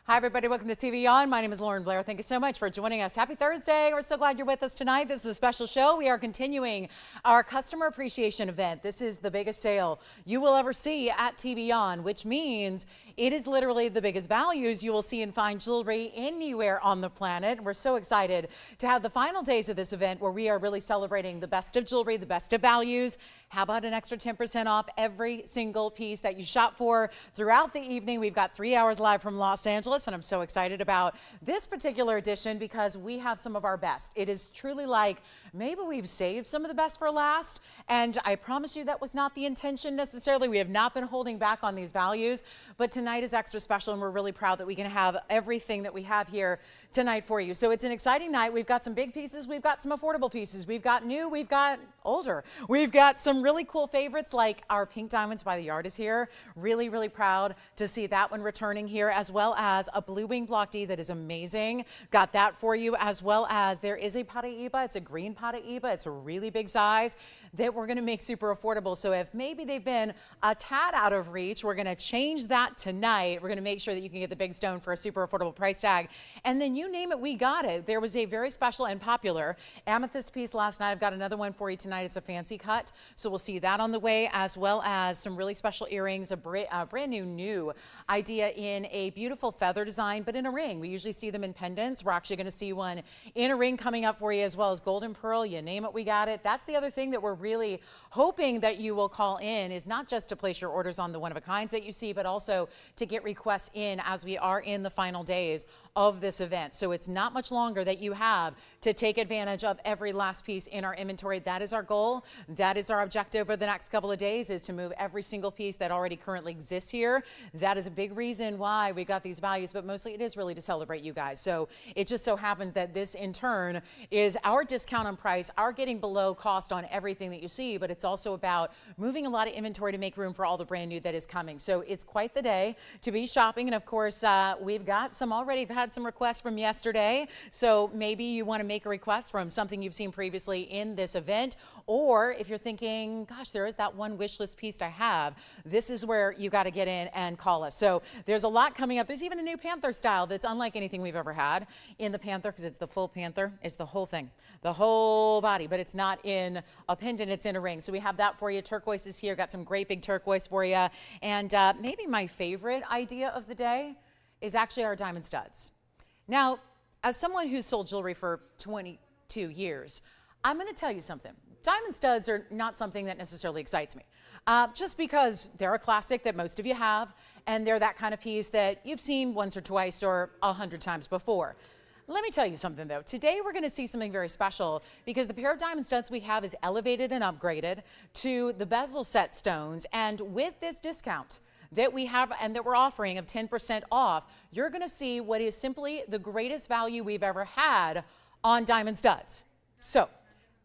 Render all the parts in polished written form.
Hi, everybody. Welcome to TVON. My name is Blair. Thank you so much for joining us. Happy Thursday. We're so glad you're with us tonight. This is a special show. We are continuing our customer appreciation event. This is the biggest sale you will ever see at TVON, which means it is literally the biggest values you will see in fine jewelry anywhere on the planet. We're so excited to have the final days of this event where we are really celebrating the best of jewelry, the best of values. How about an extra 10% off every single piece that you shop for throughout the evening? We've got 3 hours live from Los Angeles. And I'm so excited about this particular edition because we have some of our best. It is truly like maybe we've saved some of the best for last, and I promise you that was not the intention necessarily. We have not been holding back on these values, but tonight is extra special, and we're really proud that we can have everything that we have here tonight for you. So it's an exciting night. We've got some big pieces, we've got some affordable pieces, we've got new, we've got older, we've got some really cool favorites like our pink diamonds by the yard is here. Really, really proud to see that one returning here, as well as a blue wing block D that is amazing. Got that for you, as well as there is a Paraiba. It's a green Paraiba. It's a really big size that we're going to make super affordable. So if maybe they've been a tad out of reach, we're going to change that tonight. We're going to make sure that you can get the big stone for a super affordable price tag. And then you name it, we got it. There was a very special and popular amethyst piece last night. I've got another one for you tonight. It's a fancy cut. So we'll see that on the way, as well as some really special earrings, a brand new idea in a beautiful feather design, but in a ring. We usually see them in pendants. We're actually going to see one in a ring coming up for you, as well as golden pearl. You name it, we got it. That's the other thing that we're really hoping that you will call in, is not just to place your orders on the one-of-a-kinds that you see, but also to get requests in as we are in the final days of this event. So it's not much longer that you have to take advantage of every last piece in our inventory. That is our goal. That is our objective over the next couple of days, is to move every single piece that already currently exists here. That is a big reason why we got these values, but mostly it is really to celebrate you guys. So it just so happens that this in turn is our discount on price, our getting below cost on everything that you see, but it's also about moving a lot of inventory to make room for all the brand new that is coming. So it's quite the day to be shopping. And of course, we've got some already had some requests from yesterday. So maybe you want to make a request from something you've seen previously in this event, or if you're thinking, gosh, there is that one wish list piece I have, this is where you got to get in and call us. So there's a lot coming up. There's even a new Panther style that's unlike anything we've ever had in the Panther, because it's the full Panther. It's the whole thing, the whole body, but it's not in a pendant, it's in a ring. So we have that for you. Turquoise is here. Got some great big turquoise for you. And maybe my favorite idea of the day is actually our diamond studs. Now, as someone who's sold jewelry for 22 years, I'm going to tell you something. Diamond studs are not something that necessarily excites me, just because they're a classic that most of you have, and they're that kind of piece that you've seen once or twice or 100 times before. Let me tell you something though. Today we're going to see something very special, because the pair of diamond studs we have is elevated and upgraded to the Bezel-set stones, and with this discount that we have and that we're offering of 10% off, you're going to see what is simply the greatest value we've ever had on diamond studs. So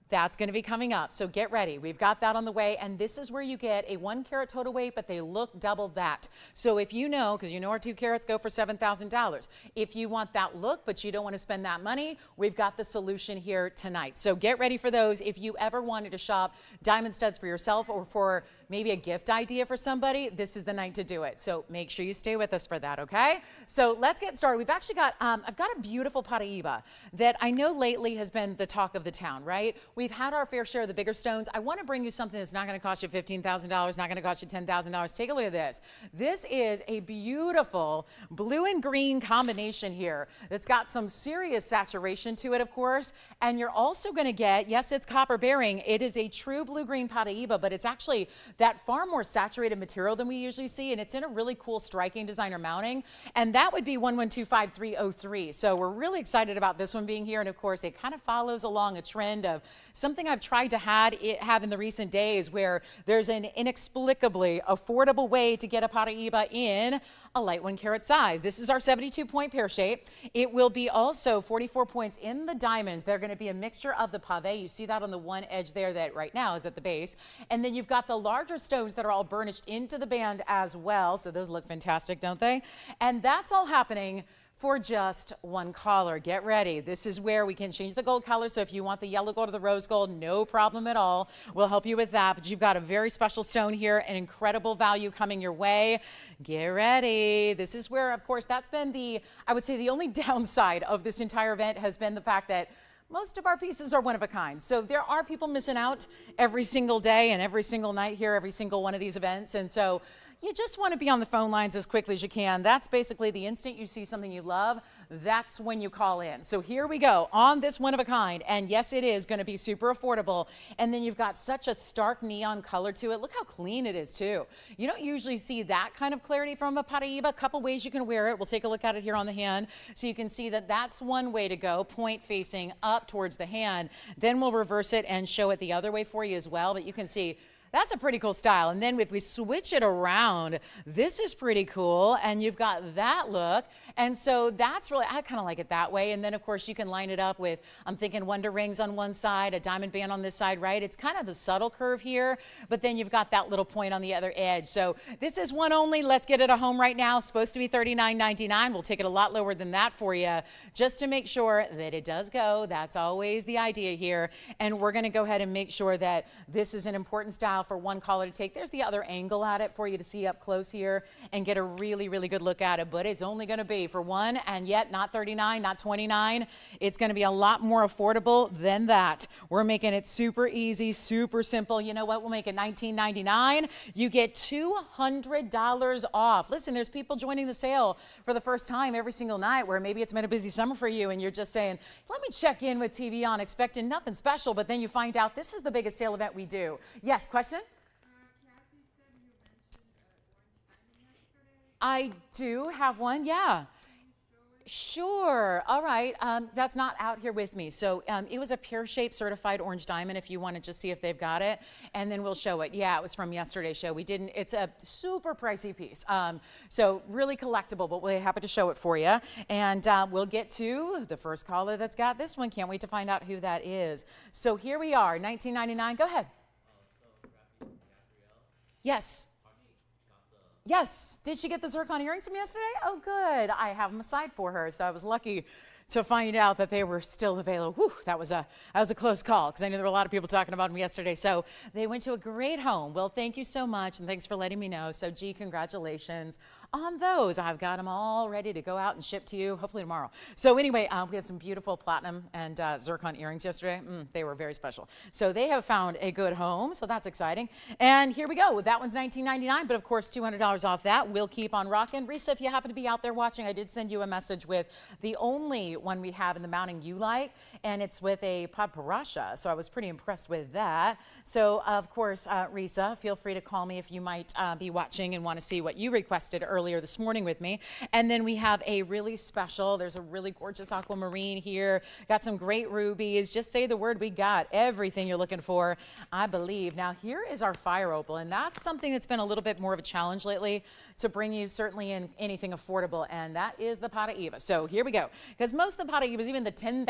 that's going to be coming up. So get ready. We've got that on the way. And this is where you get a 1 carat total weight, but they look double that. So if you know, because you know our 2 carats go for $7,000. If you want that look, but you don't want to spend that money, we've got the solution here tonight. So get ready for those. If you ever wanted to shop diamond studs for yourself, or for maybe a gift idea for somebody, this is the night to do it. So make sure you stay with us for that, okay? So let's get started. We've actually got, I've got a beautiful Paraiba that I know lately has been the talk of the town, right? We've had our fair share of the bigger stones. I want to bring you something that's not going to cost you $15,000, not going to cost you $10,000. Take a look at this. This is a beautiful blue and green combination here that's got some serious saturation to it, of course. And you're also going to get, yes, it's copper bearing. It is a true blue-green Paraiba, but it's actually that far more saturated material than we usually see. And it's in a really cool striking designer mounting. And that would be 1125303. So we're really excited about this one being here. And of course, it kind of follows along a trend of something I've tried to have in the recent days, where there's an inexplicably affordable way to get a Paraiba in a light 1 carat size. This is our 72-point pear shape. It will be also 44 points in the diamonds. They're going to be a mixture of the pave. You see that on the one edge there that right now is at the base. And then you've got the larger stones that are all burnished into the band as well. So those look fantastic, don't they? And that's all happening for just one collar. Get ready. This is where we can change the gold color. So if you want the yellow gold or the rose gold, no problem at all. We'll help you with that. But you've got a very special stone here, an incredible value coming your way. Get ready. This is where, of course, that's been I would say the only downside of this entire event has been the fact that most of our pieces are one of a kind. So there are people missing out every single day and every single night here, every single one of these events. And so you just want to be on the phone lines as quickly as you can. That's basically the instant you see something you love, that's when you call in. So here we go on this one of a kind. And yes, it is going to be super affordable. And then you've got such a stark neon color to it. Look how clean it is too. You don't usually see that kind of clarity from a Paraiba. A couple ways you can wear it. We'll take a look at it here on the hand. So you can see that that's one way to go, point facing up towards the hand. Then we'll reverse it and show it the other way for you as well. But you can see that's a pretty cool style. And then if we switch it around, this is pretty cool. And you've got that look. And so that's really, I kind of like it that way. And then of course you can line it up with, I'm thinking wonder rings on one side, a diamond band on this side, right? It's kind of a subtle curve here, but then you've got that little point on the other edge. So this is one only. Let's get it at home right now. Supposed to be $39.99. We'll take it a lot lower than that for you just to make sure that it does go. That's always the idea here. And we're going to go ahead and make sure that this is an important style for one collar to take. There's the other angle at it for you to see up close here and get a really, really good look at it. But it's only going to be for one, and yet not 39, not 29. It's going to be a lot more affordable than that. We're making it super easy, super simple. You know what? We'll make it $19.99. You get $200 off. Listen, there's people joining the sale for the first time every single night where maybe it's been a busy summer for you and you're just saying, let me check in with TVON expecting nothing special, but then you find out this is the biggest sale event we do. Yes, question? I do have one, yeah. Sure. All right. That's not out here with me. So it was a pear-shaped certified orange diamond if you want to just see if they've got it. And then we'll show it. Yeah, it was from yesterday's show. We didn't, it's a super pricey piece. So really collectible, but we're happy to show it for you. And we'll get to the first caller that's got this one. Can't wait to find out who that is. So here we are, $19.99. Go ahead. Yes. Yes. Did she get the zircon earrings from yesterday? Oh, good. I have them aside for her, so I was lucky to find out that they were still available. Whew, that was a close call because I knew there were a lot of people talking about them yesterday. So they went to a great home. Well, thank you so much, and thanks for letting me know. So, G, congratulations on those. I've got them all ready to go out and ship to you, hopefully tomorrow. So anyway, we had some beautiful platinum and zircon earrings yesterday. They were very special. So they have found a good home, so that's exciting. And here we go. That one's $19.99, but of course $200 off that. We'll keep on rocking. Risa, if you happen to be out there watching, I did send you a message with the only one we have in the mounting you like, and it's with a padparadscha. So I was pretty impressed with that. So of course, Risa, feel free to call me if you might be watching and want to see what you requested earlier this morning with me. And then we have a really special, there's a really gorgeous aquamarine here, got some great rubies. Just say the word, we got everything you're looking for, I believe. Now here is our fire opal, and that's something that's been a little bit more of a challenge lately to bring you certainly in anything affordable, and that is the Paraiba. So here we go, because most of the Paraibas, even the $10,000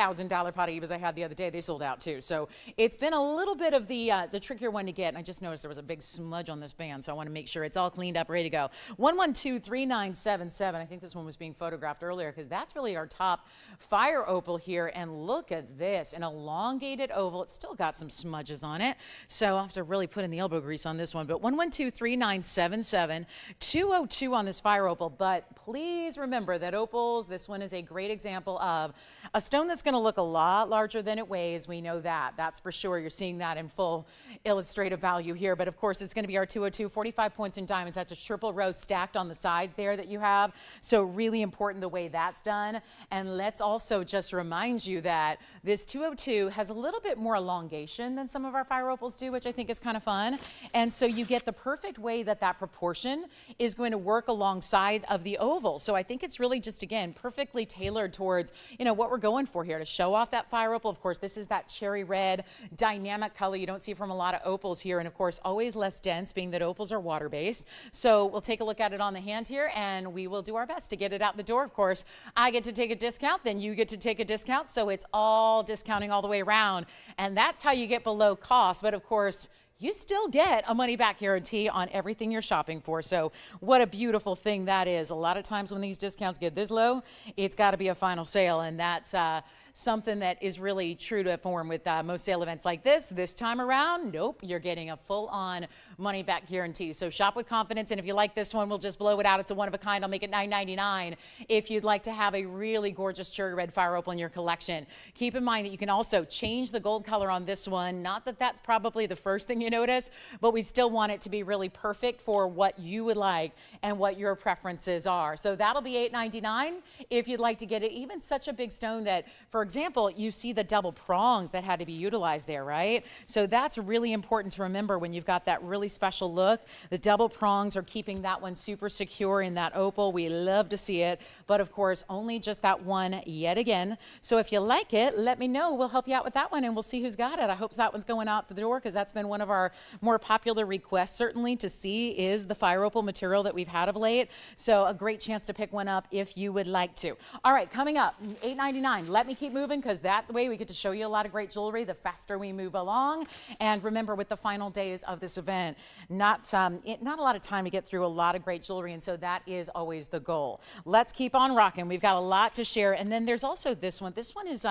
Paraibas I had the other day, they sold out too. So it's been a little bit of the trickier one to get, and I just noticed there was a big smudge on this band, so I want to make sure it's all cleaned up, ready to go. 1123977. I think this one was being photographed earlier because that's really our top fire opal here, and look at this, an elongated oval. It's still got some smudges on it, so I'll have to really put in the elbow grease on this one. But 1123977, 202 on this fire opal. But please remember that opals, this one is a great example of a stone that's going to look a lot larger than it weighs. We know that. That's for sure. You're seeing that in full illustrative value here. But of course, it's going to be our 202, 45 points in diamonds. That's a triple row stacked on the sides there that you have. So really important the way that's done. And let's also just remind you that this 202 has a little bit more elongation than some of our fire opals do, which I think is kind of fun. And so you get the perfect way that that proportion is going to work alongside of the oval. So I think it's really just, again, perfectly tailored towards, you know, what we're going for here to show off that fire opal. Of course, this is that cherry red dynamic color you don't see from a lot of opals here. And of course, always less dense, being that opals are water-based. So we'll take a look at it on the hand here, and we will do our best to get it out the door. Of course, I get to take a discount, then you get to take a discount. So it's all discounting all the way around. And that's how you get below cost. But of course, you still get a money back guarantee on everything you're shopping for. So what a beautiful thing that is. A lot of times when these discounts get this low, it's got to be a final sale, and that's something that is really true to form with most sale events like this. This time around, nope, you're getting a full-on money-back guarantee. So shop with confidence, and if you like this one, we'll just blow it out. It's a one-of-a-kind. I'll make it $9.99 if you'd like to have a really gorgeous cherry red fire opal in your collection. Keep in mind that you can also change the gold color on this one. Not that that's probably the first thing you notice, but we still want it to be really perfect for what you would like and what your preferences are. So that'll be $8.99 if you'd like to get it. Even such a big stone that, for example, you see the double prongs that had to be utilized there, right? So that's really important to remember when you've got that really special look. The double prongs are keeping that one super secure in that opal. We love to see it, but of course, only just that one yet again. So if you like it, let me know. We'll help you out with that one, and we'll see who's got it. I hope that one's going out the door, because that's been one of our more popular requests, certainly, to see is the fire opal material that we've had of late. So a great chance to pick one up if you would like to. All right, coming up, $8.99. Let me keep moving, because that way we get to show you a lot of great jewelry the faster we move along. And remember, with the final days of this event, not a lot of time to get through a lot of great jewelry, and so that is always the goal. Let's keep on rocking. We've got a lot to share. And then there's also this one. This one is,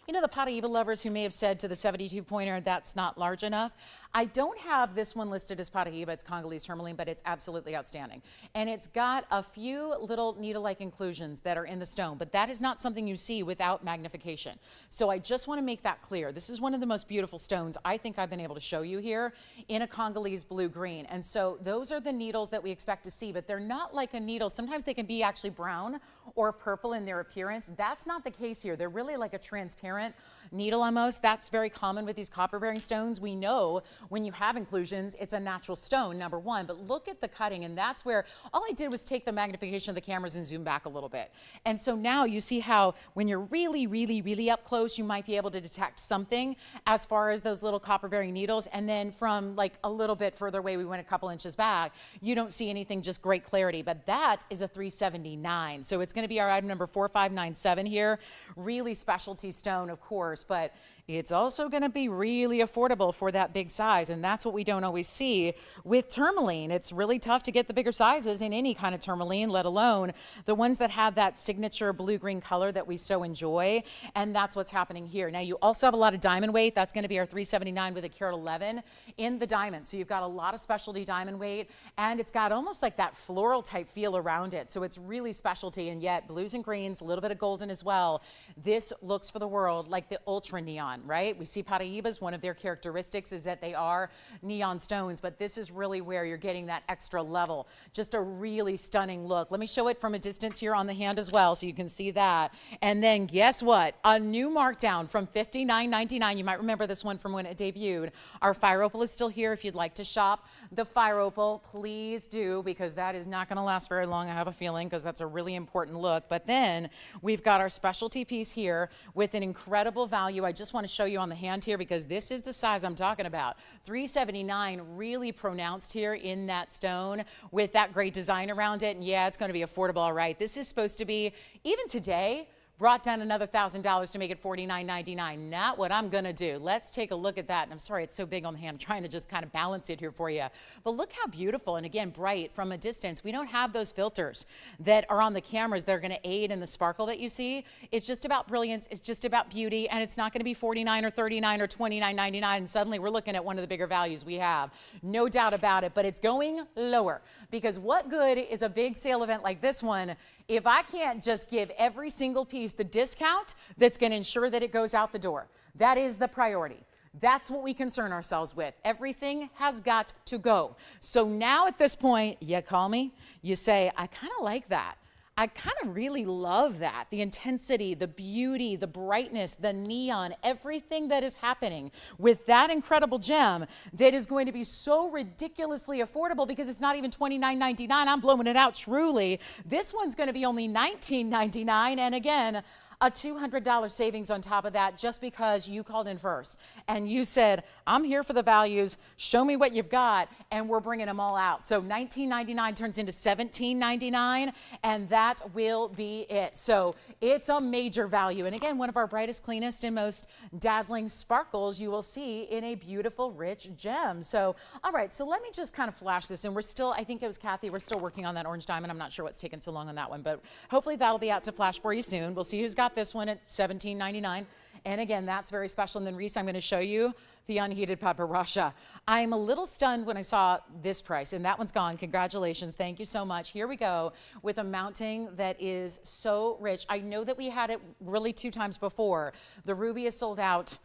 you know, the Paraiba lovers who may have said to the 72 pointer, that's not large enough. I don't have this one listed as Paraiba. It's Congolese tourmaline, but it's absolutely outstanding. And it's got a few little needle-like inclusions that are in the stone, but that is not something you see without magnification. So I just want to make that clear. This is one of the most beautiful stones I think I've been able to show you here in a Congolese blue-green. And so those are the needles that we expect to see, but they're not like a needle. Sometimes they can be actually brown or purple in their appearance. That's not the case here. They're really like a transparent needle almost. That's very common with these copper-bearing stones. We know when you have inclusions, it's a natural stone, number one, but look at the cutting, and that's where all I did was take the magnification of the cameras and zoom back a little bit. And so now you see how when you're really, really, really up close, you might be able to detect something as far as those little copper-bearing needles, and then from like a little bit further away, we went a couple inches back, you don't see anything, just great clarity. But that is a 379. So it's going to be our item number 4597 here. Really specialty stone, of course, but it's also going to be really affordable for that big size, and that's what we don't always see with tourmaline. It's really tough to get the bigger sizes in any kind of tourmaline, let alone the ones that have that signature blue-green color that we so enjoy, and that's what's happening here. Now, you also have a lot of diamond weight. That's going to be our 379 with a carat 11 in the diamond. So you've got a lot of specialty diamond weight, and it's got almost like that floral type feel around it. So it's really specialty, and yet blues and greens, a little bit of golden as well. This looks for the world like the ultra neon, right? We see Paraibas, one of their characteristics is that they are neon stones, but this is really where you're getting that extra level. Just a really stunning look. Let me show it from a distance here on the hand as well, so you can see that. And then guess what? A new markdown from $59.99. You might remember this one from when it debuted. Our fire opal is still here. If you'd like to shop the fire opal, please do, because that is not going to last very long, I have a feeling, because that's a really important look. But then we've got our specialty piece here with an incredible value. I just want to show you on the hand here, because this is the size I'm talking about. 379, really pronounced here in that stone with that great design around it. And yeah, it's going to be affordable, all right. This is supposed to be, even today, brought down another $1,000 to make it $49.99. Not what I'm going to do. Let's take a look at that. And I'm sorry, it's so big on the hand. I'm trying to just kind of balance it here for you. But look how beautiful, and again, bright from a distance. We don't have those filters that are on the cameras that are going to aid in the sparkle that you see. It's just about brilliance. It's just about beauty, and it's not going to be $49 or $39 or $29.99. And suddenly we're looking at one of the bigger values we have. No doubt about it, but it's going lower, because what good is a big sale event like this one if I can't just give every single piece the discount that's going to ensure that it goes out the door? That is the priority. That's what we concern ourselves with. Everything has got to go. So now at this point, you call me, you say, I kind of like that. I kind of really love that. The intensity, the beauty, the brightness, the neon, everything that is happening with that incredible gem that is going to be so ridiculously affordable, because it's not even $29.99. I'm blowing it out truly. This one's going to be only $19.99. And again, a $200 savings on top of that just because you called in first and you said, I'm here for the values, show me what you've got, and we're bringing them all out. So $19.99 turns into $17.99, and that will be it. So it's a major value. And again, one of our brightest, cleanest, and most dazzling sparkles you will see in a beautiful, rich gem. So, all right, so let me just kind of flash this. And we're still, I think it was Kathy, we're still working on that orange diamond. I'm not sure what's taken so long on that one, but hopefully that'll be out to flash for you soon. We'll see who's got this one at $17.99. And again, that's very special. And then Reese, I'm going to show you the unheated padparadscha. I'm a little stunned when I saw this price, and that one's gone. Congratulations. Thank you so much. Here we go with a mounting that is so rich. I know that we had it really 2 times before. The ruby is sold out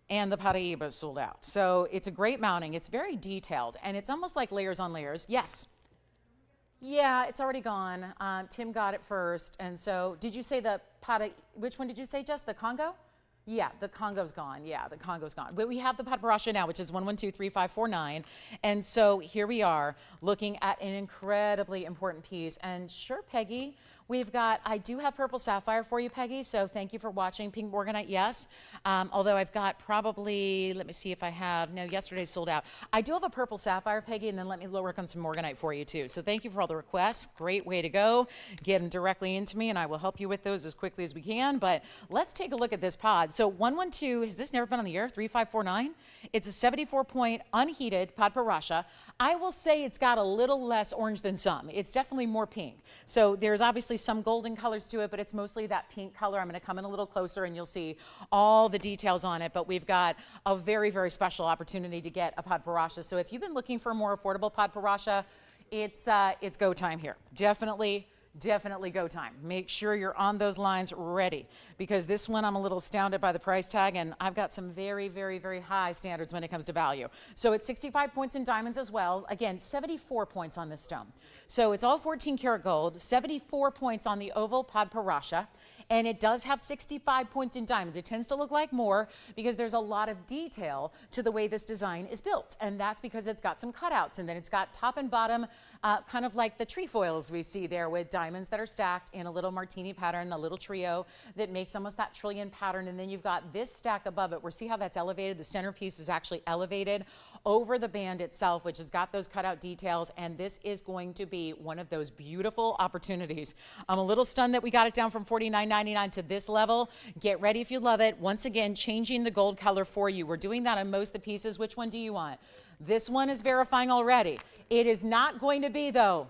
and the Paraiba is sold out. So it's a great mounting. It's very detailed, and it's almost like layers on layers. Yes. Yeah, it's already gone. Tim got it first. And so did you say the which one did you say, Jess? The Congo? Yeah, the Congo's gone. Yeah, the Congo's gone. But we have the padparadscha now, which is 1123549. And so here we are looking at an incredibly important piece. And sure, Peggy, we've got, I do have purple sapphire for you, Peggy. So thank you for watching. Pink morganite, yes. Although I've got probably, let me see if I have, no, yesterday's sold out. I do have a purple sapphire, Peggy, and then let me work on some morganite for you too. So thank you for all the requests. Great way to go. Get them directly into me and I will help you with those as quickly as we can. But let's take a look at this pod. So 112, has this never been on the air? 3549. It's a 74-point unheated padparadscha. I will say it's got a little less orange than some. It's definitely more pink. So there's obviously some golden colors to it, but it's mostly that pink color. I'm going to come in a little closer and you'll see all the details on it. But we've got a very, very special opportunity to get a padparadscha. So if you've been looking for a more affordable padparadscha, it's go time here. Definitely go time. Make sure you're on those lines ready, because this one I'm a little astounded by the price tag, and I've got some very, very, very high standards when it comes to value. So it's 65 points in diamonds as well. Again, 74 points on this stone. So it's all 14 karat gold, 74 points on the oval padparadscha, and it does have 65 points in diamonds. It tends to look like more because there's a lot of detail to the way this design is built, and that's because it's got some cutouts, and then it's got top and bottom kind of like the trefoils we see there with diamonds that are stacked in a little martini pattern, a little trio that makes almost that trillion pattern. And then you've got this stack above it. Where see how that's elevated? The centerpiece is actually elevated over the band itself, which has got those cutout details. And this is going to be one of those beautiful opportunities. I'm a little stunned that we got it down from $49.99 to this level. Get ready if you love it. Once again, changing the gold color for you. We're doing that on most of the pieces. Which one do you want? This one is verifying already. It is not going to be, though.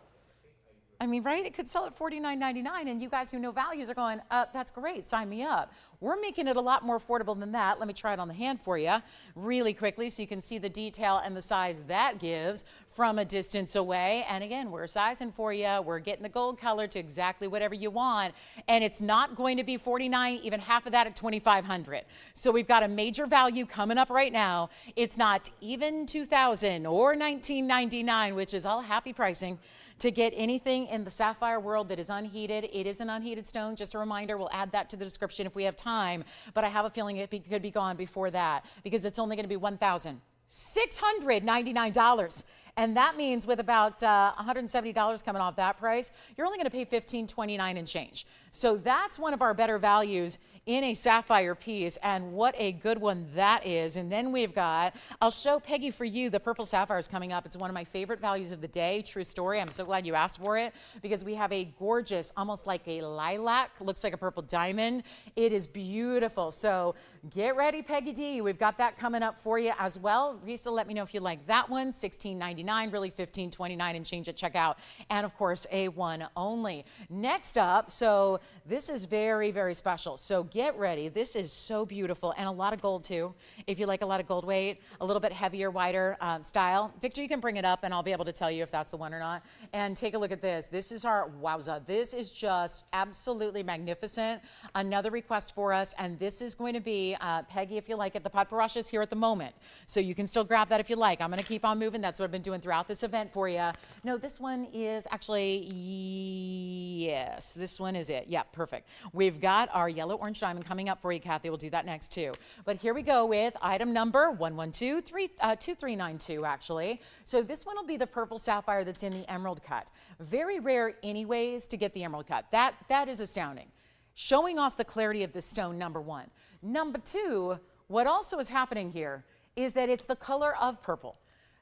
I mean, right? It could sell at $49.99, and you guys who know values are going, that's great, sign me up. We're making it a lot more affordable than that. Let me try it on the hand for you really quickly so you can see the detail and the size that gives from a distance away. And again, we're sizing for you. We're getting the gold color to exactly whatever you want. And it's not going to be $49, even half of that at $2,500. So we've got a major value coming up right now. It's not even $2,000 or $19.99, which is all happy pricing. To get anything in the sapphire world that is unheated, it is an unheated stone. Just a reminder, we'll add that to the description if we have time, but I have a feeling it could be gone before that because it's only going to be $1,699. And that means with about $170 coming off that price, you're only going to pay $1,529 and change. So that's one of our better values in a sapphire piece, and what a good one that is. And then we've got, I'll show Peggy for you, the purple sapphire is coming up. It's one of my favorite values of the day. True story. I'm so glad you asked for it because we have a gorgeous, almost like a lilac, looks like a purple diamond. It is beautiful. So get ready, Peggy D. We've got that coming up for you as well. Risa, let me know if you like that one. $16.99, really $15.29 and change at checkout. And of course, a one only. Next up, so this is very, very special. So get ready. This is so beautiful, and a lot of gold too. If you like a lot of gold weight, a little bit heavier, wider style. Victor, you can bring it up and I'll be able to tell you if that's the one or not. And take a look at this. This is our wowza. This is just absolutely magnificent. Another request for us, and this is going to be, Peggy, if you like it, the padparadscha is here at the moment. So you can still grab that if you like. I'm going to keep on moving. That's what I've been doing throughout this event for you. No, this one is actually, yes, this one is it. Yeah, perfect. We've got our yellow orange diamond coming up for you, Kathy. We'll do that next too. But here we go with item number 1122392 actually. So this one will be the purple sapphire that's in the emerald cut. Very rare anyways to get the emerald cut. That is astounding. showing off the clarity of the stone, number one. Number two, what also is happening here is that it's the color of purple.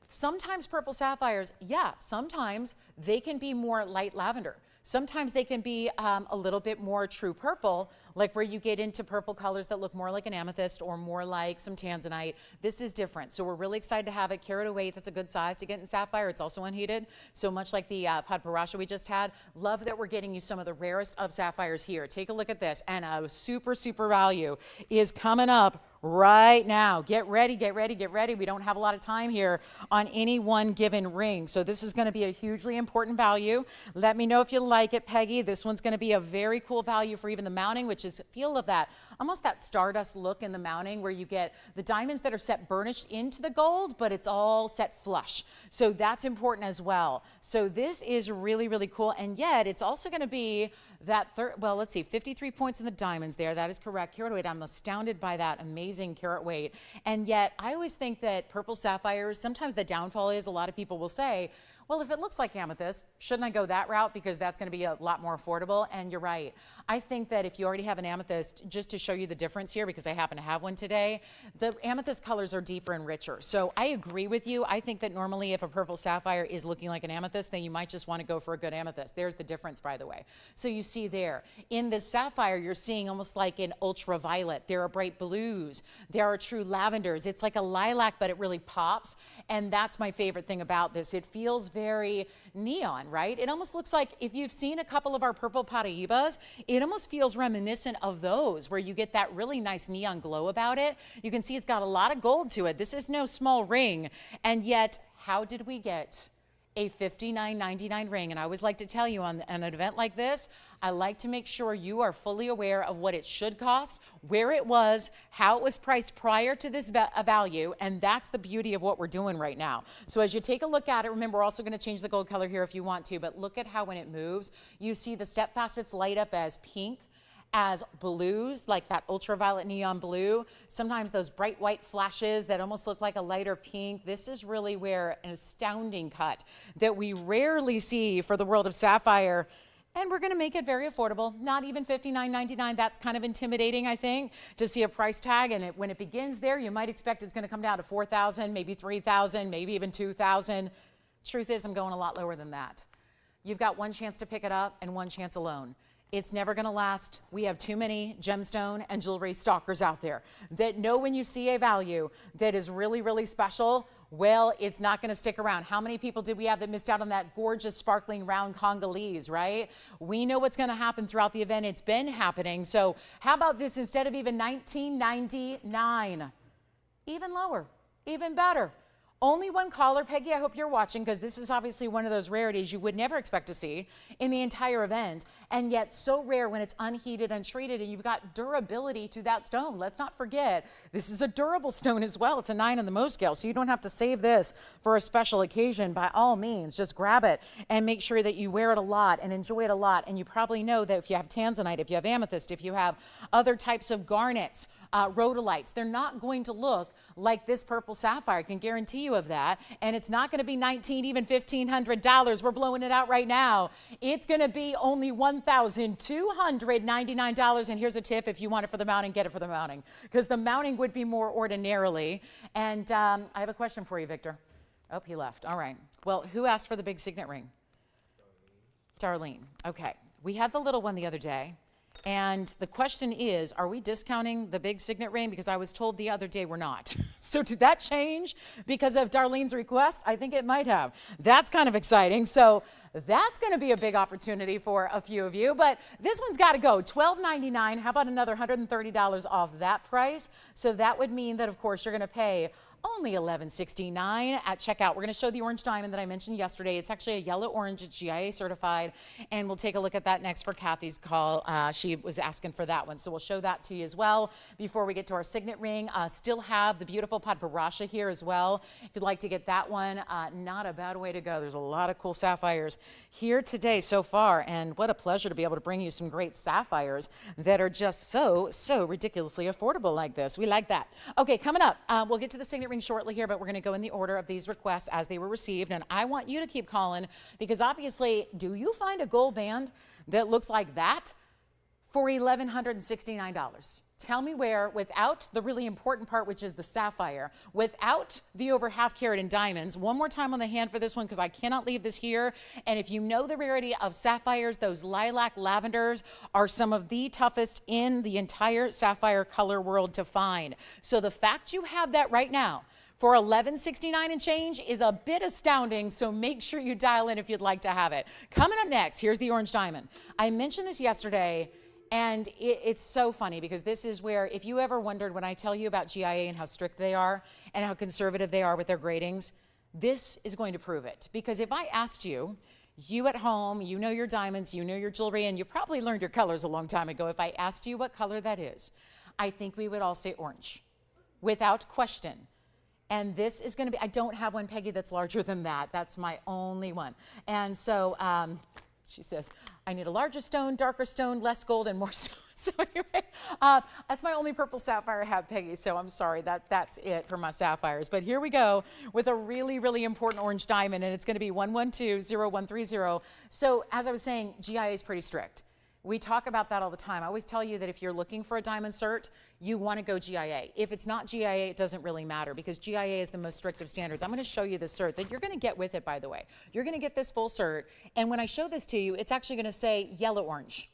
Sometimes purple sapphires, yeah, sometimes they can be more light lavender. Sometimes they can be a little bit more true purple, like where you get into purple colors that look more like an amethyst or more like some Tanzanite. This is different. So we're really excited to have it. Carat weight, that's a good size to get in sapphire. It's also unheated. So much like the padparadscha we just had. Love that we're getting you some of the rarest of sapphires here. Take a look at this. And a super, super value is coming up right now. Get ready, get ready, get ready. We don't have a lot of time here on any one given ring. So this is going to be a hugely important value. Let me know if you like it, Peggy. This one's going to be a very cool value for even the mounting, which is feel of that, almost that stardust look in the mounting where you get the diamonds that are set burnished into the gold, but it's all set flush. So that's important as well. So this is really, really cool. And yet it's also going to be that, well, let's see, 53 points in the diamonds there. That is correct. Carat weight, I'm astounded by that amazing carat weight. And yet I always think that purple sapphires, sometimes the downfall is a lot of people will say, well, if it looks like amethyst, shouldn't I go that route because that's going to be a lot more affordable? And you're right. I think that if you already have an amethyst, just to show you the difference here, because I happen to have one today, the amethyst colors are deeper and richer. So I agree with you. I think that normally if a purple sapphire is looking like an amethyst, then you might just want to go for a good amethyst. There's the difference, by the way. So you see there, in this sapphire, you're seeing almost like an ultraviolet. There are bright blues. There are true lavenders. It's like a lilac, but it really pops. And that's my favorite thing about this. It feels very neon, right? It almost looks like, if you've seen a couple of our purple Paraibas, it almost feels reminiscent of those where you get that really nice neon glow about it. You can see it's got a lot of gold to it. This is no small ring. And yet, how did we get a $59.99 ring? And I always like to tell you on an event like this, I like to make sure you are fully aware of what it should cost, where it was, how it was priced prior to this value, and that's the beauty of what we're doing right now. So as you take a look at it, remember we're also going to change the gold color here if you want to, but look at how when it moves, you see the step facets light up as pink, as blues, like that ultraviolet neon blue, sometimes those bright white flashes that almost look like a lighter pink. This is really where an astounding cut that we rarely see for the world of sapphire. And we're going to make it very affordable, not even $59.99. That's kind of intimidating, I think, to see a price tag. And when it begins there, you might expect it's going to come down to $4,000, maybe $3,000, maybe even $2,000. Truth is, I'm going a lot lower than that. You've got one chance to pick it up and one chance alone. It's never going to last. We have too many gemstone and jewelry stalkers out there that know when you see a value that is really, really special, well, it's not going to stick around. How many people did we have that missed out on that gorgeous sparkling round Congolese, right? We know what's going to happen throughout the event. It's been happening. So how about this instead of even $19.99? Even lower, even better. Only one caller. Peggy, I hope you're watching because this is obviously one of those rarities you would never expect to see in the entire event, and yet so rare when it's unheated, untreated, and you've got durability to that stone. Let's not forget, this is a durable stone as well. It's a 9 on the Mohs scale, so you don't have to save this for a special occasion. By all means, just grab it and make sure that you wear it a lot and enjoy it a lot. And you probably know that if you have Tanzanite, if you have amethyst, if you have other types of garnets, rhodolites, they're not going to look like this purple sapphire. I can guarantee you of that. And it's not going to be $1,900, even $1,500. We're blowing it out right now. It's going to be only $1,299. And here's a tip: if you want it for the mounting, get it for the mounting, because the mounting would be more ordinarily. And I have a question for you, Victor. Oh, he left. All right. Well, who asked for the big signet ring? Darlene. Okay. We had the little one the other day. And the question is, are we discounting the big signet ring? Because I was told the other day we're not. So did that change because of Darlene's request? I think it might have. That's kind of exciting. So that's going to be a big opportunity for a few of you. But this one's got to go. $12.99. How about another $130 off that price? So that would mean that, of course, you're going to pay only $11.69 at checkout. We're going to show the orange diamond that I mentioned yesterday. It's actually a yellow orange. It's GIA certified, and we'll take a look at that next for Kathy's call. She was asking for that one, so we'll show that to you as well. Before we get to our signet ring, still have the beautiful padparadscha here as well. If you'd like to get that one, not a bad way to go. There's a lot of cool sapphires here today so far, and what a pleasure to be able to bring you some great sapphires that are just so ridiculously affordable like this. We like that. Okay, coming up, we'll get to the signet ring shortly here, but we're going to go in the order of these requests as they were received. And I want you to keep calling because obviously, do you find a gold band that looks like that? for $1,169. Tell me where, without the really important part, which is the sapphire, without the over ½ carat in diamonds. One more time on the hand for this one, because I cannot leave this here. And if you know the rarity of sapphires, those lilac lavenders are some of the toughest in the entire sapphire color world to find. So the fact you have that right now for $1,169 and change is a bit astounding, so make sure you dial in if you'd like to have it. Coming up next, here's the orange diamond. I mentioned this yesterday, and it's so funny because this is where, if you ever wondered when I tell you about GIA and how strict they are and how conservative they are with their gradings, this is going to prove it. Because if I asked you, you at home, you know your diamonds, you know your jewelry, and you probably learned your colors a long time ago. If I asked you what color that is, I think we would all say orange, without question. And this is going to be, I don't have one, Peggy, that's larger than that. That's my only one. And so she says, I need a larger stone, darker stone, less gold, and more stone. So anyway, that's my only purple sapphire I have, Peggy. So I'm sorry, that's it for my sapphires. But here we go with a really, really important orange diamond, and it's going to be 1120130. So as I was saying, GIA is pretty strict. We talk about that all the time. I always tell you that if you're looking for a diamond cert, you want to go GIA. If it's not GIA, it doesn't really matter because GIA is the most strict of standards. I'm going to show you the cert that you're going to get with it, by the way. You're going to get this full cert, and when I show this to you, it's actually going to say yellow-orange.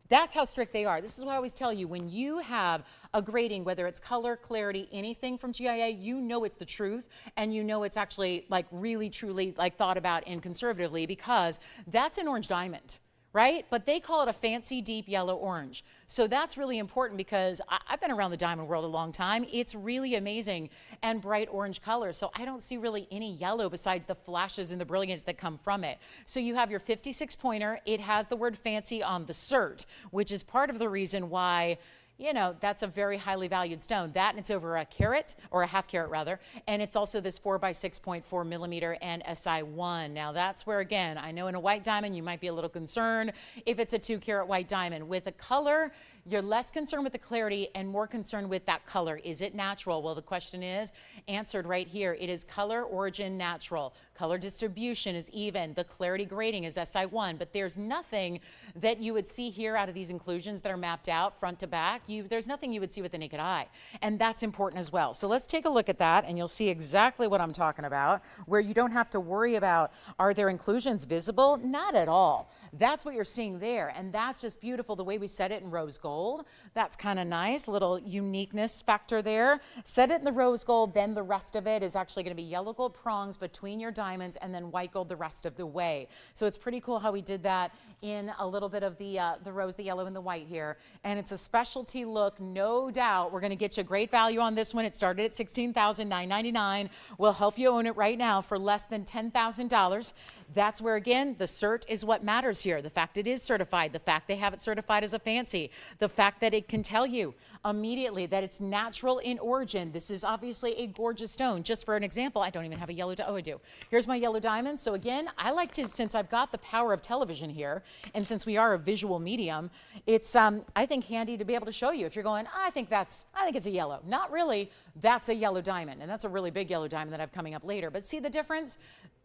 That's how strict they are. This is what I always tell you. When you have a grading, whether it's color, clarity, anything from GIA, you know it's the truth, and you know it's actually like really, truly like thought about and conservatively because that's an orange diamond. Right? But they call it a fancy deep yellow orange. So that's really important because I've been around the diamond world a long time. It's really amazing and bright orange colors. So I don't see really any yellow besides the flashes and the brilliance that come from it. So you have your 56 pointer. It has the word fancy on the cert, which is part of the reason why, you know, that's a very highly valued stone. That, and it's over a carat, or a ½ carat rather, and it's also this 4 by 6.4 millimeter and SI1. Now that's where, again, I know in a white diamond you might be a little concerned if it's a 2 carat white diamond. With a color, you're less concerned with the clarity and more concerned with that color. Is it natural? Well, the question is answered right here. It is color origin natural. Color distribution is even. The clarity grading is SI1, but there's nothing that you would see here out of these inclusions that are mapped out front to back. There's nothing you would see with the naked eye, and that's important as well. So let's take a look at that, and you'll see exactly what I'm talking about, where you don't have to worry about, are there inclusions visible? Not at all. That's what you're seeing there, and that's just beautiful, the way we set it in rose gold. That's kind of nice, little uniqueness factor there. Set it in the rose gold, then the rest of it is actually going to be yellow gold prongs between your diamonds, and then white gold the rest of the way. So it's pretty cool how we did that in a little bit of the rose, the yellow, and the white here, and it's a specialty look, no doubt. We're going to get you a great value on this one. It started at $16,999. We'll help you own it right now for less than $10,000. That's where, again, the cert is what matters here. The fact it is certified, the fact they have it certified as a fancy, the fact that it can tell you immediately that it's natural in origin. This is obviously a gorgeous stone. Just for an example, I don't even have a yellow diamond. Oh, I do. Here's my yellow diamond. So again, I like to, since I've got the power of television here, and since we are a visual medium, it's, I think, handy to be able to show you. If you're going, I think it's a yellow. Not really. That's a yellow diamond, and that's a really big yellow diamond that I have coming up later. But see the difference?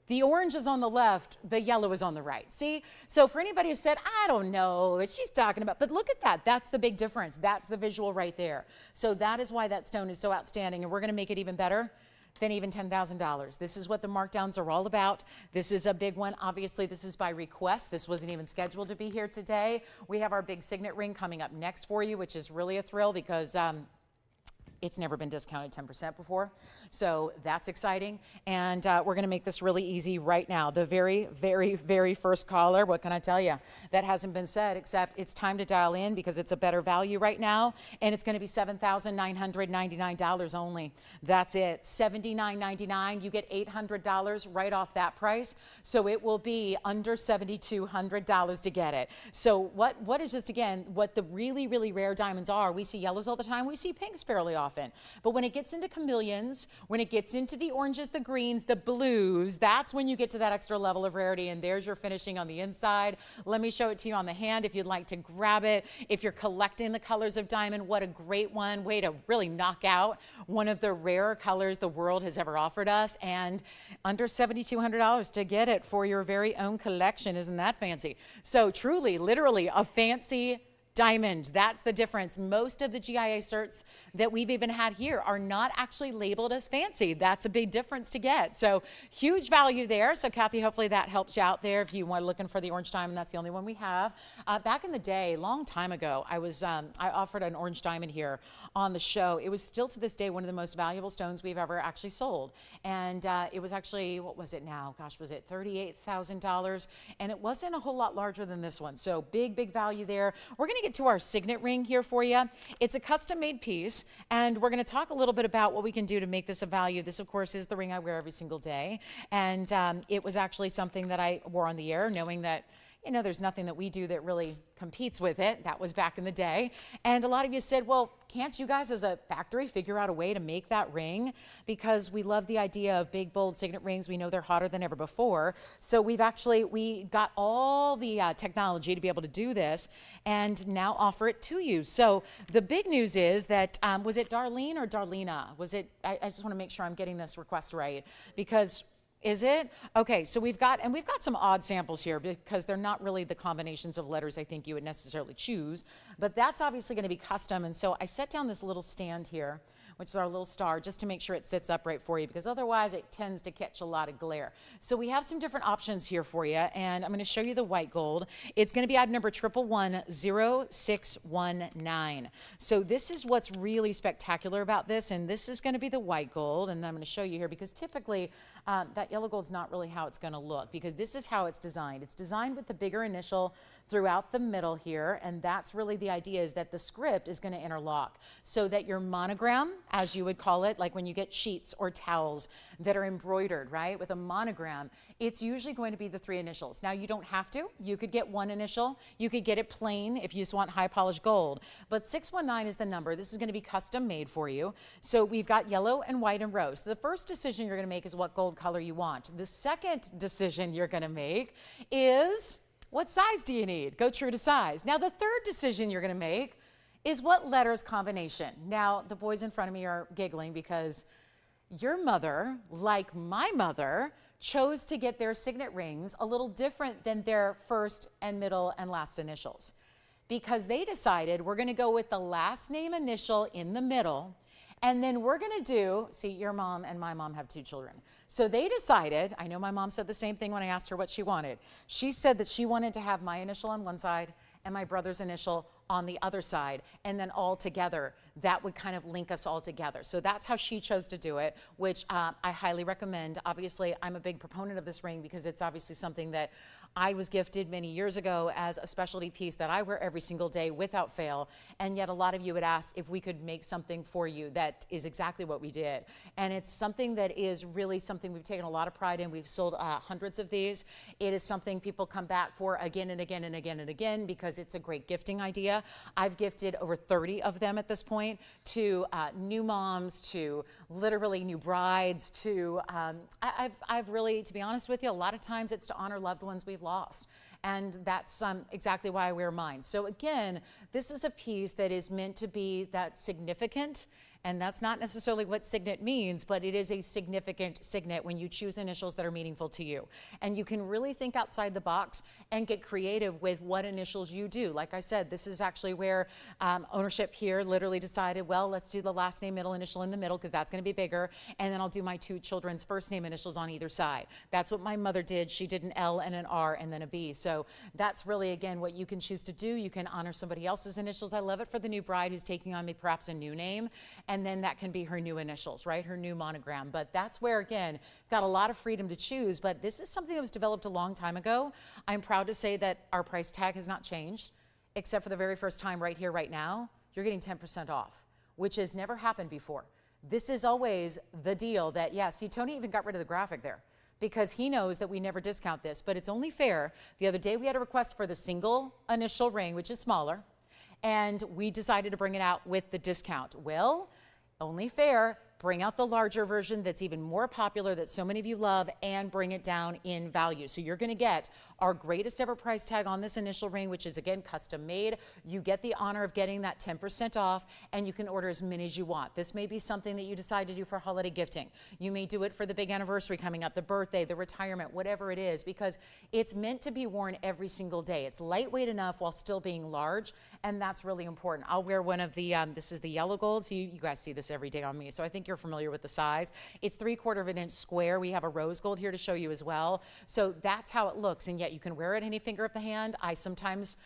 The orange is on the left, the yellow is on the right. See? So for anybody who said, I don't know what she's talking about, but look at that. That's the big difference. That's the visual right there. So that is why that stone is so outstanding, and we're going to make it even better than even $10,000. This is what the markdowns are all about. This is a big one. Obviously, this is by request. This wasn't even scheduled to be here today. We have our big signet ring coming up next for you, which is really a thrill because it's never been discounted 10% before. So that's exciting. And we're going to make this really easy right now. The very, very, very first caller, what can I tell you? That hasn't been said, except it's time to dial in because it's a better value right now. And it's going to be $7,999 only. That's it. $79.99. You get $800 right off that price. So it will be under $7,200 to get it. So what is just, again, what the really, really rare diamonds are. We see yellows all the time. We see pinks fairly often. But when it gets into chameleons, when it gets into the oranges, the greens, the blues, that's when you get to that extra level of rarity, and there's your finishing on the inside. Let me show it to you on the hand if you'd like to grab it. If you're collecting the colors of diamond, what a great one. Way to really knock out one of the rarer colors the world has ever offered us, and under $7,200 to get it for your very own collection. Isn't that fancy? So truly, literally a fancy diamond. That's the difference. Most of the GIA certs that we've even had here are not actually labeled as fancy. That's a big difference to get. So huge value there. So Kathy, hopefully that helps you out there if you want looking for the orange diamond. That's the only one we have. Back in the day, long time ago, I offered an orange diamond here on the show. It was still to this day one of the most valuable stones we've ever actually sold. And it was actually, what was it now? Gosh, was it $38,000? And it wasn't a whole lot larger than this one. So big value there. We're going to get to our signet ring here for you. It's a custom made piece, and we're going to talk a little bit about what we can do to make this a value. This, of course, is the ring I wear every single day, and it was actually something that I wore on the air, knowing that, you know, there's nothing that we do that really competes with it. That was back in the day. And a lot of you said, well, can't you guys as a factory figure out a way to make that ring? Because we love the idea of big, bold signet rings. We know they're hotter than ever before. So we got all the technology to be able to do this and now offer it to you. So the big news is that, was it Darlene or Darlena? Was it, I just want to make sure I'm getting this request right, because is it? Okay, so we've got some odd samples here because they're not really the combinations of letters I think you would necessarily choose, but that's obviously going to be custom. And so I set down this little stand here, which is our little star, just to make sure it sits upright for you, because otherwise it tends to catch a lot of glare. So we have some different options here for you, and I'm going to show you the white gold. It's going to be item number 11100619. So this is what's really spectacular about this, and this is going to be the white gold, and I'm going to show you here because typically that yellow gold is not really how it's going to look, because this is how it's designed. It's designed with the bigger initial throughout the middle here, and that's really the idea, is that the script is going to interlock so that your monogram, as you would call it, like when you get sheets or towels that are embroidered, right, with a monogram, it's usually going to be the 3 initials. Now, you don't have to. You could get 1 initial. You could get it plain if you just want high polished gold. But 619 is the number. This is going to be custom made for you. So we've got yellow and white and rose. The first decision you're going to make is what gold color you want. The second decision you're going to make is, what size do you need? Go true to size. Now, the third decision you're going to make is what letters combination. Now, the boys in front of me are giggling because your mother, like my mother, chose to get their signet rings a little different than their first and middle and last initials, because they decided we're going to go with the last name initial in the middle, and then we're going to do, see, your mom and my mom have 2 children. So they decided, I know my mom said the same thing when I asked her what she wanted. She said that she wanted to have my initial on one side and my brother's initial on the other side, and then all together, that would kind of link us all together. So that's how she chose to do it, which I highly recommend. Obviously, I'm a big proponent of this ring because it's obviously something that I was gifted many years ago as a specialty piece that I wear every single day without fail, and yet a lot of you had asked if we could make something for you that is exactly what we did. And it's something that is really something we've taken a lot of pride in. We've sold hundreds of these. It is something people come back for again and again and again and again because it's a great gifting idea. I've gifted over 30 of them at this point to new moms, to literally new brides, to I've really, to be honest with you, a lot of times it's to honor loved ones we've lost. And that's exactly why I wear mine. So again, this is a piece that is meant to be that significant, and that's not necessarily what signet means, but it is a significant signet when you choose initials that are meaningful to you. And you can really think outside the box and get creative with what initials you do. Like I said, this is actually where ownership here literally decided, well, let's do the last name middle initial in the middle because that's going to be bigger, and then I'll do my 2 children's first name initials on either side. That's what my mother did. She did an L and an R and then a B. So that's really, again, what you can choose to do. You can honor somebody else's initials. I love it for the new bride who's taking on perhaps a new name, and then that can be her new initials, right? Her new monogram. But that's where, again, got a lot of freedom to choose. But this is something that was developed a long time ago. I'm proud to say that our price tag has not changed, except for the very first time right here, right now, you're getting 10% off, which has never happened before. This is always the deal that, yeah, see, Tony even got rid of the graphic there because he knows that we never discount this, but it's only fair. The other day we had a request for the single initial ring, which is smaller, and we decided to bring it out with the discount. Well, only fair. bring out the larger version that's even more popular, that so many of you love, and bring it down in value. So you're going to get our greatest ever price tag on this initial ring, which is again custom made. You get the honor of getting that 10% off, and you can order as many as you want. This may be something that you decide to do for holiday gifting. You may do it for the big anniversary coming up, the birthday, the retirement, whatever it is, because it's meant to be worn every single day. It's lightweight enough while still being large, and that's really important. I'll wear one of the, this is the yellow gold, so you guys see this every day on me, so I think you're familiar with the size. It's 3/4 of an inch square. We have a rose gold here to show you as well. So that's how it looks, and yet you can wear it any finger of the hand. I sometimes,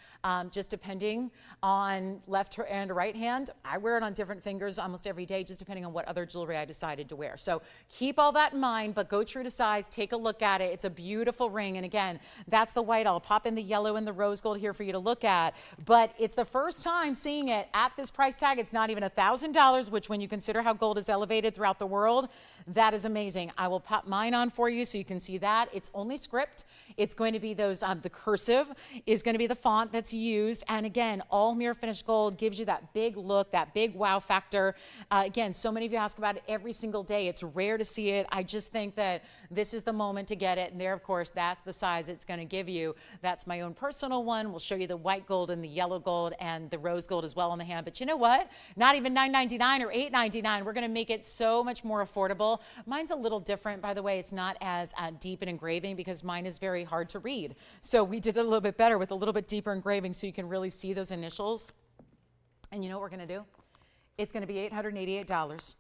just depending on left and right hand, I wear it on different fingers almost every day, just depending on what other jewelry I decided to wear. So keep all that in mind, but go true to size, take a look at it. It's a beautiful ring, and again, that's the white. I'll pop in the yellow and the rose gold here for you to look at, but it's the first time seeing it at this price tag. It's not even $1,000, which when you consider how gold is elevated throughout the world, that is amazing. I will pop mine on for you so you can see that. It's only script. It's going to be those, the cursive is going to be the font that's used. And again, all mirror finished gold gives you that big look, that big wow factor. Again, so many of you ask about it every single day. It's rare to see it. I just think that this is the moment to get it. And there, of course, that's the size it's going to give you. That's my own personal one. We'll show you the white gold and the yellow gold and the rose gold as well on the hand. But you know what? Not even $9.99 or $8.99. We're going to make it so much more affordable. Mine's a little different, by the way. It's not as deep in engraving because mine is very hard to read. So we did it a little bit better with a little bit deeper engraving so you can really see those initials. And you know what we're going to do? It's going to be $888.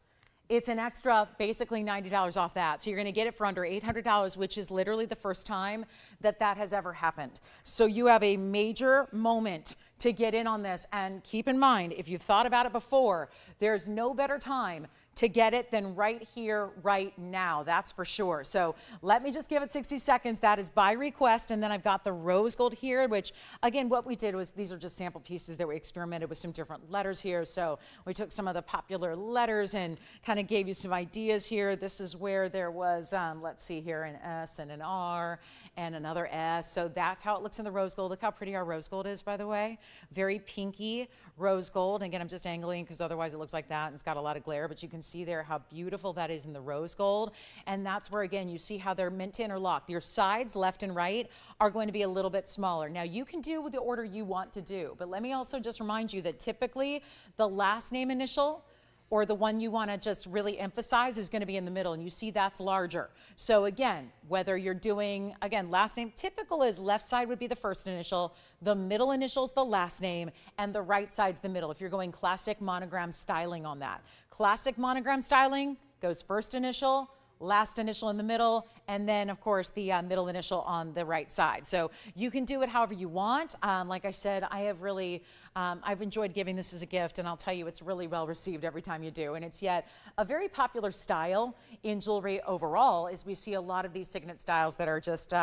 It's an extra, basically $90 off that. So you're going to get it for under $800, which is literally the first time that that has ever happened. So you have a major moment to get in on this. And keep in mind, if you've thought about it before, there's no better time to get it than right here, right now. That's for sure. So let me just give it 60 seconds. That is by request. And then I've got the rose gold here, which again, what we did was these are just sample pieces that we experimented with some different letters here. So we took some of the popular letters and kind of gave you some ideas here. This is where there was, let's see here, an S and an R and another S. So that's how it looks in the rose gold. Look how pretty our rose gold is, by the way. Very pinky rose gold. And again, I'm just angling because otherwise it looks like that and it's got a lot of glare, but you can see there how beautiful that is in the rose gold. And that's where, again, you see how they're meant to interlock. Your sides, left and right, are going to be a little bit smaller. Now, you can do the order you want to do, but let me also just remind you that typically the last name initial or the one you want to just really emphasize is going to be in the middle, and you see that's larger. So again, whether you're doing, again, last name, typical is left side would be the first initial, the middle initial is the last name, and the right side's the middle, if you're going classic monogram styling on that. Classic monogram styling goes first initial, last initial in the middle, and then of course the middle initial on the right side. So you can do it however you want. Like I said, I have really, I've enjoyed giving this as a gift, and I'll tell you it's really well received every time you do. And it's yet a very popular style in jewelry overall, as we see a lot of these signet styles that are just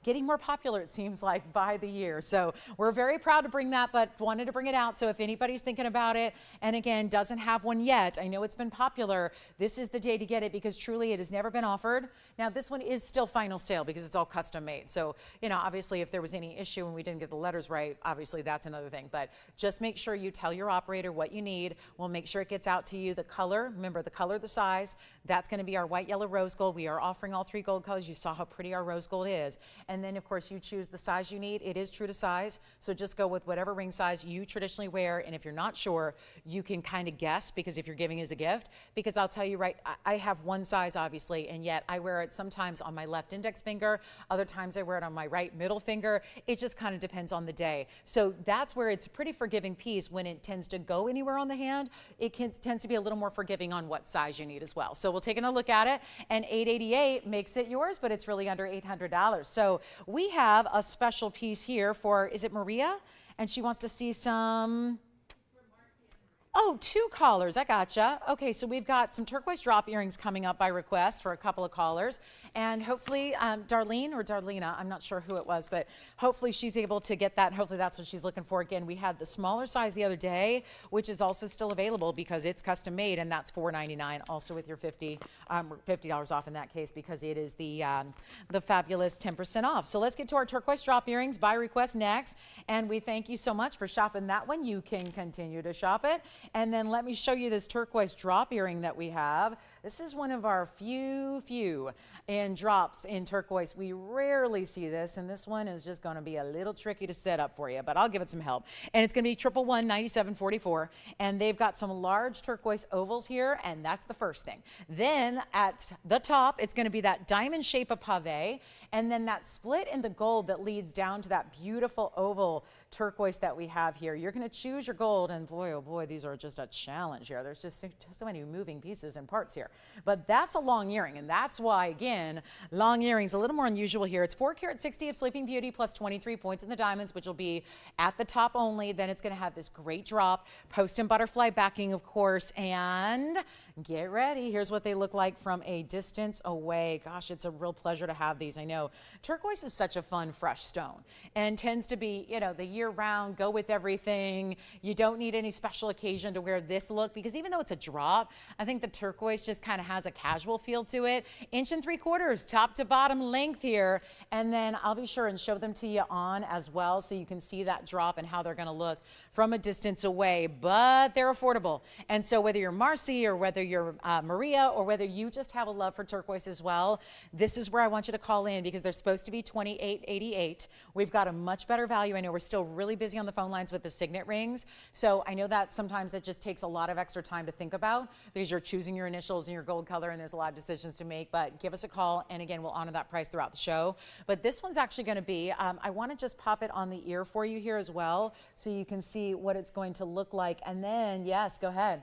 getting more popular, it seems like, by the year. So we're very proud to bring that, but wanted to bring it out. So if anybody's thinking about it, and again, doesn't have one yet, I know it's been popular, this is the day to get it because truly it has never been offered. Now this one is still final sale because it's all custom made. So, you know, obviously if there was any issue and we didn't get the letters right, obviously that's another thing. But just make sure you tell your operator what you need. We'll make sure it gets out to you. The color, remember the color, the size, that's going to be our white, yellow, rose gold. We are offering all three gold colors. You saw how pretty our rose gold is. And then of course you choose the size you need. It is true to size. So just go with whatever ring size you traditionally wear. And if you're not sure, you can kind of guess, because if you're giving as a gift, because I'll tell you right, I have one size obviously, and yet I wear it sometimes on my left index finger. Other times I wear it on my right middle finger. It just kind of depends on the day. So that's where it's a pretty forgiving piece. When it tends to go anywhere on the hand, it tends to be a little more forgiving on what size you need as well. So we'll take a look at it, and $888 makes it yours, but it's really under $800. So we have a special piece here for, is it Maria? And she wants to see some, oh, two callers. I gotcha. Okay, so we've got some turquoise drop earrings coming up by request for a couple of callers. And hopefully Darlene or Darlena, I'm not sure who it was, but hopefully she's able to get that. Hopefully that's what she's looking for. Again, we had the smaller size the other day, which is also still available because it's custom made, and that's $4.99, also with your $50 off in that case, because it is the fabulous 10% off. So let's get to our turquoise drop earrings by request next. And we thank you so much for shopping that one. You can continue to shop it. And then let me show you this turquoise drop earring that we have. This is one of our few in drops in turquoise. We rarely see this, and this one is just going to be a little tricky to set up for you, but I'll give it some help. And it's going to be 1119744, and they've got some large turquoise ovals here, and that's the first thing. Then at the top, it's going to be that diamond shape of pave, and then that split in the gold that leads down to that beautiful oval turquoise that we have here. You're going to choose your gold, and boy, oh boy, these are just a challenge here. There's just so many moving pieces and parts here. But that's a long earring, and that's why, again, long earrings a little more unusual here. It's 4 karat 60 of Sleeping Beauty plus 23 points in the diamonds, which will be at the top only. Then it's going to have this great drop, post and butterfly backing, of course, and get ready. Here's what they look like from a distance away. Gosh, it's a real pleasure to have these. I know turquoise is such a fun, fresh stone and tends to be, you know, the year-round, go with everything. You don't need any special occasion to wear this look because even though it's a drop, I think the turquoise just kind of has a casual feel to it. 1 3/4, top to bottom length here. And then I'll be sure and show them to you on as well so you can see that drop and how they're going to look from a distance away, but they're affordable. And so whether you're Marcy or whether you're Maria or whether you just have a love for turquoise as well, this is where I want you to call in because they're supposed to be $28.88. We've got a much better value. I know we're still really busy on the phone lines with the Signet rings. So I know that sometimes that just takes a lot of extra time to think about because you're choosing your initials and your gold color and there's a lot of decisions to make, but give us a call and again, we'll honor that price throughout the show. But this one's actually going to be, I want to just pop it on the ear for you here as well so you can see what it's going to look like. And then, yes, go ahead.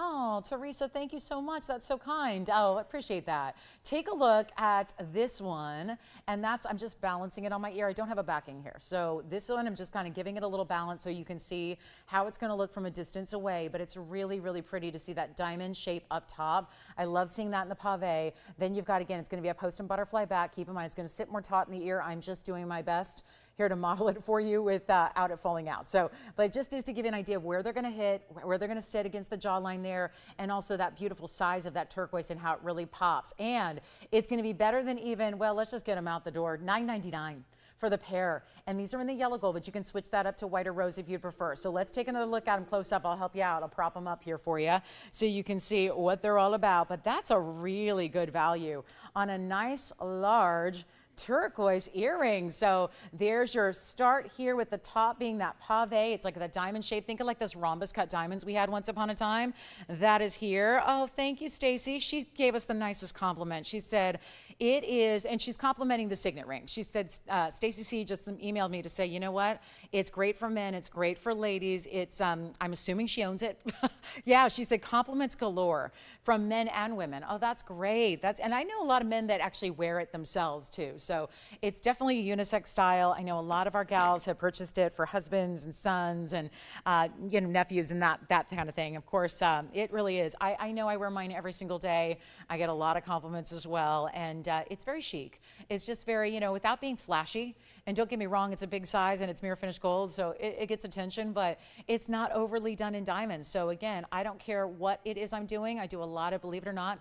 Oh, Teresa, thank you so much. That's so kind. Oh, I appreciate that. Take a look at this one, and that's, I'm just balancing it on my ear. I don't have a backing here. So this one, I'm just kind of giving it a little balance so you can see how it's going to look from a distance away, but it's really, really pretty to see that diamond shape up top. I love seeing that in the pave. Then you've got, again, it's going to be a post and butterfly back. Keep in mind, it's going to sit more taut in the ear. I'm just doing my best here to model it for you without it falling out. So, but it just is to give you an idea of where they're going to hit, where they're going to sit against the jawline there, and also that beautiful size of that turquoise and how it really pops. And it's going to be better than even, well, let's just get them out the door, $9.99 for the pair. And these are in the yellow gold, but you can switch that up to white or rose if you'd prefer. So let's take another look at them close up. I'll help you out. I'll prop them up here for you so you can see what they're all about. But that's a really good value on a nice large turquoise earring. So there's your start here with the top being that pave. It's like the diamond shape. Think of like those rhombus cut diamonds we had once upon a time. That is here. Oh, thank you, Stacy. She gave us the nicest compliment. She said it is, and she's complimenting the Signet ring. She said, Stacy C just emailed me to say, you know what? It's great for men. It's great for ladies. It's, I'm assuming she owns it. Yeah, she said compliments galore from men and women. Oh, that's great. And I know a lot of men that actually wear it themselves too. So it's definitely a unisex style. I know a lot of our gals have purchased it for husbands and sons and you know, nephews and that kind of thing. Of course, it really is. I know I wear mine every single day. I get a lot of compliments as well, and it's very chic. It's just very, you know, without being flashy. And don't get me wrong, it's a big size and it's mirror finished gold, so it gets attention, but it's not overly done in diamonds. So again, I don't care what it is I'm doing. I do a lot of, believe it or not,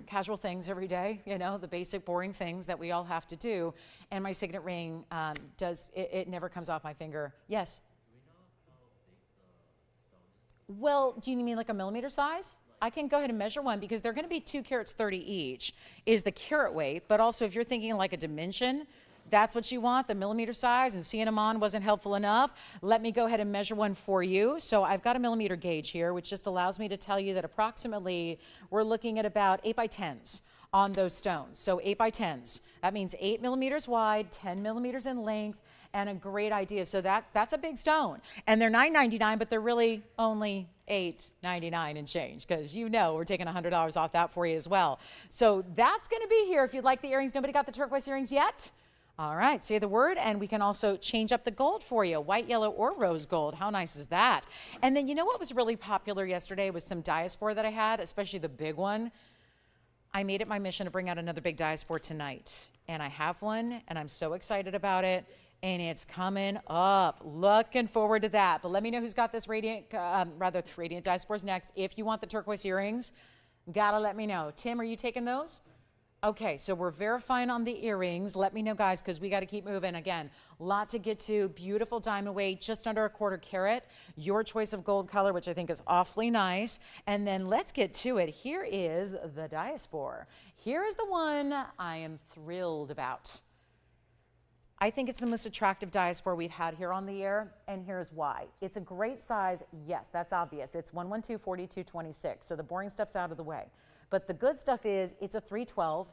casual things every day, you know, the basic boring things that we all have to do. And my Signet ring it never comes off my finger. Yes? Do we know how big the stone is? Well, do you mean like a millimeter size? I can go ahead and measure one because they're going to be 2 carats 30 each is the carat weight. But also if you're thinking like a dimension, that's what you want, the millimeter size, and seeing them on wasn't helpful enough. Let me go ahead and measure one for you. So I've got a millimeter gauge here, which just allows me to tell you that approximately we're looking at about 8 by 10s on those stones. So 8 by 10s. That means 8 millimeters wide, 10 millimeters in length, and a great idea. So that's a big stone. And they're $9.99, but they're really only $8.99 and change, because you know we're taking $100 off that for you as well. So that's going to be here if you'd like the earrings. Nobody got the turquoise earrings yet? All right, say the word, and we can also change up the gold for you, white, yellow, or rose gold. How nice is that? And then you know what was really popular yesterday was some Diaspore that I had, especially the big one. I made it my mission to bring out another big Diaspore tonight, and I have one, and I'm so excited about it, and it's coming up. Looking forward to that. But let me know who's got this radiant, radiant Diaspores next. If you want the turquoise earrings, gotta let me know. Tim, are you taking those? Okay, so we're verifying on the earrings. Let me know, guys, because we got to keep moving. Again, lot to get to. Beautiful diamond weight, just under 1/4 carat. Your choice of gold color, which I think is awfully nice. And then let's get to it. Here is the Diaspore. Here is the one I am thrilled about. I think it's the most attractive Diaspore we've had here on the air, and here's why. It's a great size. Yes, that's obvious. It's 112, 42, 26, so the boring stuff's out of the way. But the good stuff is it's a 312.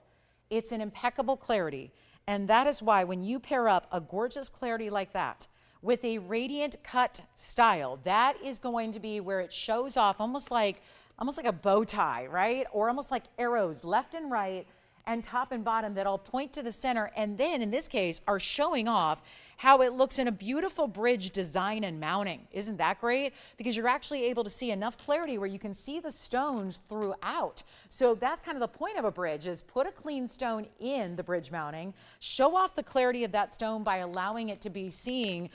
It's an impeccable clarity. And that is why when you pair up a gorgeous clarity like that with a radiant cut style, that is going to be where it shows off almost like a bow tie, right? Or almost like arrows left and right and top and bottom that all point to the center, and then in this case are showing off how it looks in a beautiful bridge design and mounting. Isn't that great? Because you're actually able to see enough clarity where you can see the stones throughout. So that's kind of the point of a bridge, is put a clean stone in the bridge mounting, show off the clarity of that stone by allowing it to be seeing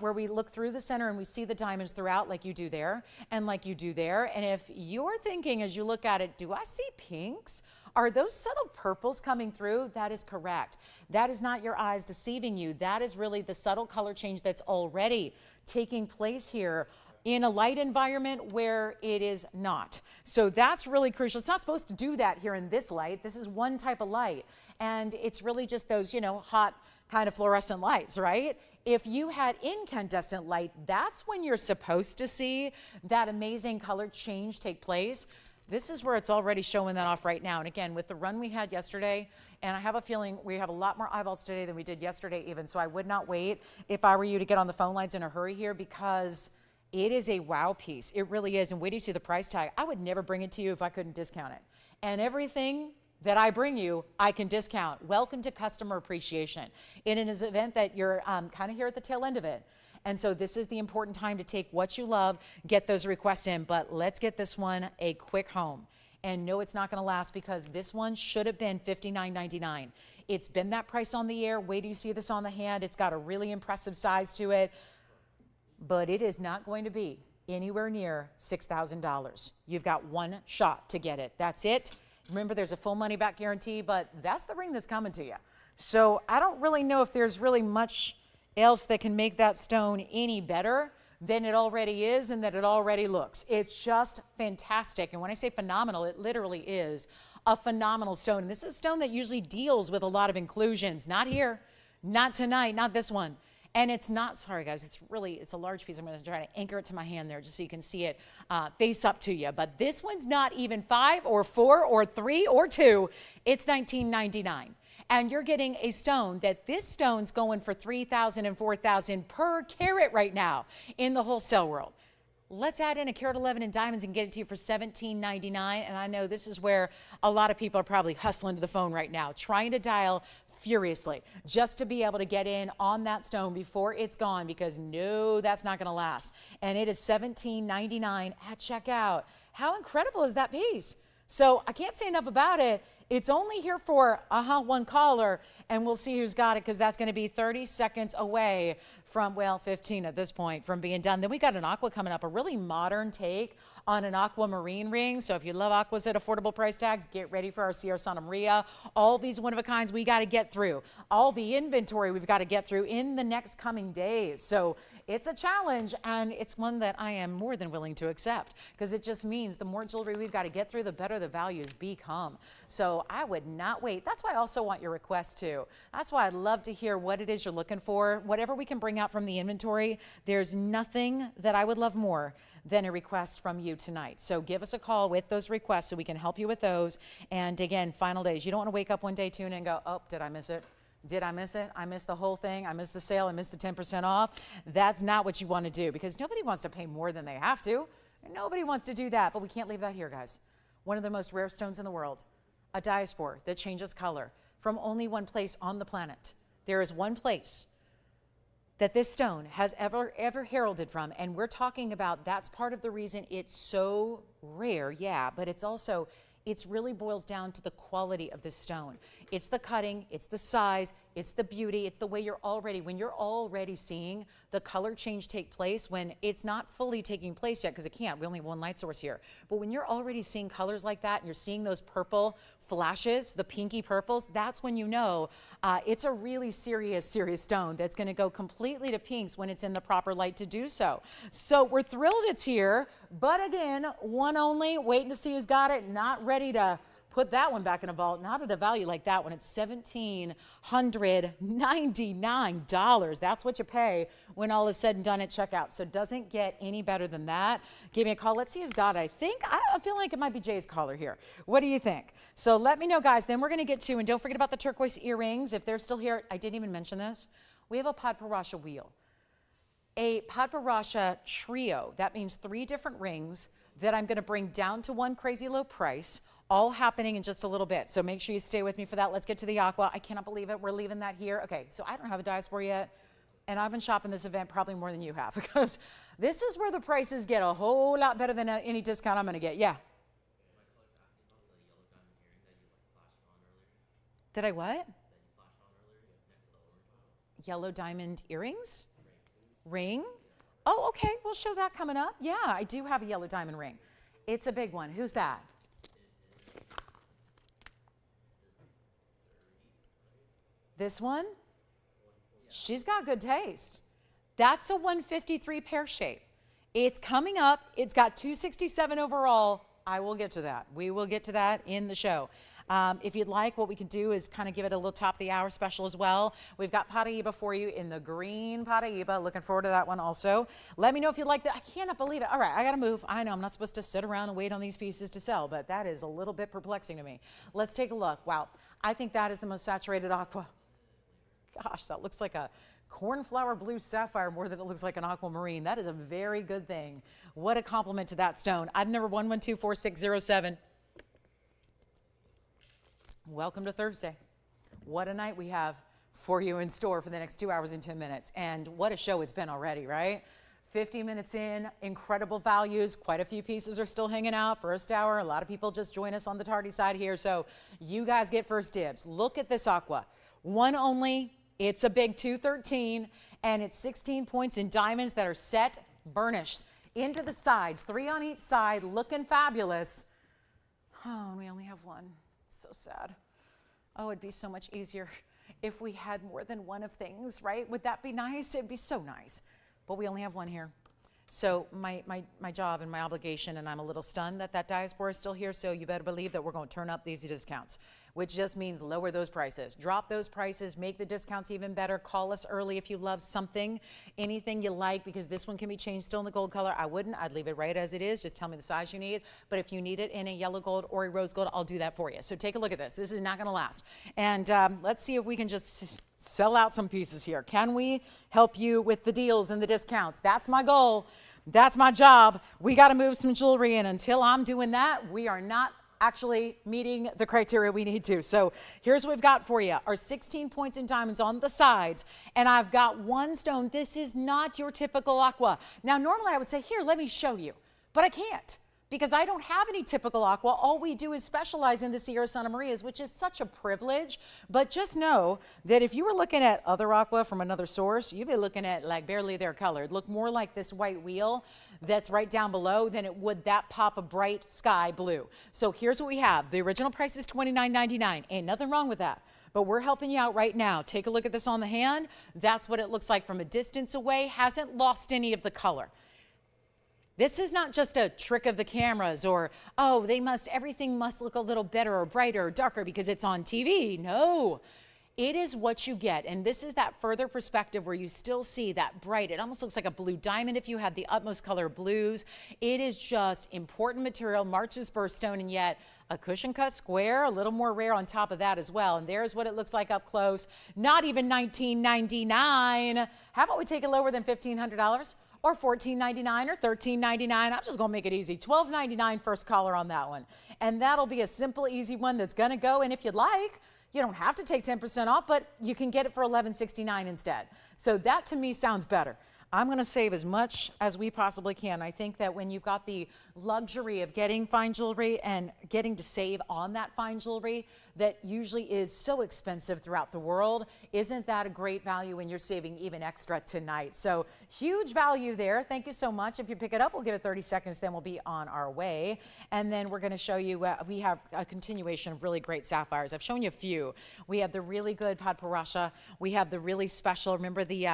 where we look through the center and we see the diamonds throughout, like you do there and like you do there. And if you're thinking as you look at it, do I see pinks? Are those subtle purples coming through? That is correct. That is not your eyes deceiving you. That is really the subtle color change that's already taking place here in a light environment where it is not. So that's really crucial. It's not supposed to do that here in this light. This is one type of light. And it's really just those, you know, hot kind of fluorescent lights, right? If you had incandescent light, that's when you're supposed to see that amazing color change take place. This is where it's already showing that off right now. And again, with the run we had yesterday, and I have a feeling we have a lot more eyeballs today than we did yesterday even, so I would not wait if I were you to get on the phone lines in a hurry here, because it is a wow piece. It really is. And wait till you see the price tag. I would never bring it to you if I couldn't discount it. And everything that I bring you, I can discount. Welcome to customer appreciation. It is an event that you're kind of here at the tail end of it. And so this is the important time to take what you love, get those requests in, but let's get this one a quick home. And no, it's not gonna last, because this one should have been $59.99. It's been that price on the air. Wait till you see this on the hand. It's got a really impressive size to it, but it is not going to be anywhere near $6,000. You've got one shot to get it. That's it. Remember, there's a full money back guarantee, but that's the ring that's coming to you. So I don't really know if there's really much else that can make that stone any better than it already is and that it already looks. It's just fantastic. And when I say phenomenal, it literally is a phenomenal stone. And this is a stone that usually deals with a lot of inclusions. Not here, not tonight, not this one. And it's not, sorry guys, it's a large piece. I'm gonna try to anchor it to my hand there just so you can see it face up to you. But this one's not even 5 or 4 or 3 or 2, it's $19.99. And you're getting a stone that this stone's going for $3,000 and $4,000 per carat right now in the wholesale world. Let's add in a carat 11 in diamonds and get it to you for $17.99. And I know this is where a lot of people are probably hustling to the phone right now, trying to dial furiously just to be able to get in on that stone before it's gone, because no, that's not going to last. And it is $17.99 at checkout. How incredible is that piece? So I can't say enough about it. It's only here for one caller, and we'll see who's got it, because that's going to be 30 seconds away from, well, 15 at this point from being done. Then we got an aqua coming up, a really modern take on an aquamarine ring. So if you love aquas at affordable price tags, get ready for our Sierra Santa Maria. All these one-of-a-kinds we got to get through. All the inventory we've got to get through in the next coming days. So it's a challenge, and it's one that I am more than willing to accept, because it just means the more jewelry we've got to get through, the better the values become. So I would not wait. That's why I also want your requests too. That's why I'd love to hear what it is you're looking for. Whatever we can bring out from the inventory, there's nothing that I would love more than a request from you tonight. So give us a call with those requests so we can help you with those. And again, final days. You don't want to wake up one day, tune in and go, oh, did I miss it? Did I miss it? I missed the whole thing. I missed the sale. I missed the 10% off. That's not what you want to do, because nobody wants to pay more than they have to. And nobody wants to do that, but we can't leave that here, guys. One of the most rare stones in the world, a Diaspore that changes color from only one place on the planet. There is one place that this stone has ever heralded from, and we're talking about that's part of the reason it's so rare, yeah, but it's also, it's really boils down to the quality of this stone. It's the cutting, it's the size, It's the beauty. It's the way when you're already seeing the color change take place when it's not fully taking place yet, because it can't. We only have one light source here. But when you're already seeing colors like that and you're seeing those purple flashes, the pinky purples, that's when you know it's a really serious stone that's going to go completely to pinks when it's in the proper light to do so. So we're thrilled it's here, but again, one only, waiting to see who's got it, not ready to put that one back in a vault, not at a value like that one. It's $1,799. That's what you pay when all is said and done at checkout. So it doesn't get any better than that. Give me a call. Let's see who's got it. I feel like it might be Jay's caller here. What do you think? So let me know, guys. Then we're going to get to, and don't forget about the turquoise earrings. If they're still here, I didn't even mention this. We have a padparadscha wheel. A padparadscha trio. That means 3 different rings that I'm going to bring down to one crazy low price, all happening in just a little bit. So make sure you stay with me for that. Let's get to the aqua. I cannot believe it. We're leaving that here. Okay, so I don't have a Diaspore yet, and I've been shopping this event probably more than you have, because this is where the prices get a whole lot better than any discount I'm going to get. Yeah. Did I what? Yellow diamond earrings? Ring? Oh, okay. We'll show that coming up. Yeah, I do have a yellow diamond ring. It's a big one. Who's that? This one? She's got good taste. That's a 153 pear shape. It's coming up. It's got 267 overall. I will get to that. We will get to that in the show. If you'd like, what we could do is kind of give it a little top of the hour special as well. We've got Paraiba for you in the green Paraiba. Looking forward to that one also. Let me know if you like that. I cannot believe it. All right, I got to move. I know I'm not supposed to sit around and wait on these pieces to sell, but that is a little bit perplexing to me. Let's take a look. Wow, I think that is the most saturated aqua. Gosh, that looks like a cornflower blue sapphire more than it looks like an aquamarine. That is a very good thing. What a compliment to that stone. Item number 1124607. Welcome to Thursday. What a night we have for you in store for the next 2 hours and 10 minutes. And what a show it's been already, right? 50 minutes in, incredible values. Quite a few pieces are still hanging out. First hour, a lot of people just join us on the tardy side here. So you guys get first dibs. Look at this aqua. One only. It's a big 213, and it's 16 points in diamonds that are set, burnished into the sides, 3 on each side, looking fabulous. Oh, and we only have one. So sad. Oh, it'd be so much easier if we had more than one of things, right? Would that be nice? It'd be so nice. But we only have one here. So my job and my obligation, and I'm a little stunned that that Diaspore is still here, so you better believe that we're going to turn up these discounts, which just means lower those prices. Drop those prices, make the discounts even better. Call us early if you love something, anything you like, because this one can be changed still in the gold color. I wouldn't. I'd leave it right as it is. Just tell me the size you need. But if you need it in a yellow gold or a rose gold, I'll do that for you. So take a look at this. This is not going to last. And let's see if we can just sell out some pieces here. Can we help you with the deals and the discounts? That's my goal. That's my job. We got to move some jewelry in. Until I'm doing that, we are not actually meeting the criteria we need to. So here's what we've got for you. Our 16 points in diamonds on the sides. And I've got one stone. This is not your typical aqua. Now, normally I would say, here, let me show you. But I can't, because I don't have any typical aqua. All we do is specialize in the Sierra Santa Marias, which is such a privilege. But just know that if you were looking at other aqua from another source, you'd be looking at like barely their color. It'd look more like this white wheel that's right down below than it would that pop of bright sky blue. So here's what we have. The original price is $29.99. Ain't nothing wrong with that. But we're helping you out right now. Take a look at this on the hand. That's what it looks like from a distance away. Hasn't lost any of the color. This is not just a trick of the cameras or, oh, everything must look a little better or brighter or darker because it's on TV. No, it is what you get. And this is that further perspective where you still see that bright. It almost looks like a blue diamond if you had the utmost color blues. It is just important material, March's birthstone, and yet a cushion cut square, a little more rare on top of that as well. And there's what it looks like up close. Not even $19.99. How about we take it lower than $1,500? Or $14.99 or $13.99. I'm just going to make it easy. $12.99 first caller on that one. And that'll be a simple, easy one that's going to go. And if you'd like, you don't have to take 10% off, but you can get it for $11.69 instead. So that to me sounds better. I'm going to save as much as we possibly can. I think that when you've got the luxury of getting fine jewelry and getting to save on that fine jewelry, that usually is so expensive throughout the world. Isn't that a great value when you're saving even extra tonight? So huge value there. Thank you so much. If you pick it up, we'll give it 30 seconds, then we'll be on our way. And then we're going to show you, we have a continuation of really great sapphires. I've shown you a few. We have the really good padparadscha. We have the really special, remember the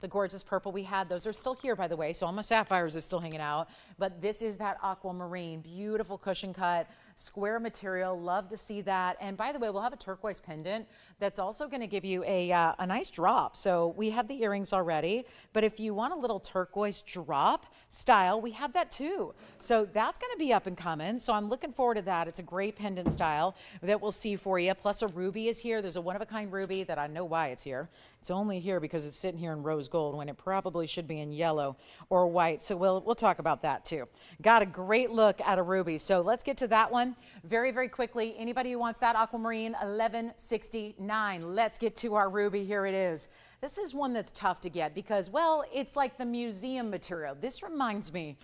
gorgeous purple we had? Those are still here, by the way, so all my sapphires are still hanging out. But this is that aquamarine, beautiful cushion cut, square material. Love to see that. And by the way, we'll have a turquoise pendant that's also going to give you a nice drop. So we have the earrings already, but if you want a little turquoise drop style, we have that too. So that's going to be up and coming. So I'm looking forward to that. It's a great pendant style that we'll see for you. Plus a ruby is here. There's a one-of-a-kind ruby that I know why it's here. It's only here because it's sitting here in rose gold when it probably should be in yellow or white. So we'll talk about that too. Got a great look at a ruby. So let's get to that one very, very quickly. Anybody who wants that aquamarine, 1169. Let's get to our ruby. Here it is. This is one that's tough to get because, well, it's like the museum material. This reminds me,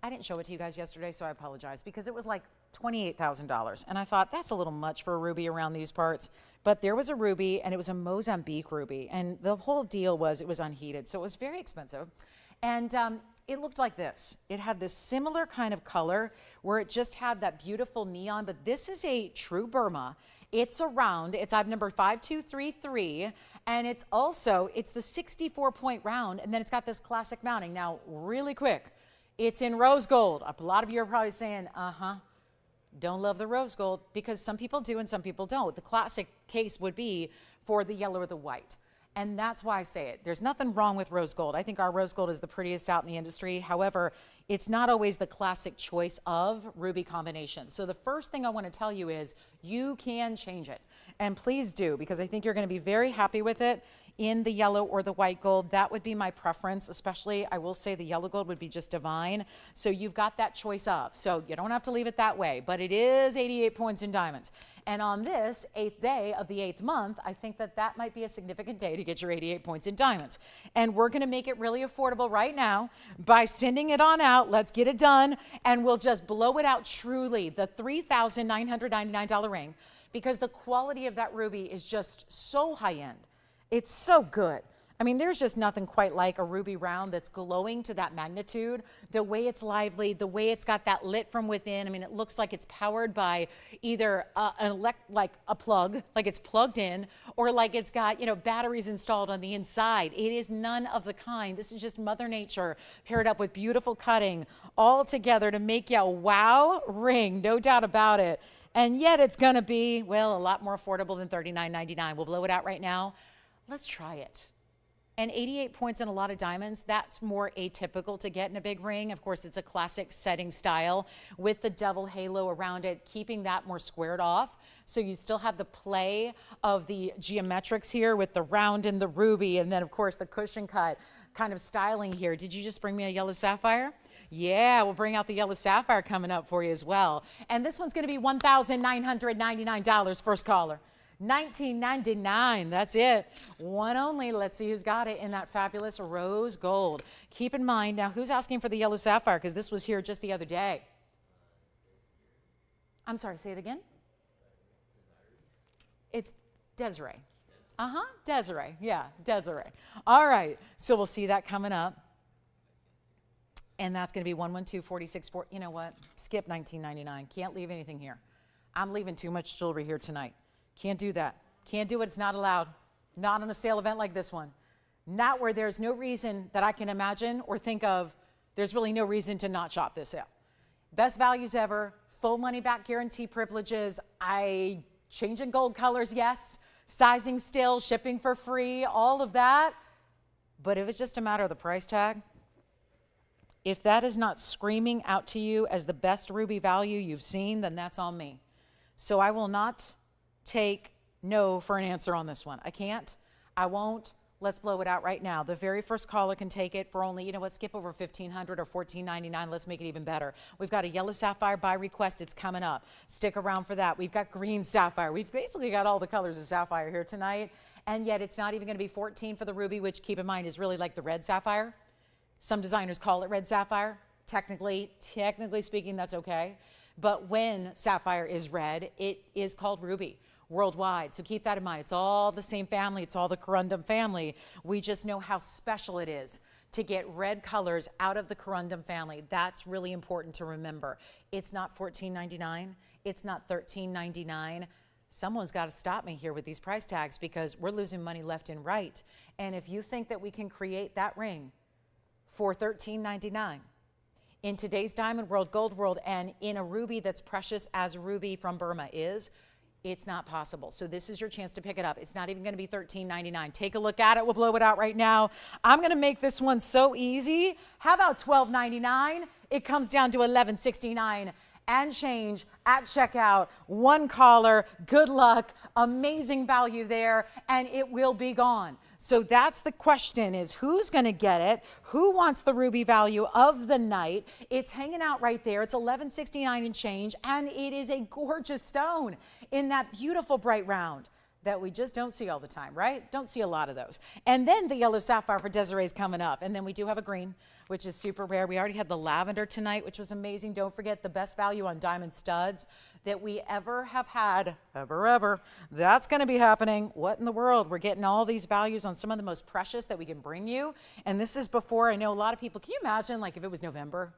I didn't show it to you guys yesterday, so I apologize, because it was like $28,000. And I thought that's a little much for a ruby around these parts. But there was a ruby, and it was a Mozambique ruby. And the whole deal was it was unheated, so it was very expensive. And it looked like this. It had this similar kind of color where it just had that beautiful neon. But this is a true Burma. It's a round. It's item number 5233. And it's the 64-point round. And then it's got this classic mounting. Now, really quick. It's in rose gold. A lot of you are probably saying, don't love the rose gold, because some people do and some people don't. The classic case would be for the yellow or the white. And that's why I say it. There's nothing wrong with rose gold. I think our rose gold is the prettiest out in the industry. However, it's not always the classic choice of ruby combination. So the first thing I want to tell you is you can change it. And please do, because I think you're going to be very happy with it in the yellow or the white gold. That would be my preference, especially I will say the yellow gold would be just divine. So you've got that choice of. So you don't have to leave it that way, but it is 88 points in diamonds. And on this 8th day of the 8th month, I think that that might be a significant day to get your 88 points in diamonds. And we're going to make it really affordable right now by sending it on out. Let's get it done, and we'll just blow it out truly, the $3,999 ring, because the quality of that ruby is just so high end. It's so good. I mean, there's just nothing quite like a ruby round that's glowing to that magnitude. The way it's lively, the way it's got that lit from within. I mean, it looks like it's powered by either like a plug, like it's plugged in, or like it's got, batteries installed on the inside. It is none of the kind. This is just Mother Nature paired up with beautiful cutting all together to make you a wow ring, no doubt about it. And yet it's going to be, well, a lot more affordable than $39.99. We'll blow it out right now. Let's try it. And 88 points in a lot of diamonds, that's more atypical to get in a big ring. Of course, it's a classic setting style with the double halo around it, keeping that more squared off. So you still have the play of the geometrics here with the round and the ruby, and then, of course, the cushion cut kind of styling here. Did you just bring me a yellow sapphire? Yeah, we'll bring out the yellow sapphire coming up for you as well. And this one's going to be $1,999, first caller. $19.99, that's it. One only. Let's see who's got it in that fabulous rose gold. Keep in mind, now who's asking for the yellow sapphire? Because this was here just the other day. I'm sorry, say it again. It's Desiree. Desiree. Yeah, Desiree. All right, so we'll see that coming up. And that's going to be 112-46-4. You know what? Skip $19.99. Can't leave anything here. I'm leaving too much jewelry here tonight. Can't do that. Can't do it. It's not allowed. Not on a sale event like this one. Not where there's no reason that I can imagine or think of. There's really no reason to not shop this sale. Best values ever. Full money back guarantee privileges. Changing gold colors, yes. Sizing still. Shipping for free. All of that. But if it's just a matter of the price tag, if that is not screaming out to you as the best ruby value you've seen, then that's on me. So I will not take no for an answer on this one. I can't. I won't. Let's blow it out right now. The very first caller can take it for only, skip over $1,500 or $14.99. Let's make it even better. We've got a yellow sapphire by request. It's coming up. Stick around for that. We've got green sapphire. We've basically got all the colors of sapphire here tonight. And yet it's not even going to be 14 for the ruby, which, keep in mind, is really like the red sapphire. Some designers call it red sapphire. Technically speaking, that's okay. But when sapphire is red, it is called ruby worldwide. So keep that in mind. It's all the same family. It's all the corundum family. We just know how special it is to get red colors out of the corundum family. That's really important to remember. It's not $14.99. It's not $13.99. Someone's got to stop me here with these price tags because we're losing money left and right. And if you think that we can create that ring for $13.99 in today's diamond world, gold world, and in a ruby that's precious as ruby from Burma is, it's not possible. So this is your chance to pick it up. It's not even going to be $13.99. Take a look at it. We'll blow it out right now. I'm going to make this one so easy. How about $12.99? It comes down to $11.69 and change at checkout. One caller, good luck, amazing value there, and it will be gone. So that's the question, is who's going to get it? Who wants the ruby value of the night? It's hanging out right there. It's $11.69 and change, and it is a gorgeous stone in that beautiful bright round that we just don't see all the time, right? Don't see a lot of those. And then the yellow sapphire for Desiree is coming up. And then we do have a green, which is super rare. We already had the lavender tonight, which was amazing. Don't forget the best value on diamond studs that we ever have had, ever. That's going to be happening. What in the world? We're getting all these values on some of the most precious that we can bring you. And this is before, I know a lot of people, can you imagine like if it was November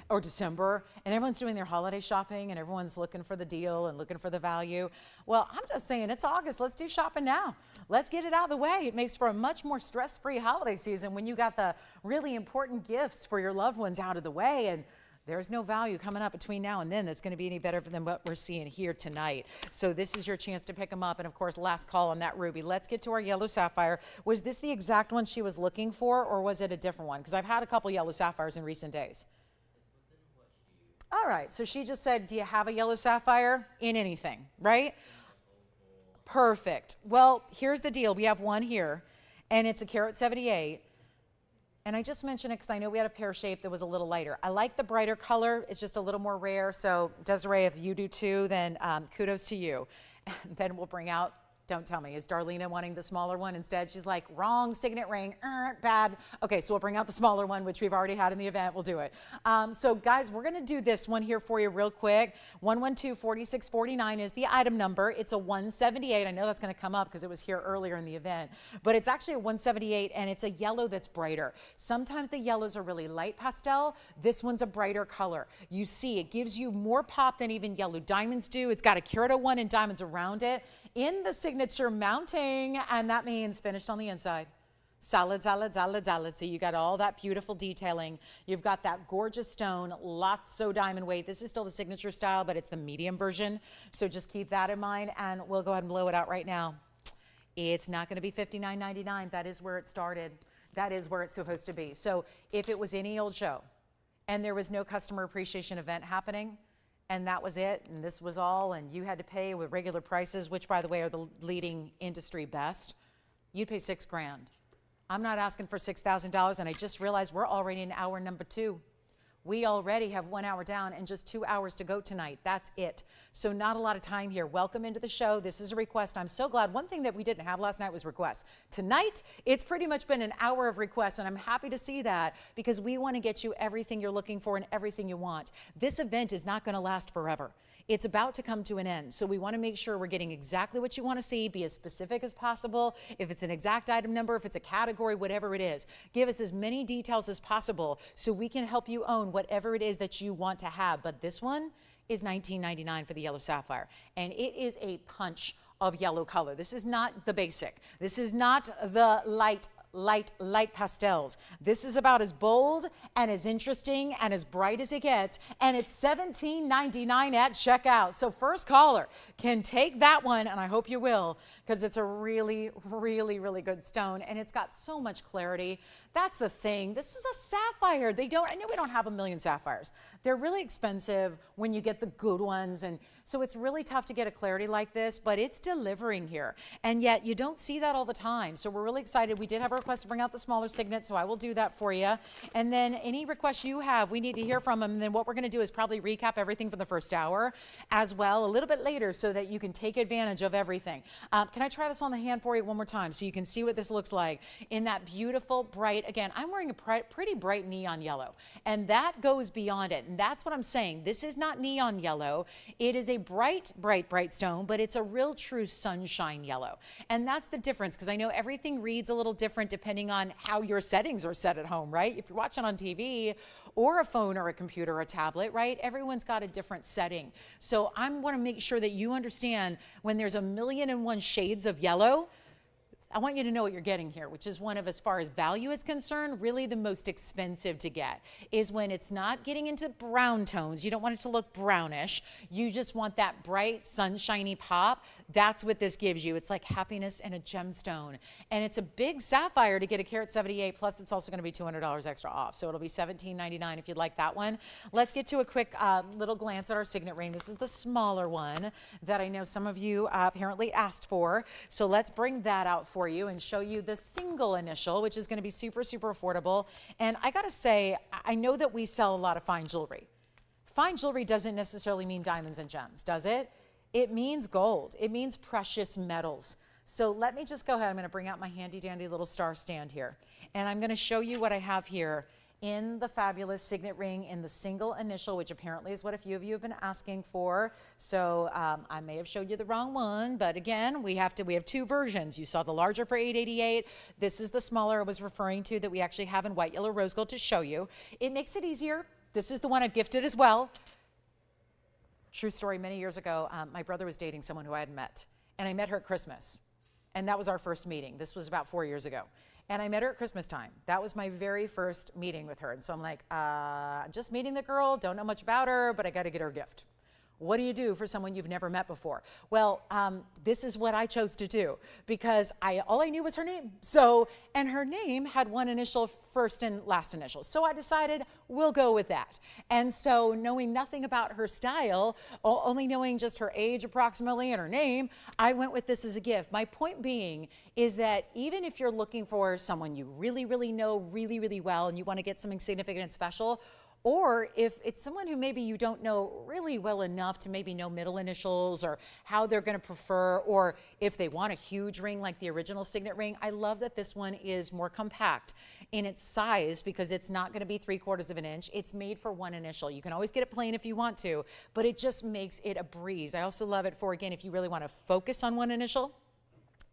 or December and everyone's doing their holiday shopping and everyone's looking for the deal and looking for the value? Well, I'm just saying it's August. Let's do shopping now. Let's get it out of the way. It makes for a much more stress-free holiday season when you got the really important gifts for your loved ones out of the way. And there's no value coming up between now and then that's going to be any better than what we're seeing here tonight. So this is your chance to pick them up. And of course, last call on that ruby. Let's get to our yellow sapphire. Was this the exact one she was looking for, or was it a different one? Because I've had a couple yellow sapphires in recent days. All right, so she just said, do you have a yellow sapphire in anything, right? Perfect. Well, here's the deal. We have one here, and it's a carat 78. And I just mentioned it because I know we had a pear shape that was a little lighter. I like the brighter color. It's just a little more rare. So Desiree, if you do too, then kudos to you. And then we'll bring out, don't tell me, is Darlena wanting the smaller one instead? She's like, wrong signet ring, bad. Okay, so we'll bring out the smaller one, which we've already had in the event. We'll do it. So guys, we're gonna do this one here for you real quick. 112-4649 is the item number. It's a 178. I know that's gonna come up because it was here earlier in the event, but it's actually a 178 and it's a yellow that's brighter. Sometimes the yellows are really light pastel. This one's a brighter color. You see, it gives you more pop than even yellow diamonds do. It's got a carat 01 and diamonds around it in the signature mounting, and that means finished on the inside. Solid, solid, solid, solid. So you got all that beautiful detailing. You've got that gorgeous stone, lots so diamond weight. This is still the signature style, but it's the medium version. So just keep that in mind, and we'll go ahead and blow it out right now. It's not going to be $59.99. That is where it started. That is where it's supposed to be. So if it was any old show and there was no customer appreciation event happening, and that was it, and this was all, and you had to pay with regular prices, which by the way are the leading industry best, you'd pay $6,000. I'm not asking for $6,000, and I just realized we're already in hour number 2. We already have 1 hour down and just 2 hours to go tonight. That's it. So not a lot of time here. Welcome into the show. This is a request. I'm so glad. One thing that we didn't have last night was requests. Tonight, it's pretty much been an hour of requests, and I'm happy to see that because we want to get you everything you're looking for and everything you want. This event is not going to last forever. It's about to come to an end. So we want to make sure we're getting exactly what you want to see, be as specific as possible. If it's an exact item number, if it's a category, whatever it is, give us as many details as possible so we can help you own whatever it is that you want to have. But this one is $19.99 for the yellow sapphire. And it is a punch of yellow color. This is not the basic. This is not the light pastels. This is about as bold and as interesting and as bright as it gets, and it's $17.99 at checkout. So first caller can take that one, and I hope you will, because it's a really, really, really good stone, and it's got so much clarity. That's the thing. This is a sapphire. I know we don't have a million sapphires. They're really expensive when you get the good ones, and So it's really tough to get a clarity like this, but it's delivering here. And yet you don't see that all the time. So we're really excited. We did have a request to bring out the smaller Signet, so I will do that for you. And then any requests you have, we need to hear from them. And then what we're going to do is probably recap everything from the first hour as well a little bit later so that you can take advantage of everything. Can I try this on the hand for you one more time so you can see what this looks like in that beautiful bright, again, I'm wearing a pretty bright neon yellow, and that goes beyond it. And that's what I'm saying. This is not neon yellow. It is a bright, bright, bright stone, but it's a real true sunshine yellow. And that's the difference, because I know everything reads a little different depending on how your settings are set at home, right? If you're watching on TV or a phone or a computer or a tablet, right? Everyone's got a different setting. So I want to make sure that you understand when there's 1,000,001 shades of yellow, I want you to know what you're getting here, which is one of, as far as value is concerned, really the most expensive to get, is when it's not getting into brown tones. You don't want it to look brownish. You just want that bright, sunshiny pop. That's what this gives you. It's like happiness in a gemstone. And it's a big sapphire to get a carat 78, plus it's also going to be $200 extra off. So it'll be $17.99 if you'd like that one. Let's get to a quick little glance at our Signet ring. This is the smaller one that I know some of you apparently asked for. So let's bring that out for you and show you the single initial, which is going to be super, super affordable. And I got to say, I know that we sell a lot of fine jewelry. Fine jewelry doesn't necessarily mean diamonds and gems, does it? It means gold. It means precious metals. So let me just go ahead. I'm going to bring out my handy dandy little star stand here. And I'm going to show you what I have here in the fabulous Signet ring in the single initial, which apparently is what a few of you have been asking for. So I may have showed you the wrong one, but again, we have two versions. You saw the larger for $888. This is the smaller I was referring to that we actually have in white, yellow, rose gold to show you. It makes it easier. This is the one I've gifted as well. True story, many years ago, my brother was dating someone who I hadn't met, and I met her at Christmas. And that was our first meeting. This was about 4 years ago. And I met her at Christmas time. That was my very first meeting with her. And so I'm like, I'm just meeting the girl, don't know much about her, but I got to get her a gift. What do you do for someone you've never met before? Well, this is what I chose to do because all I knew was her name. So, and her name had one initial, first and last initial. So I decided we'll go with that. And so knowing nothing about her style, only knowing just her age approximately and her name, I went with this as a gift. My point being is that even if you're looking for someone you really, really know really, really well and you want to get something significant and special, or if it's someone who maybe you don't know really well enough to maybe know middle initials or how they're going to prefer, or if they want a huge ring like the original Signet ring, I love that this one is more compact in its size because it's not going to be 3/4 of an inch. It's made for one initial. You can always get it plain if you want to, but it just makes it a breeze. I also love it for, again, if you really want to focus on one initial,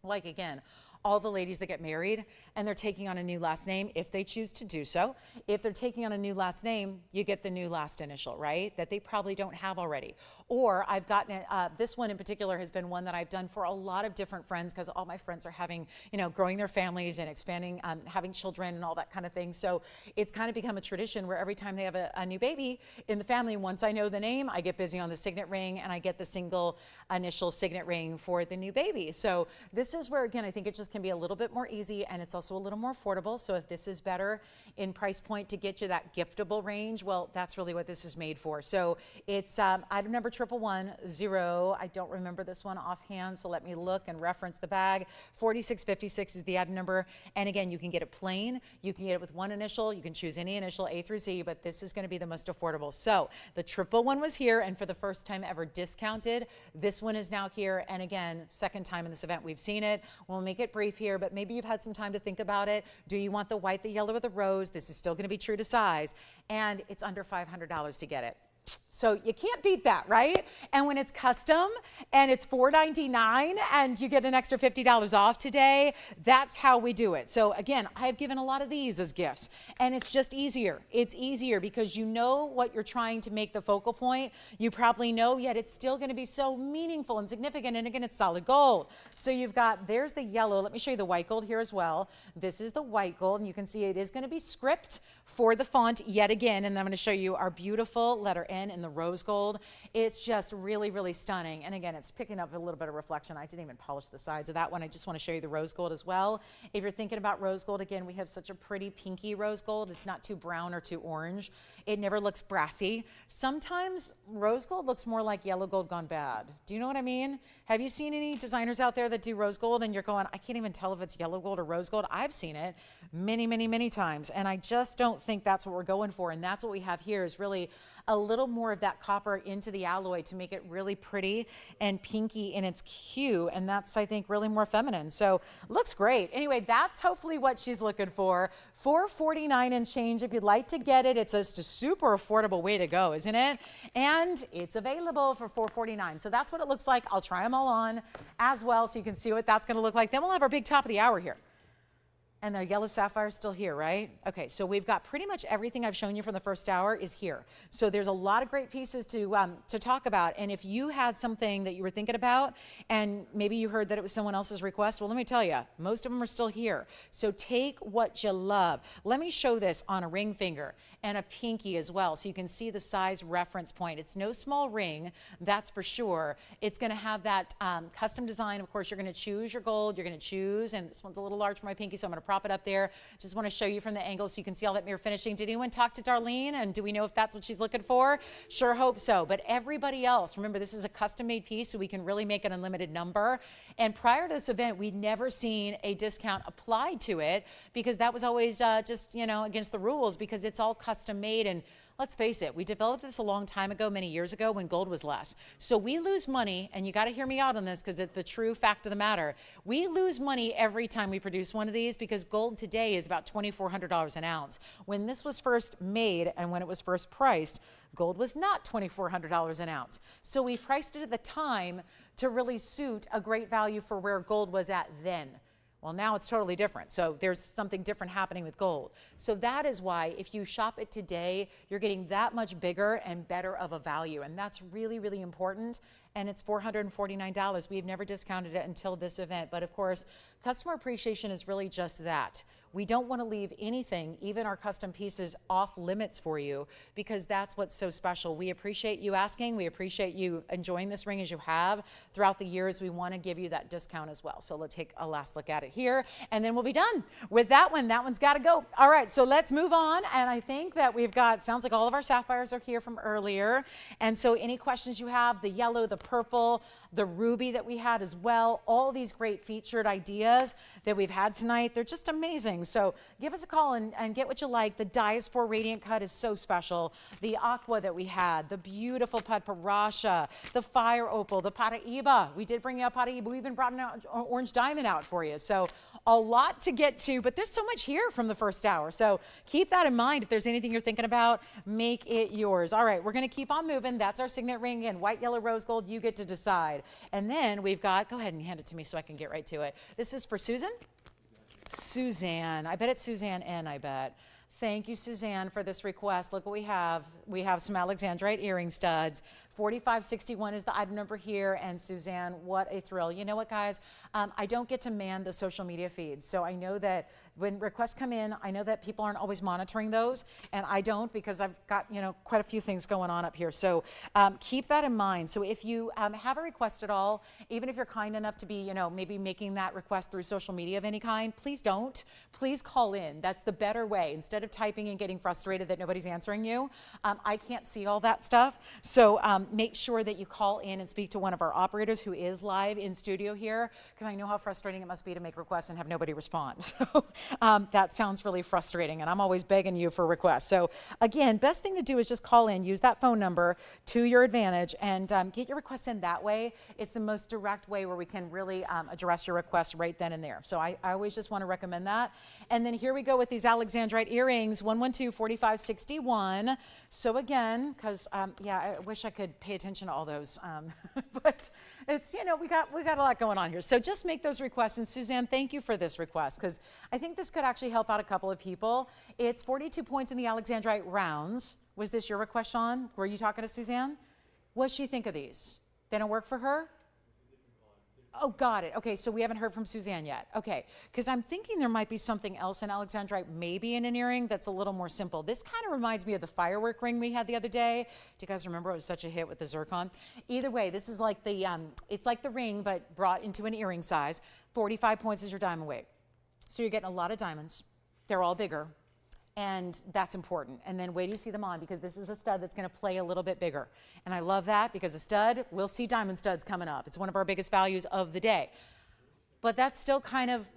like again, all the ladies that get married and they're taking on a new last name, if they choose to do so. If they're taking on a new last name, you get the new last initial, right? That they probably don't have already. Or I've gotten, this one in particular has been one that I've done for a lot of different friends because all my friends are having, growing their families and expanding, having children and all that kind of thing. So it's kind of become a tradition where every time they have a new baby in the family, once I know the name, I get busy on the Signet ring and I get the single initial Signet ring for the new baby. So this is where, again, I think it just can be a little bit more easy and it's also a little more affordable. So if this is better in price point to get you that giftable range, well, that's really what this is made for. So it's item number 1110. I don't remember this one offhand, so let me look and reference the bag. 4656 is the item number. And again, you can get it plain. You can get it with one initial. You can choose any initial A through Z, but this is going to be the most affordable. So the 111 was here, and for the first time ever discounted. This one is now here. And again, second time in this event we've seen it. We'll make it brief here, but maybe you've had some time to think about it. Do you want the white, the yellow, or the rose? This is still going to be true to size, and it's under $500 to get it. So you can't beat that, right? And when it's custom and it's $4.99 and you get an extra $50 off today, that's how we do it. So again, I've given a lot of these as gifts and it's just easier. It's easier because you know what you're trying to make the focal point. You probably know, yet it's still going to be so meaningful and significant. And again, it's solid gold. So you've got, there's the yellow. Let me show you the white gold here as well. This is the white gold, and you can see it is going to be script for the font yet again. And I'm going to show you our beautiful letter in the rose gold. It's just really, really stunning. And again, it's picking up a little bit of reflection. I didn't even polish the sides of that one. I just want to show you the rose gold as well. If you're thinking about rose gold, again, we have such a pretty pinky rose gold. It's not too brown or too orange. It never looks brassy. Sometimes rose gold looks more like yellow gold gone bad. Do you know what I mean? Have you seen any designers out there that do rose gold and you're going, I can't even tell if it's yellow gold or rose gold? I've seen it many, many, many times. And I just don't think that's what we're going for. And that's what we have here is really a little more of that copper into the alloy to make it really pretty and pinky in its hue. And that's, I think, really more feminine. So looks great. Anyway, that's hopefully what she's looking for. $449 and change. If you'd like to get it, it's just a super affordable way to go, isn't it? And it's available for $449. So that's what it looks like. I'll try them all on as well so you can see what that's going to look like. Then we'll have our big top of the hour here. And the yellow sapphire is still here, right? Okay, so we've got pretty much everything I've shown you from the first hour is here. So there's a lot of great pieces to talk about. And if you had something that you were thinking about and maybe you heard that it was someone else's request, well, let me tell you, most of them are still here. So take what you love. Let me show this on a ring finger and a pinky as well so you can see the size reference point. It's no small ring, that's for sure. It's going to have that custom design. Of course, you're going to choose your gold. You're going to choose, and this one's a little large for my pinky, so I'm going to prop it up there. Just want to show you from the angle so you can see all that mirror finishing. Did anyone talk to Darlene, and do we know if that's what she's looking for? Sure hope so. But everybody else, remember, this is a custom made piece, so we can really make an unlimited number. And prior to this event, we'd never seen a discount applied to it because that was always just, you know, against the rules because it's all custom made. And let's face it, we developed this a long time ago, many years ago, when gold was less. So we lose money, and you got to hear me out on this because it's the true fact of the matter. We lose money every time we produce one of these because gold today is about $2,400 an ounce. When this was first made and when it was first priced, gold was not $2,400 an ounce. So we priced it at the time to really suit a great value for where gold was at then. Well, now it's totally different. So there's something different happening with gold. So that is why if you shop it today, you're getting that much bigger and better of a value. And that's really, really important. And it's $449. We've never discounted it until this event. But of course, customer appreciation is really just that. We don't want to leave anything, even our custom pieces, off limits for you because that's what's so special. We appreciate you asking. We appreciate you enjoying this ring as you have throughout the years. We want to give you that discount as well. So let's take a last look at it here, and then we'll be done with that one. That one's got to go. All right, so let's move on. And I think that we've got, sounds like all of our sapphires are here from earlier. And so any questions you have, the yellow, the purple, the ruby that we had as well, all these great featured ideas that we've had tonight, they're just amazing. So give us a call and get what you like. The Diaspore Radiant Cut is so special. The aqua that we had, the beautiful padparadscha, the fire opal, the Paraiba. We did bring out Paraiba. We even brought an orange diamond out for you. So a lot to get to, but there's so much here from the first hour. So keep that in mind. If there's anything you're thinking about, make it yours. All right, we're going to keep on moving. That's our signet ring in white, yellow, rose gold. You get to decide. And then we've got, go ahead and hand it to me so I can get right to it. This is for Susan. Suzanne. I bet it's Suzanne N, I bet. Thank you, Suzanne, for this request. Look what we have. We have some Alexandrite earring studs. 4561 is the item number here. And Suzanne, what a thrill. You know what, guys? I don't get to man the social media feeds. So I know that when requests come in, I know that people aren't always monitoring those. And I don't because I've got, you know, quite a few things going on up here. So keep that in mind. So if you have a request at all, even if you're kind enough to be, you know, maybe making that request through social media of any kind, please don't. Please call in. That's the better way. Instead of typing and getting frustrated that nobody's answering you, I can't see all that stuff. So make sure that you call in and speak to one of our operators who is live in studio here, because I know how frustrating it must be to make requests and have nobody respond. So that sounds really frustrating, and I'm always begging you for requests. So again, best thing to do is just call in, use that phone number to your advantage, and get your requests in that way. It's the most direct way where we can really address your requests right then and there. So I always just want to recommend that. And then here we go with these Alexandrite earrings, 112-4561. So again, because yeah, I wish I could pay attention to all those, but it's, you know, we got a lot going on here. So just make those requests. And Suzanne, thank you for this request, because I think this could actually help out a couple of people. It's 42 points in the Alexandrite rounds. Was this your request, Sean? Were you talking to Suzanne? What does she think of these? They don't work for her? Oh, got it. Okay, so we haven't heard from Suzanne yet. Okay, because I'm thinking there might be something else in Alexandrite, maybe in an earring that's a little more simple. This kind of reminds me of the firework ring we had the other day. Do you guys remember? It was such a hit with the zircon. Either way, this is like the, it's like the ring, but brought into an earring size. 45 points is your diamond weight. So you're getting a lot of diamonds. They're all bigger. And that's important. And then wait till you see them on, because this is a stud that's going to play a little bit bigger. And I love that, because a stud, we'll see diamond studs coming up. It's one of our biggest values of the day. But that's still kind of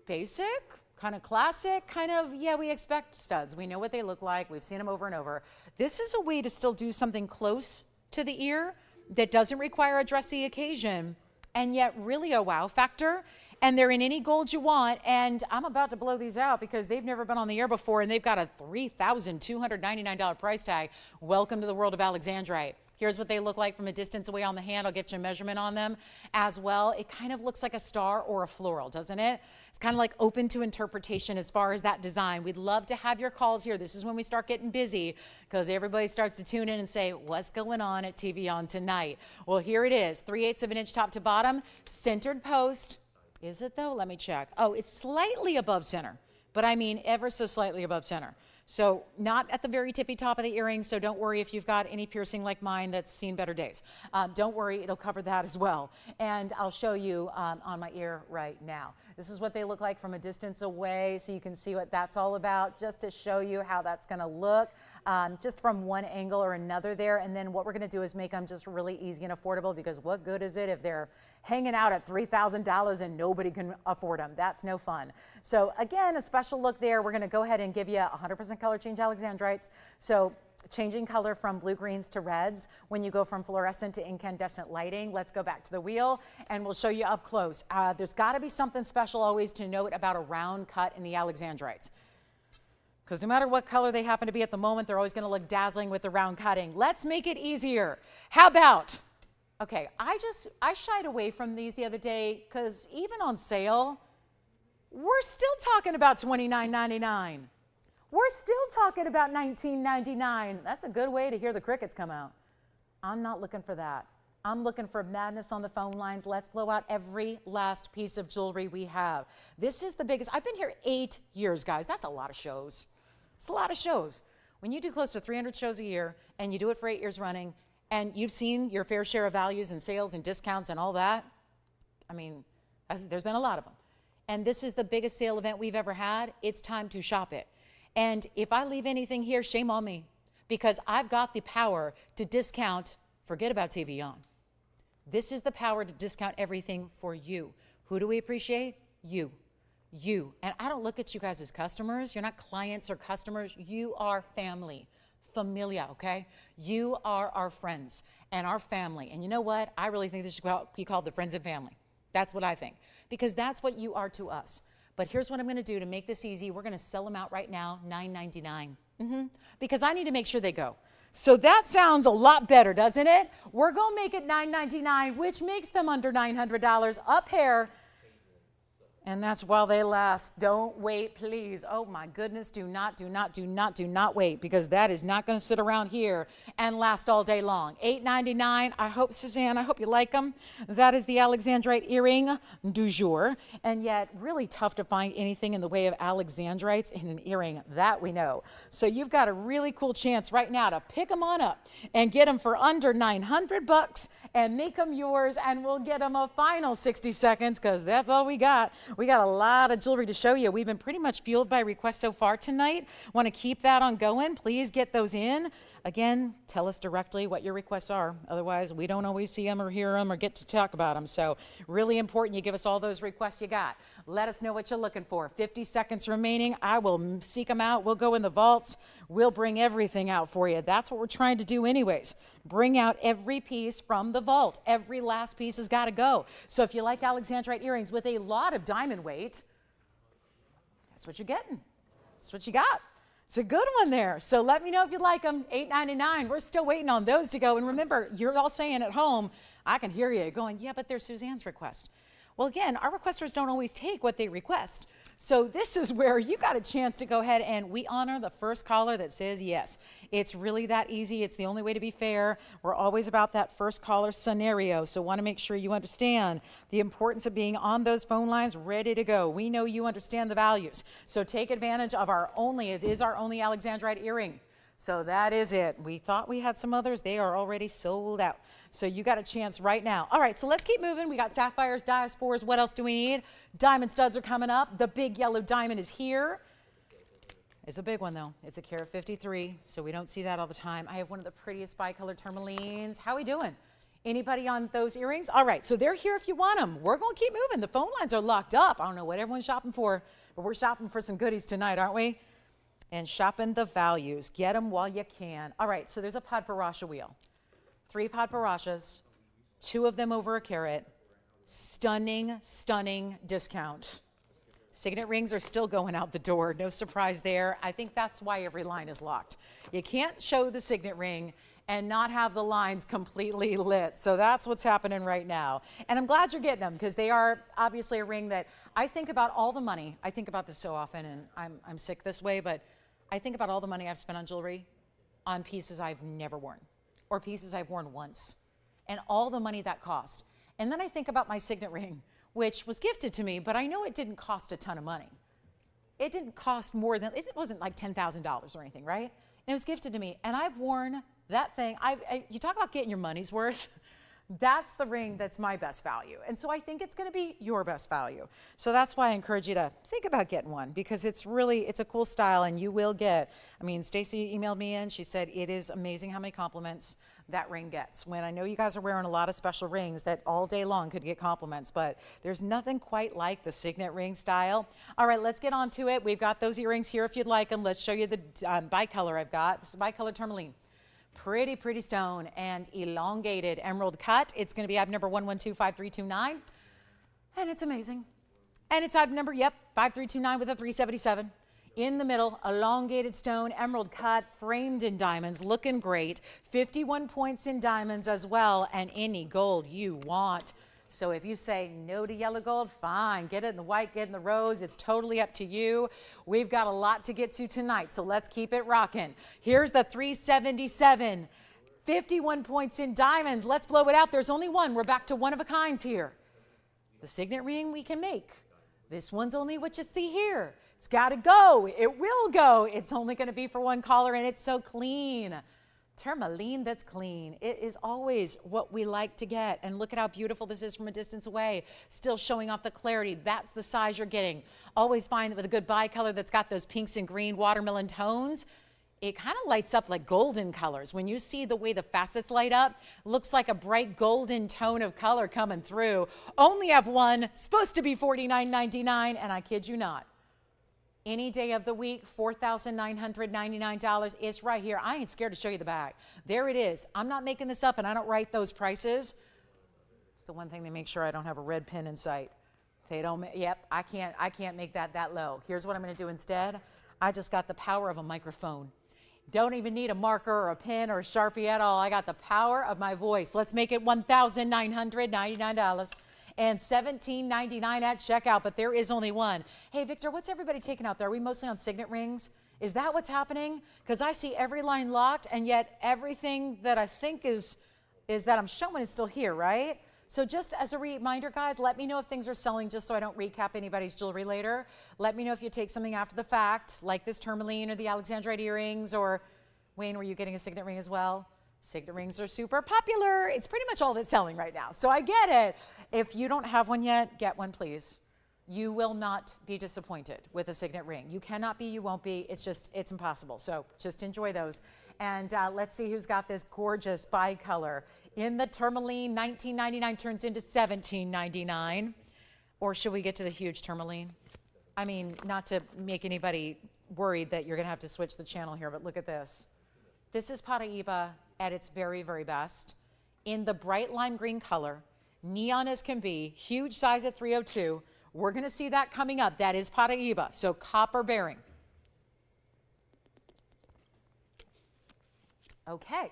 basic, kind of classic, kind of, yeah, we expect studs. We know what they look like. We've seen them over and over. This is a way to still do something close to the ear that doesn't require a dressy occasion, and yet really a wow factor. And they're in any gold you want, and I'm about to blow these out because they've never been on the air before, and they've got a $3,299 price tag. Welcome to the world of Alexandrite. Here's what they look like from a distance away on the hand. I'll get you a measurement on them as well. It kind of looks like a star or a floral, doesn't it? It's kind of like open to interpretation as far as that design. We'd love to have your calls here. This is when we start getting busy, because everybody starts to tune in and say, what's going on at TVON tonight? Well, here it is, 3/8 of an inch top to bottom, centered post. Is it though? Let me check. Oh, it's slightly above center, but I mean ever so slightly above center. So not at the very tippy top of the earring, so don't worry if you've got any piercing like mine that's seen better days. Don't worry, it'll cover that as well. And I'll show you on my ear right now. This is what they look like from a distance away, so you can see what that's all about, just to show you how that's gonna look. Just from one angle or another there. And then what we're gonna do is make them just really easy and affordable, because what good is it if they're hanging out at $3,000 and nobody can afford them? That's no fun. So again, a special look there. We're gonna go ahead and give you 100% color change Alexandrites. So changing color from blue greens to reds when you go from fluorescent to incandescent lighting. Let's go back to the wheel and we'll show you up close. There's gotta be something special always to note about a round cut in the Alexandrites, because no matter what color they happen to be at the moment, they're always going to look dazzling with the round cutting. Let's make it easier. How about, okay, I shied away from these the other day because even on sale, we're still talking about $29.99. We're still talking about $19.99. That's a good way to hear the crickets come out. I'm not looking for that. I'm looking for madness on the phone lines. Let's blow out every last piece of jewelry we have. This is the biggest. I've been here 8 years, guys. That's a lot of shows. It's a lot of shows. When you do close to 300 shows a year and you do it for 8 years running, and you've seen your fair share of values and sales and discounts and all that, I mean, there's been a lot of them. And this is the biggest sale event we've ever had. It's time to shop it. And if I leave anything here, shame on me, because I've got the power to discount. Forget about TVON. This is the power to discount everything for you. Who do we appreciate? You. You. And I don't look at you guys as customers. You're not clients or customers. You are family. Familia, okay? You are our friends and our family. And you know what? I really think this should be called the friends and family. That's what I think, because that's what you are to us. But here's what I'm going to do to make this easy. We're going to sell them out right now, $9.99, because I need to make sure they go. So that sounds a lot better, doesn't it? We're going to make it $9.99, which makes them under $900 a pair. And that's while they last. Don't wait, please. Oh my goodness, do not wait, because that is not going to sit around here and last all day long. $8.99. I hope, Suzanne, I hope you like them. That is the Alexandrite earring du jour. And yet really tough to find anything in the way of Alexandrites in an earring, that we know. So you've got a really cool chance right now to pick them on up and get them for under $900 and make them yours, and we'll get them a final 60 seconds, because that's all we got. We got a lot of jewelry to show you. We've been pretty much fueled by requests so far tonight. Want to keep that on going? Please get those in. Again, tell us directly what your requests are. Otherwise, we don't always see them or hear them or get to talk about them. So really important you give us all those requests you got. Let us know what you're looking for. 50 seconds remaining. I will seek them out. We'll go in the vaults. We'll bring everything out for you. That's what we're trying to do anyways. Bring out every piece from the vault. Every last piece has got to go. So if you like Alexandrite earrings with a lot of diamond weight, that's what you're getting. That's what you got. It's a good one there. So let me know if you like them. $8.99. We're still waiting on those to go. And remember, you're all saying at home, I can hear you going, yeah, but there's Suzanne's request. Well, again, our requesters don't always take what they request. So this is where you got a chance to go ahead and we honor the first caller that says yes. It's really that easy. It's the only way to be fair. We're always about that first caller scenario. So want to make sure you understand the importance of being on those phone lines ready to go. We know you understand the values. So take advantage of it is our only Alexandrite earring. So that is it. We thought we had some others. They are already sold out. So you got a chance right now. All right, so let's keep moving. We got sapphires, diaspores. What else do we need? Diamond studs are coming up. The big yellow diamond is here. It's a big one, though. It's a carat 53, so we don't see that all the time. I have one of the prettiest bicolor tourmalines. How are we doing? Anybody on those earrings? All right, so they're here if you want them. We're going to keep moving. The phone lines are locked up. I don't know what everyone's shopping for, but we're shopping for some goodies tonight, aren't we? And shopping the values. Get them while you can. All right, so there's a padparadscha wheel. 3 padparadzschas, 2 of them over a carat. Stunning, stunning discount. Signet rings are still going out the door. No surprise there. I think that's why every line is locked. You can't show the signet ring and not have the lines completely lit. So that's what's happening right now. And I'm glad you're getting them because they are obviously a ring that I think about all the money. I think about this so often, and I'm sick this way, but I think about all the money I've spent on jewelry on pieces I've never worn or pieces I've worn once and all the money that cost. And then I think about my signet ring, which was gifted to me, but I know it didn't cost a ton of money. It didn't cost more than, it wasn't like $10,000 or anything, right? And it was gifted to me. And I've worn that thing. You talk about getting your money's worth. That's the ring that's my best value. And so I think it's going to be your best value. So that's why I encourage you to think about getting one because it's a cool style and you will get, I mean, Stacy emailed me in. She said it is amazing how many compliments that ring gets. When I know you guys are wearing a lot of special rings that all day long could get compliments, but there's nothing quite like the signet ring style. All right, let's get on to it. We've got those earrings here if you'd like them. Let's show you the bicolor I've got. This is bicolor tourmaline. Pretty, pretty stone and elongated emerald cut. It's going to be item number 1125329. And it's amazing. And it's item number, 5329 with a 377. In the middle, elongated stone, emerald cut, framed in diamonds, looking great. 51 points in diamonds as well, and any gold you want. So if you say no to yellow gold, fine. Get it in the white, get in the rose. It's totally up to you. We've got a lot to get to tonight, so let's keep it rocking. Here's the 377. 51 points in diamonds. Let's blow it out. There's only one. We're back to one of a kinds here. The signet ring we can make. This one's only what you see here. It's got to go. It will go. It's only going to be for one caller, and it's so clean. Tourmaline that's clean. It is always what we like to get. And look at how beautiful this is from a distance away. Still showing off the clarity. That's the size you're getting. Always find that with a good bicolor that's got those pinks and green watermelon tones, it kind of lights up like golden colors. When you see the way the facets light up, looks like a bright golden tone of color coming through. Only have one, supposed to be $49.99, and I kid you not. Any day of the week, $4,999. It's right here. I ain't scared to show you the bag. There it is. I'm not making this up, and I don't write those prices. It's the one thing they make sure I don't have a red pin in sight. They don't. Yep, I can't make that low. Here's what I'm going to do instead. I just got the power of a microphone. Don't even need a marker or a pen or a Sharpie at all. I got the power of my voice. Let's make it $1,999. And $17.99 at checkout, but there is only one. Hey, Victor, what's everybody taking out there? Are we mostly on signet rings? Is that what's happening? Because I see every line locked, and yet everything that I think is that I'm showing is still here, right? So just as a reminder, guys, let me know if things are selling just so I don't recap anybody's jewelry later. Let me know if you take something after the fact, like this tourmaline or the Alexandrite earrings, or Wayne, were you getting a signet ring as well? Signet rings are super popular. It's pretty much all that's selling right now. So I get it. If you don't have one yet, get one, please. You will not be disappointed with a signet ring. You cannot be, you won't be. It's impossible. So just enjoy those. And let's see who's got this gorgeous bicolor. In the tourmaline, $19.99 turns into $17.99. Or should we get to the huge tourmaline? I mean, not to make anybody worried that you're going to have to switch the channel here, but look at this. This is Paraiba at its very, very best. In the bright lime green color, neon as can be, huge size at 302. We're going to see that coming up. That is Paraiba, so copper bearing. Okay,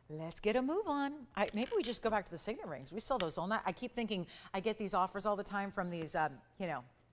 let's get a move on. Maybe we just go back to the signet rings. We sell those all night. I keep thinking I get these offers all the time from these,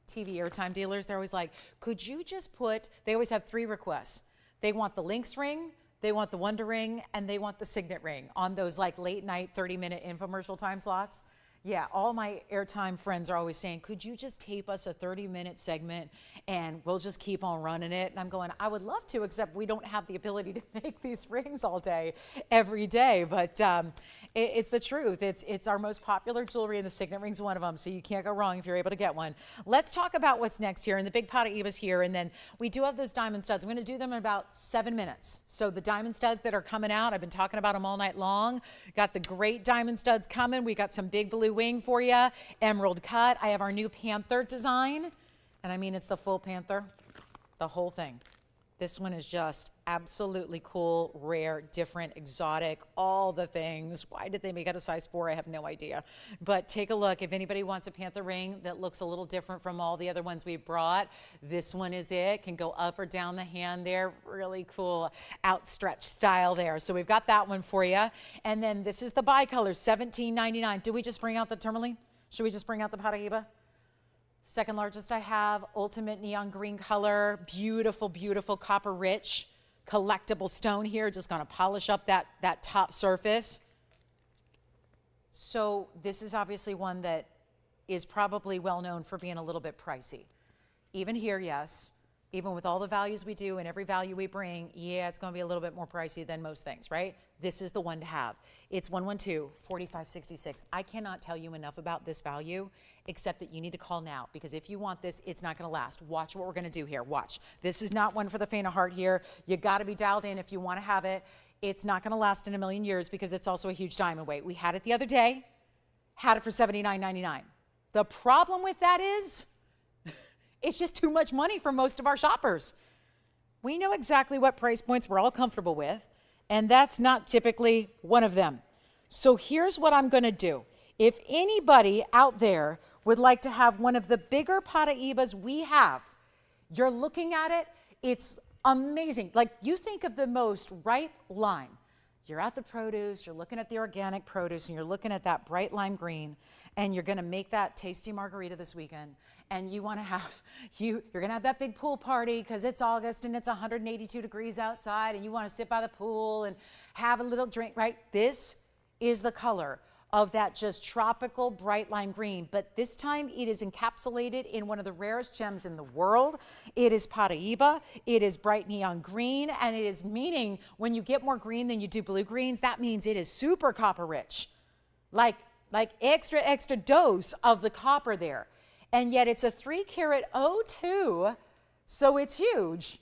TV airtime dealers, they're always like, could you just put, they always have 3 requests. They want the Lynx ring, they want the Wonder ring, and they want the Signet ring on those like late night 30-minute infomercial time slots. Yeah, all my airtime friends are always saying, could you just tape us a 30-minute segment and we'll just keep on running it? And I'm going, I would love to, except we don't have the ability to make these rings all day, every day. But it's the truth. It's our most popular jewelry, and the Signet ring's one of them, so you can't go wrong if you're able to get one. Let's talk about what's next here, and the big Paraiba's here, and then we do have those diamond studs. I'm going to do them in about 7 minutes. So the diamond studs that are coming out, I've been talking about them all night long. Got the great diamond studs coming. We got some big blue wing for you, emerald cut. I have our new Panther design, and I mean it's the full Panther, the whole thing. This one is just absolutely cool, rare, different, exotic, all the things. Why did they make it a size 4? I have no idea. But take a look. If anybody wants a Panther ring that looks a little different from all the other ones we brought, this one is it. Can go up or down the hand there. Really cool outstretched style there. So we've got that one for you. And then this is the bicolor, $17.99. Did we just bring out the tourmaline? Should we just bring out the Paraiba? Second largest I have, ultimate neon green color, beautiful, beautiful copper rich, collectible stone here, just gonna polish up that top surface. So this is obviously one that is probably well known for being a little bit pricey. Even here, yes, even with all the values we do and every value we bring, yeah, it's gonna be a little bit more pricey than most things, right? This is the one to have. It's 112-4566. I cannot tell you enough about this value, except that you need to call now, because if you want this, it's not gonna last. Watch what we're gonna do here, watch. This is not one for the faint of heart here. You gotta be dialed in if you wanna have it. It's not gonna last in a million years because it's also a huge diamond weight. We had it the other day, had it for $79.99. The problem with that is, it's just too much money for most of our shoppers. We know exactly what price points we're all comfortable with, and that's not typically one of them. So here's what I'm gonna do. If anybody out there would like to have one of the bigger Paraibas we have, you're looking at it, it's amazing. Like, you think of the most ripe lime. You're at the produce, you're looking at the organic produce, and you're looking at that bright lime green, and you're gonna make that tasty margarita this weekend, and you wanna have, you're gonna have that big pool party because it's August and it's 182 degrees outside, and you wanna sit by the pool and have a little drink, right? This is the color of that just tropical bright lime green, but this time it is encapsulated in one of the rarest gems in the world. It is Paraiba, it is bright neon green, and it is meaning when you get more green than you do blue greens, that means it is super copper rich. Like extra dose of the copper there. And yet it's a 3 karat O2, so it's huge,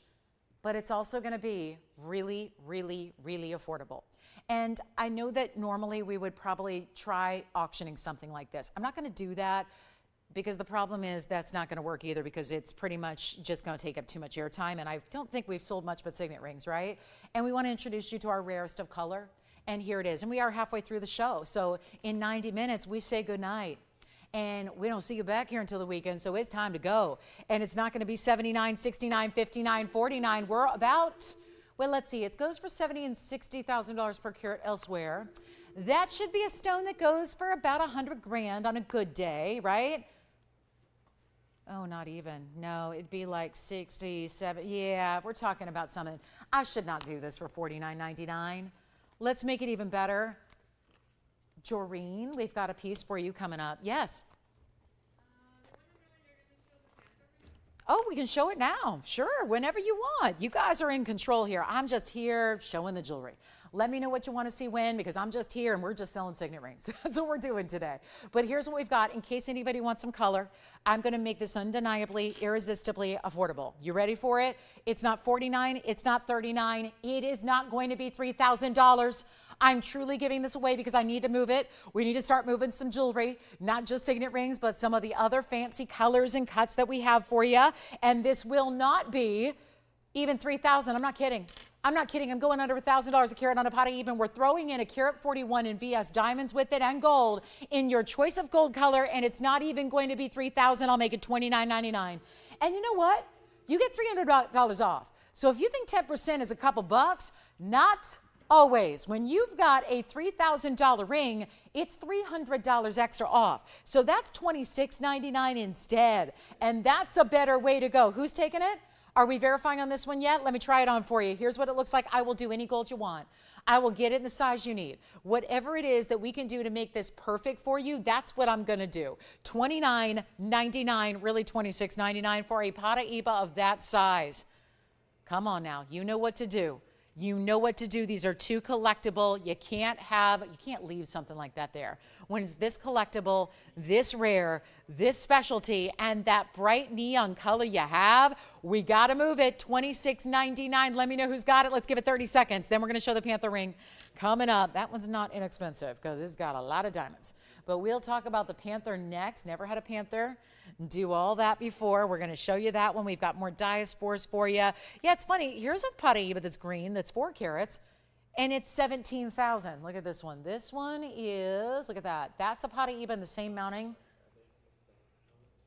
but it's also gonna be really, really, really affordable. And I know that normally we would probably try auctioning something like this. I'm not gonna do that because the problem is that's not gonna work either, because it's pretty much just gonna take up too much airtime, and I don't think we've sold much but Signet rings, right? And we wanna introduce you to our rarest of color, and here it is. And we are halfway through the show, so in 90 minutes we say goodnight. And we don't see you back here until the weekend, so it's time to go. And it's not gonna be 79, 69, 59, 49. We're about, well, let's see, it goes for $70,000 and $60,000 per carat elsewhere. That should be a stone that goes for about 100 grand on a good day, right? Oh, not even. No, it'd be like 67. Yeah, we're talking about something. I should not do this for $49.99. Let's make it even better. Joreen, we've got a piece for you coming up. Yes. Oh, we can show it now. Sure, whenever you want. You guys are in control here. I'm just here showing the jewelry. Let me know what you want to see when, because I'm just here and we're just selling Signet rings. That's what we're doing today. But here's what we've got in case anybody wants some color. I'm going to make this undeniably, irresistibly affordable. You ready for it? It's not $49, it's not $39, it is not going to be $3,000. I'm truly giving this away because I need to move it. We need to start moving some jewelry, not just Signet rings, but some of the other fancy colors and cuts that we have for you. And this will not be even $3,000. I'm not kidding. I'm not kidding. I'm going under $1,000 a carat on a Paraiba. We're throwing in a carat 41 in VS diamonds with it and gold in your choice of gold color, and it's not even going to be $3,000. I'll make it $29.99. And you know what? You get $300 off. So if you think 10% is a couple bucks, not Always, when you've got a $3,000 ring, it's $300 extra off. So that's $26.99 instead. And that's a better way to go. Who's taking it? Are we verifying on this one yet? Let me try it on for you. Here's what it looks like. I will do any gold you want. I will get it in the size you need. Whatever it is that we can do to make this perfect for you, that's what I'm going to do. $29.99, really $26.99 for a Paraiba of that size. Come on now. You know what to do. You know what to do. These are too collectible. You can't leave something like that there. When it's this collectible, this rare, this specialty, and that bright neon color you have, we got to move it. $26.99. Let me know who's got it. Let's give it 30 seconds. Then we're going to show the Panther ring coming up. That one's not inexpensive because it's got a lot of diamonds. But we'll talk about the Panther next. Never had a Panther. Do all that before. We're going to show you that one. We've got more Diaspores for you. Yeah, it's funny. Here's a Paraiba that's green, that's 4 carats, and it's 17,000. Look at this one. This one is, look at that. That's a Paraiba in the same mounting,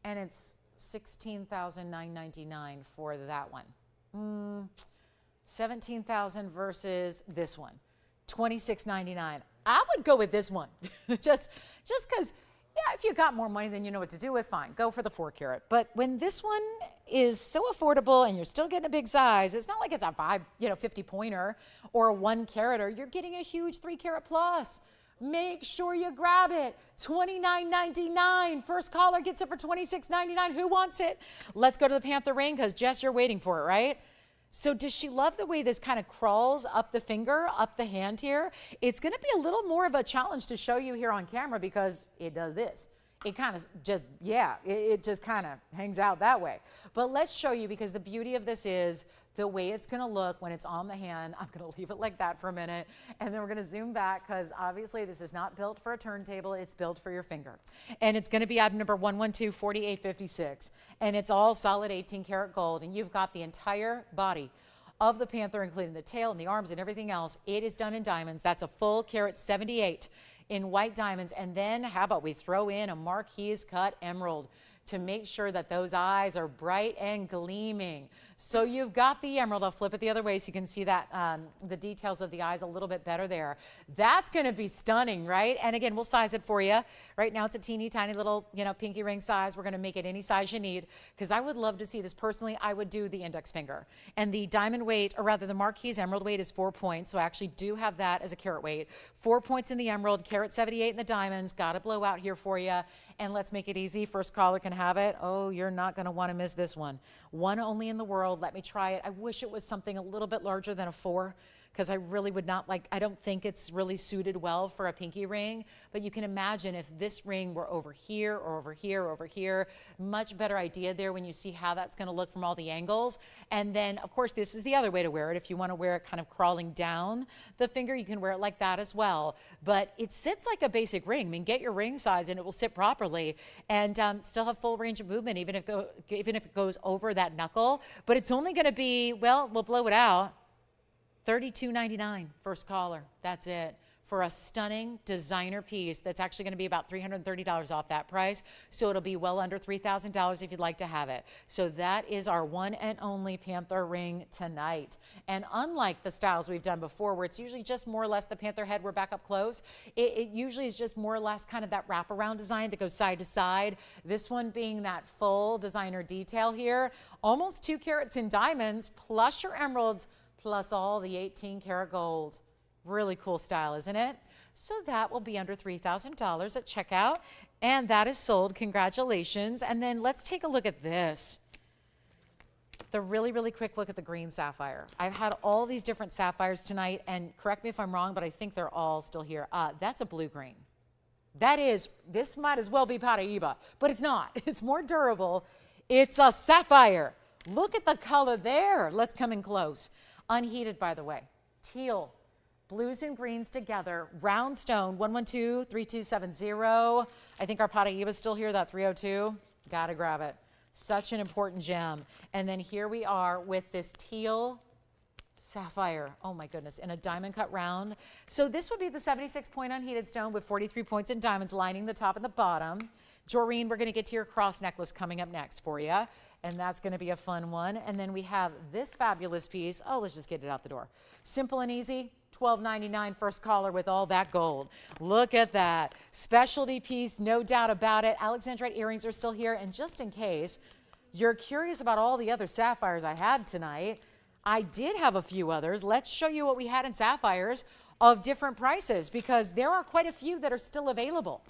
and it's 16,999 for that one. 17,000 versus this one, 26.99. I would go with this one, just because. Yeah, if you got more money than you know what to do with, fine, go for the 4 carat. But when this one is so affordable and you're still getting a big size, it's not like it's a 50 pointer or a 1 carater. You're getting a huge 3 carat plus. Make sure you grab it. $29.99. First caller gets it for $26.99. Who wants it? Let's go to the Panther ring because Jess, you're waiting for it, right? So does she love the way this kind of crawls up the finger, up the hand here? It's going to be a little more of a challenge to show you here on camera because it does this. It kind of just, it just kind of hangs out that way. But let's show you because the beauty of this is the way it's going to look when it's on the hand. I'm going to leave it like that for a minute, and then we're going to zoom back because obviously this is not built for a turntable. It's built for your finger. And it's going to be item number 112-4856, and it's all solid 18 karat gold, and you've got the entire body of the Panther, including the tail and the arms and everything else. It is done in diamonds. That's a full carat 78 in white diamonds. And then how about we throw in a Marquise cut emerald to make sure that those eyes are bright and gleaming. So you've got the emerald. I'll flip it the other way so you can see that the details of the eyes a little bit better there. That's going to be stunning, right? And again, we'll size it for you. Right now it's a teeny tiny little, pinky ring size. We're going to make it any size you need because I would love to see this personally. I would do the index finger. And the diamond weight, or rather the Marquise emerald weight is 4 points. So I actually do have that as a carat weight. 4 points in the emerald, carat 78 in the diamonds. Got to blow out here for you. And let's make it easy. First caller can have it. Oh, you're not going to want to miss this one. One only in the world. Let me try it. I wish it was something a little bit larger than a 4 because I really would not I don't think it's really suited well for a pinky ring. But you can imagine if this ring were over here or over here or over here, much better idea there when you see how that's going to look from all the angles. And then, of course, this is the other way to wear it. If you want to wear it kind of crawling down the finger, you can wear it like that as well. But it sits like a basic ring. I mean, get your ring size and it will sit properly and still have full range of movement, even if it goes over that knuckle. But it's only going to be, well, we'll blow it out. $32.99, first caller. That's it. For a stunning designer piece that's actually going to be about $330 off that price. So it'll be well under $3,000 if you'd like to have it. So that is our one and only Panther ring tonight. And unlike the styles we've done before, where it's usually just more or less the Panther head, we're back up close, it usually is just more or less kind of that wraparound design that goes side to side. This one being that full designer detail here, almost 2 carats in diamonds, plus your emeralds, plus all the 18 karat gold. Really cool style, isn't it? So that will be under $3,000 at checkout, and that is sold. Congratulations. And then let's take a look at this. The really, really quick look at the green sapphire. I've had all these different sapphires tonight, and correct me if I'm wrong, but I think they're all still here. That's a blue-green. This might as well be Paraiba, but it's not. It's more durable. It's a sapphire. Look at the color there. Let's come in close. Unheated, by the way. Teal. Blues and greens together. Round stone. 112-3270. I think our Paraiba is still here, that 302. Got to grab it. Such an important gem. And then here we are with this teal sapphire. Oh my goodness. In a diamond cut round. So this would be the 76-point unheated stone with 43 points in diamonds lining the top and the bottom. Joreen, we're going to get to your cross necklace coming up next for you. And that's going to be a fun one. And then we have this fabulous piece. Oh, let's just get it out the door. Simple and easy. $12.99 first caller with all that gold. Look at that. Specialty piece, no doubt about it. Alexandrite earrings are still here. And just in case you're curious about all the other sapphires I had tonight, I did have a few others. Let's show you what we had in sapphires of different prices, because there are quite a few that are still available.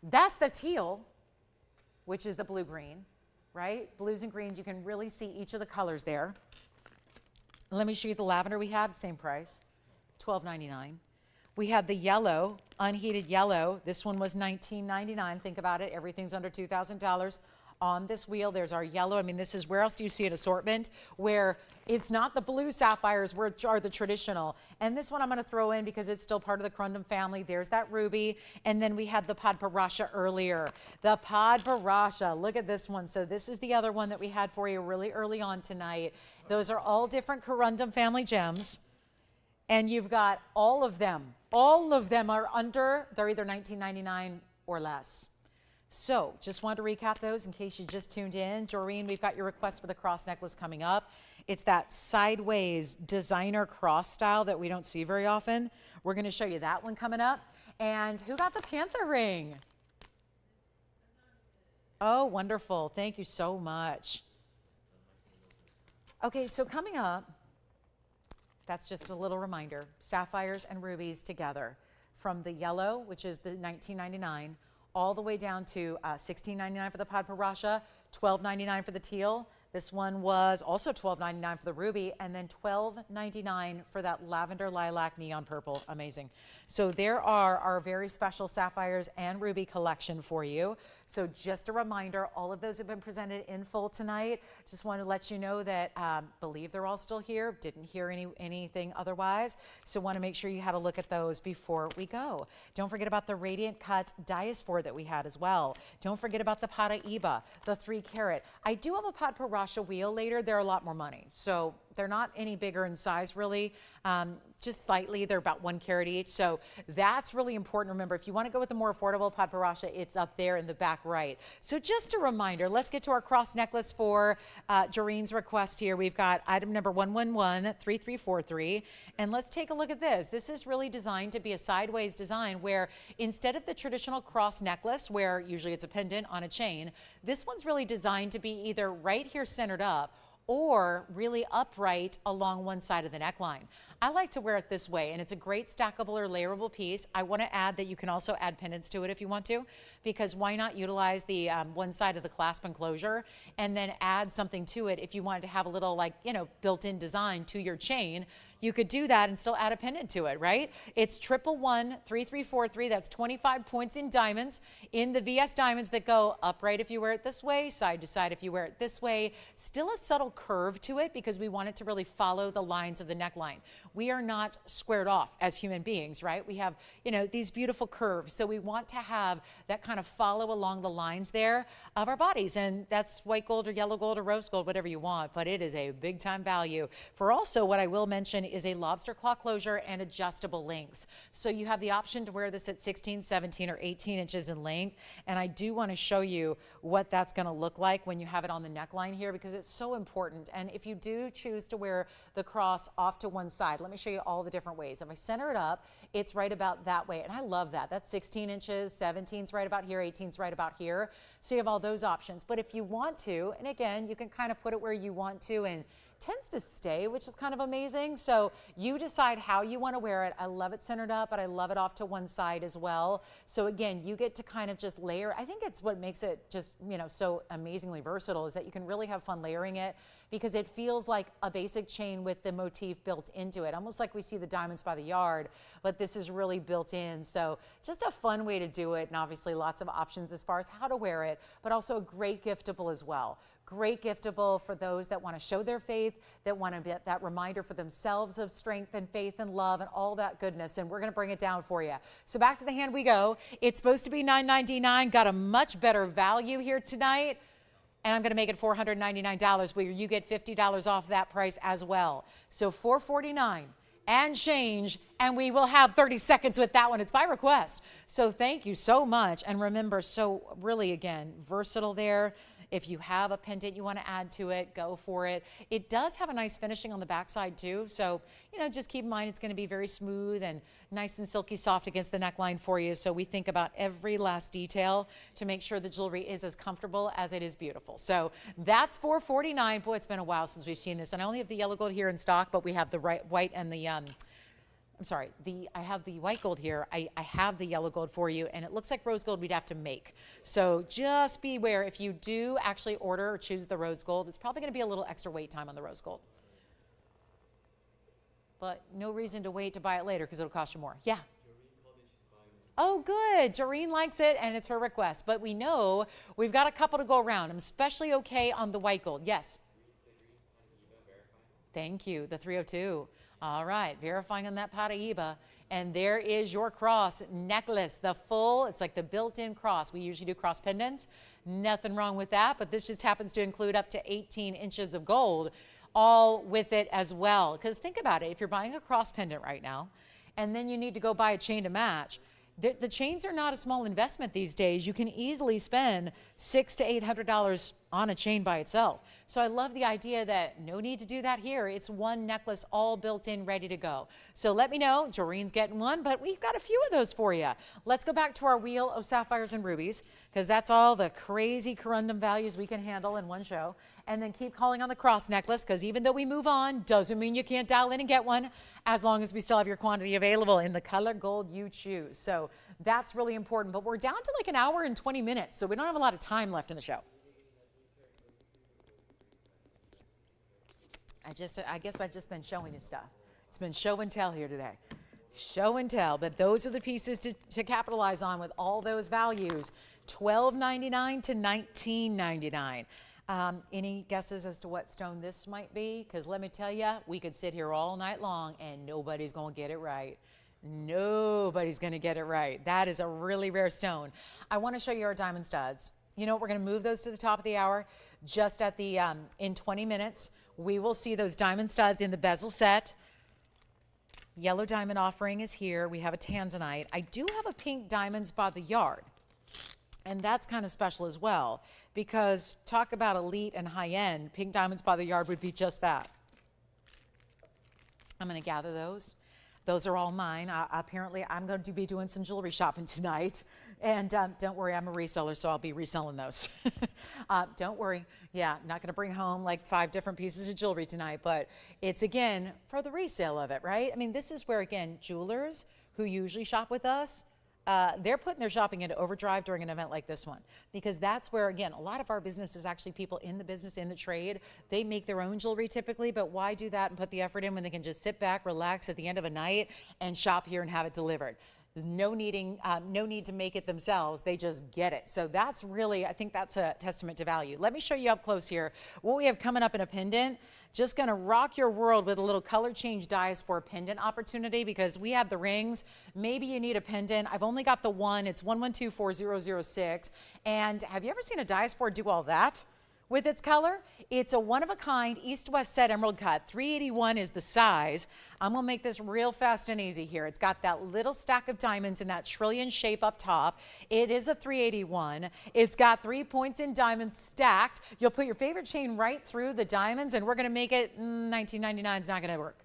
That's the teal, which is the blue-green, right? Blues and greens, you can really see each of the colors there. Let me show you the lavender we had, same price, $12.99. We had the yellow, unheated yellow. This one was $19.99. Think about it, everything's under $2,000 on this wheel. There's our yellow. I mean, this is, where else do you see an assortment where it's not the blue sapphires, which are the traditional. And this one I'm going to throw in because it's still part of the corundum family. There's that ruby. And then we had the padparadscha earlier. The padparadscha, look at this one. So this is the other one that we had for you really early on tonight. Those are all different corundum family gems. And you've got all of them. All of them are under, they're either $19.99 or less. So just wanted to recap those in case you just tuned in. Joreen, we've got your request for the cross necklace coming up. It's that sideways designer cross style that we don't see very often. We're going to show you that one coming up. And who got the Panther ring? Oh, wonderful. Thank you so much. Okay, so coming up, that's just a little reminder, sapphires and rubies together, from the yellow, which is the $19.99, all the way down to $16.99 for the padparadscha, $12.99 for the teal. This one was also $12.99 for the ruby, and then $12.99 for that lavender lilac neon purple. Amazing. So there are our very special sapphires and ruby collection for you. So just a reminder, all of those have been presented in full tonight. Just wanted to let you know that believe they're all still here. Didn't hear anything otherwise. So want to make sure you had a look at those before we go. Don't forget about the radiant cut Diaspore that we had as well. Don't forget about the Paraiba, the 3 carat. I do have a padparadscha wheel later. They're a lot more money. So they're not any bigger in size really, just slightly. They're about 1 carat each. So that's really important. Remember, if you want to go with the more affordable padparadscha, it's up there in the back right. So just a reminder, let's get to our cross necklace for Joreen's request here. We've got item number 1113343. And let's take a look at this. This is really designed to be a sideways design where instead of the traditional cross necklace, where usually it's a pendant on a chain, this one's really designed to be either right here centered up or really upright along one side of the neckline. I like to wear it this way, and it's a great stackable or layerable piece. I want to add that you can also add pendants to it if you want to, because why not utilize the one side of the clasp enclosure and then add something to it if you wanted to have a little, like, you know, built-in design to your chain. You could do that and still add a pendant to it, right? It's 1113343. That's 25 points in diamonds, in the VS diamonds that go upright if you wear it this way, side to side if you wear it this way. Still a subtle curve to it because we want it to really follow the lines of the neckline. We are not squared off as human beings, right? We have, you know, these beautiful curves. So we want to have that kind of follow along the lines there of our bodies. And that's white gold or yellow gold or rose gold, whatever you want. But it is a big time value. For also, what I will mention is a lobster claw closure and adjustable lengths. So you have the option to wear this at 16, 17, or 18 inches in length. And I do want to show you what that's going to look like when you have it on the neckline here, because it's so important. And if you do choose to wear the cross off to one side, let me show you all the different ways. If I center it up, it's right about that way. And I love that. That's 16 inches, 17's right about here, 18's right about here. So you have all those options. But if you want to, and again, you can kind of put it where you want to, and tends to stay, which is kind of amazing. So you decide how you want to wear it. I love it centered up, but I love it off to one side as well. So again, you get to kind of just layer. I think it's what makes it just, you know, so amazingly versatile, is that you can really have fun layering it, because it feels like a basic chain with the motif built into it, almost like we see the diamonds by the yard, but this is really built in. So just a fun way to do it, and obviously lots of options as far as how to wear it, but also a great giftable as well. Great giftable for those that want to show their faith, that want to get that reminder for themselves of strength and faith and love and all that goodness. And we're going to bring it down for you. So back to the hand we go. It's supposed to be $9.99. Got a much better value here tonight. And I'm going to make it $499, where you get $50 off that price as well. So $449 and change, and we will have 30 seconds with that one. It's by request. So thank you so much. And remember, so really, again, versatile there. If you have a pendant you want to add to it, go for it. It does have a nice finishing on the backside too. So, you know, just keep in mind it's going to be very smooth and nice and silky soft against the neckline for you. So we think about every last detail to make sure the jewelry is as comfortable as it is beautiful. So that's $449. Boy, it's been a while since we've seen this. And I only have the yellow gold here in stock, but we have the white and the, I'm sorry, I have the white gold here. I have the yellow gold for you, and it looks like rose gold we'd have to make. So just beware if you do actually order or choose the rose gold, it's probably going to be a little extra wait time on the rose gold. But no reason to wait to buy it later because it'll cost you more. Yeah. Oh, good. Doreen likes it, and it's her request. But we know we've got a couple to go around. I'm especially okay on the white gold. Yes. Thank you. The 302. All right, verifying on that Paraiba. And there is your cross necklace, the full, it's like the built-in cross. We usually do cross pendants. Nothing wrong with that, but this just happens to include up to 18 inches of gold, all with it as well. Because think about it, if you're buying a cross pendant right now, and then you need to go buy a chain to match, the chains are not a small investment these days. You can easily spend $600 to $800 on a chain by itself. So I love the idea that no need to do that here. It's one necklace all built in, ready to go. So let me know. Doreen's getting one, but we've got a few of those for you. Let's go back to our wheel of sapphires and rubies, because that's all the crazy corundum values we can handle in one show. And then keep calling on the cross necklace, because even though we move on, doesn't mean you can't dial in and get one, as long as we still have your quantity available in the color gold you choose. So that's really important. But we're down to like an hour and 20 minutes, so we don't have a lot of time left in the show. I guess I've just been showing you stuff. It's been show and tell here today. Show and tell, but those are the pieces to capitalize on with all those values. $12.99 to $19.99. Any guesses as to what stone this might be? Because let me tell you, we could sit here all night long and nobody's going to get it right. Nobody's going to get it right. That is a really rare stone. I want to show you our diamond studs. You know what? We're going to move those to the top of the hour. Just at the, in 20 minutes, we will see those diamond studs in the bezel set. Yellow diamond offering is here. We have a Tanzanite. I do have a pink diamonds by the yard. And that's kind of special as well, because talk about elite and high-end, pink diamonds by the yard would be just that. I'm going to gather those. Those are all mine. Apparently, I'm going to be doing some jewelry shopping tonight. And don't worry, I'm a reseller, so I'll be reselling those. Don't worry. Yeah, not going to bring home like 5 different pieces of jewelry tonight, but it's, again, for the resale of it, right? I mean, this is where, again, jewelers who usually shop with us, they're putting their shopping into overdrive during an event like this one, because that's where, again, a lot of our business is actually people in the business, in the trade. They make their own jewelry typically, but why do that and put the effort in when they can just sit back, relax at the end of a night and shop here and have it delivered? No need to make it themselves. They just get it. So that's really, I think that's a testament to value. Let me show you up close here what we have coming up in a pendant. Just going to rock your world with a little color change Diaspore pendant opportunity, because we have the rings. Maybe you need a pendant. I've only got the one. It's 1124-006. And have you ever seen a Diaspore do all that with its color? It's a one-of-a-kind east-west set emerald cut. 381 is the size. I'm going to make this real fast and easy here. It's got that little stack of diamonds in that trillion shape up top. It is a 381. It's got 3 points in diamonds stacked. You'll put your favorite chain right through the diamonds, and we're going to make it $19.99 is not going to work.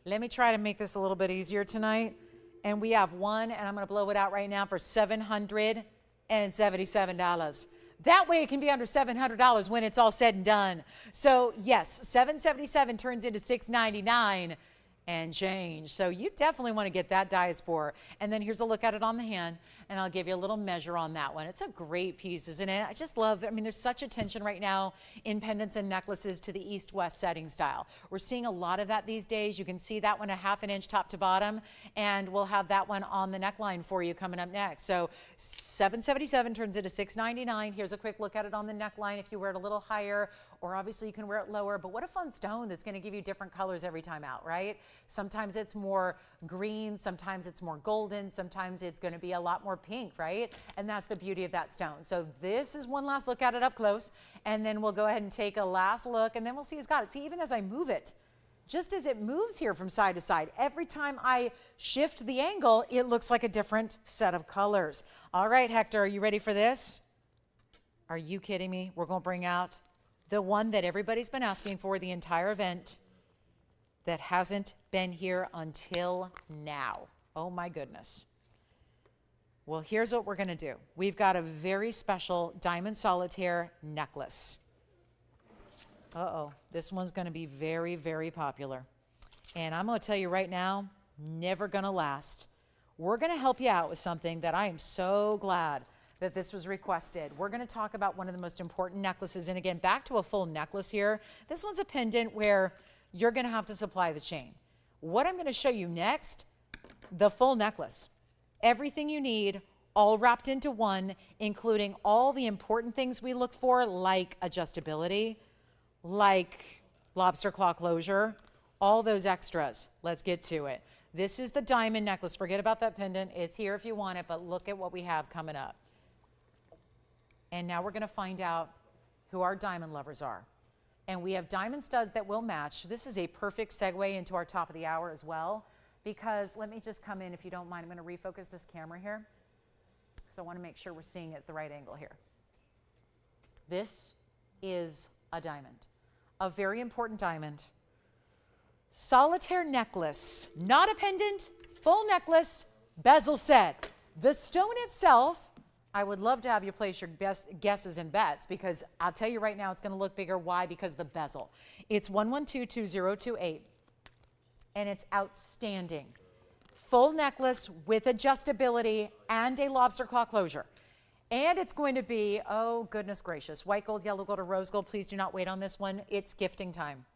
Let me try to make this a little bit easier tonight. And we have one, and I'm going to blow it out right now for $777. That way it can be under $700 when it's all said and done. So yes, $777 turns into $699 and change. So you definitely want to get that Diaspore. And then here's a look at it on the hand, and I'll give you a little measure on that one. It's a great piece, isn't it? I just love, I mean, there's such attention right now in pendants and necklaces to the east-west setting style. We're seeing a lot of that these days. You can see that one a ½ an inch top to bottom, and we'll have that one on the neckline for you coming up next. So $777 turns into $699. Here's a quick look at it on the neckline if you wear it a little higher, or obviously you can wear it lower. But what a fun stone that's going to give you different colors every time out, right? Sometimes it's more green, sometimes it's more golden, sometimes it's going to be a lot more pink, right? And that's the beauty of that stone. So this is one last look at it up close, and then we'll go ahead and take a last look, and then we'll see who's got it. See, even as I move it, just as it moves here from side to side, every time I shift the angle, it looks like a different set of colors. All right, Hector, are you ready for this? Are you kidding me? We're going to bring out the one that everybody's been asking for the entire event that hasn't been here until now. Oh my goodness. Well, here's what we're going to do. We've got a very special diamond solitaire necklace. Uh-oh, this one's going to be very, very popular. And I'm going to tell you right now, never going to last. We're going to help you out with something that I am so glad that this was requested. We're going to talk about one of the most important necklaces. And again, back to a full necklace here. This one's a pendant where you're going to have to supply the chain. What I'm going to show you next, the full necklace. Everything you need, all wrapped into one, including all the important things we look for, like adjustability, like lobster claw closure, all those extras. Let's get to it. This is the diamond necklace. Forget about that pendant. It's here if you want it, but look at what we have coming up. And now we're going to find out who our diamond lovers are. And we have diamond studs that will match. This is a perfect segue into our top of the hour as well, because let me just come in, if you don't mind. I'm going to refocus this camera here, because I want to make sure we're seeing it at the right angle here. This is a diamond, a very important diamond. Solitaire necklace, not a pendant, full necklace, bezel set. The stone itself, I would love to have you place your best guesses and bets, because I'll tell you right now it's going to look bigger. Why? Because the bezel. It's 1122028, and it's outstanding. Full necklace with adjustability and a lobster claw closure. And it's going to be, oh goodness gracious, white gold, yellow gold, or rose gold. Please do not wait on this one. It's gifting time.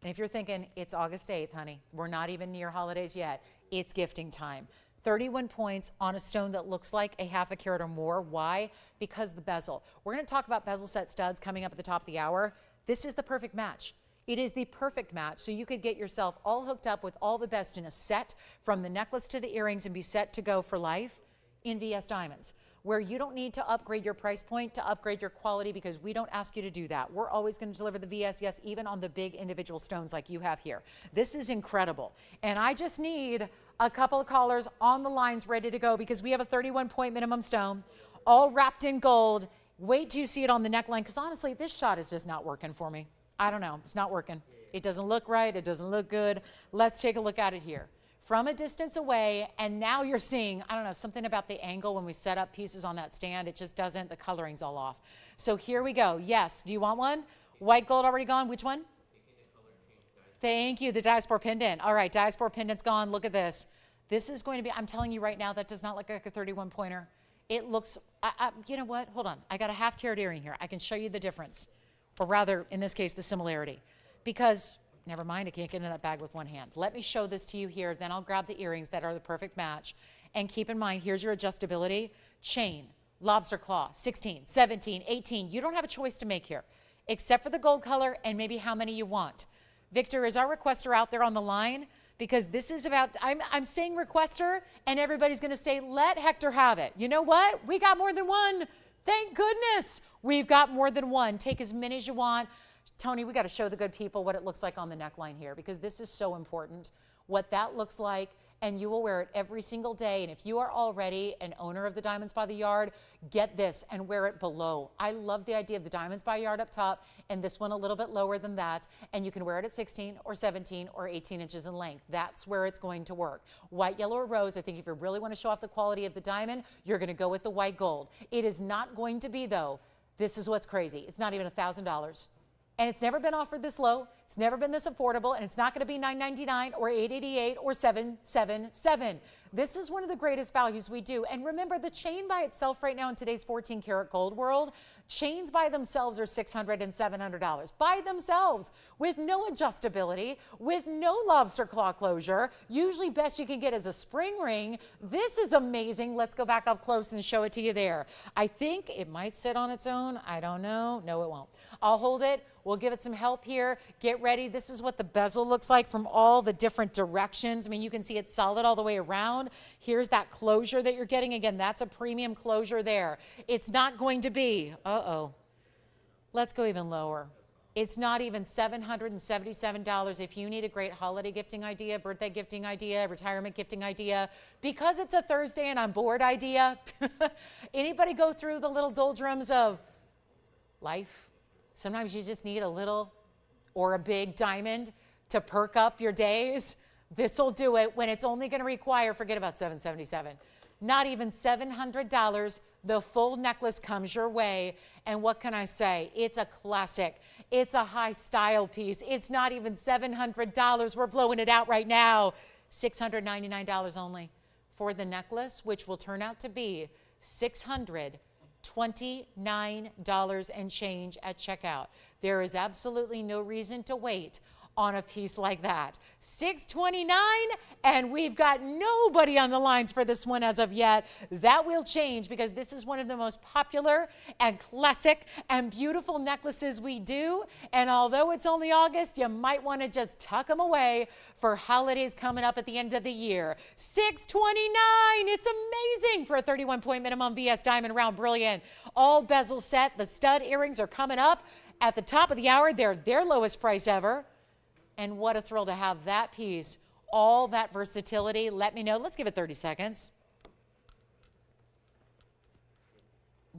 And if you're thinking, it's August 8th, honey, we're not even near holidays yet, it's gifting time. 31 points on a stone that looks like a half a carat or more. Why? Because the bezel. We're going to talk about bezel set studs coming up at the top of the hour. This is the perfect match. It is the perfect match, so you could get yourself all hooked up with all the best in a set, from the necklace to the earrings, and be set to go for life in VS Diamonds, where you don't need to upgrade your price point to upgrade your quality, because we don't ask you to do that. We're always going to deliver the VS, yes, even on the big individual stones like you have here. This is incredible. And I just need a couple of callers on the lines ready to go, because we have a 31-point minimum stone, all wrapped in gold. Wait till you see it on the neckline, because honestly, this shot is just not working for me. I don't know. It's not working. It doesn't look right. It doesn't look good. Let's take a look at it here. From a distance away, and now you're seeing, I don't know, something about the angle when we set up pieces on that stand. It just doesn't, the coloring's all off. So here we go. Yes. Do you want one? White gold already gone. Which one? Thank you, the Diaspore pendant. All right, Diaspore pendant's gone. Look at this. This is going to be, I'm telling you right now, that does not look like a 31-pointer. It looks, you know what? Hold on. I got a half carat earring here. I can show you the difference, or rather, in this case, the similarity. Because, never mind, I can't get in that bag with one hand. Let me show this to you here. Then I'll grab the earrings that are the perfect match. And keep in mind, here's your adjustability. Chain, lobster claw, 16, 17, 18. You don't have a choice to make here, except for the gold color and maybe how many you want. Victor, is our requester out there on the line? Because this is about, I'm saying requester, and everybody's going to say, let Hector have it. You know what? We got more than one. Thank goodness we've got more than one. Take as many as you want. Tony, we got to show the good people what it looks like on the neckline here, because this is so important, what that looks like, and you will wear it every single day. And if you are already an owner of the Diamonds by the Yard, get this and wear it below. I love the idea of the Diamonds by Yard up top, and this one a little bit lower than that, and you can wear it at 16 or 17 or 18 inches in length. That's where it's going to work. White, yellow, or rose, I think if you really want to show off the quality of the diamond, you're going to go with the white gold. It is not going to be, though, this is what's crazy, it's not even $1,000. And it's never been offered this low, it's never been this affordable, and it's not going to be $999 or $888 or $777. This is one of the greatest values we do. And remember, the chain by itself right now in today's 14 karat gold world, chains by themselves are $600 and $700 by themselves, with no adjustability, with no lobster claw closure. Usually best you can get is a spring ring. This is amazing. Let's go back up close and show it to you there. I think it might sit on its own. I don't know. No, it won't. I'll hold it. We'll give it some help here. Get ready. This is what the bezel looks like from all the different directions. I mean, you can see it's solid all the way around. Here's that closure that you're getting. Again, that's a premium closure there. It's not going to be, let's go even lower. It's not even $777 if you need a great holiday gifting idea, birthday gifting idea, retirement gifting idea, because it's a Thursday and I'm bored idea. Anybody go through the little doldrums of, life. Sometimes you just need a little or a big diamond to perk up your days. This will do it when it's only going to require, forget about $777, not even $700. The full necklace comes your way. And what can I say? It's a classic. It's a high style piece. It's not even $700. We're blowing it out right now. $699 only for the necklace, which will turn out to be $629 and change at checkout. There is absolutely no reason to wait on a piece like that. $629, and we've got nobody on the lines for this one as of yet. That will change because this is one of the most popular and classic and beautiful necklaces we do. And although it's only August, you might want to just tuck them away for holidays coming up at the end of the year. $629, it's amazing for a 31-point minimum VS diamond round brilliant. All bezel set. The stud earrings are coming up at the top of the hour. They're their lowest price ever. And what a thrill to have that piece, all that versatility. Let me know. Let's give it 30 seconds.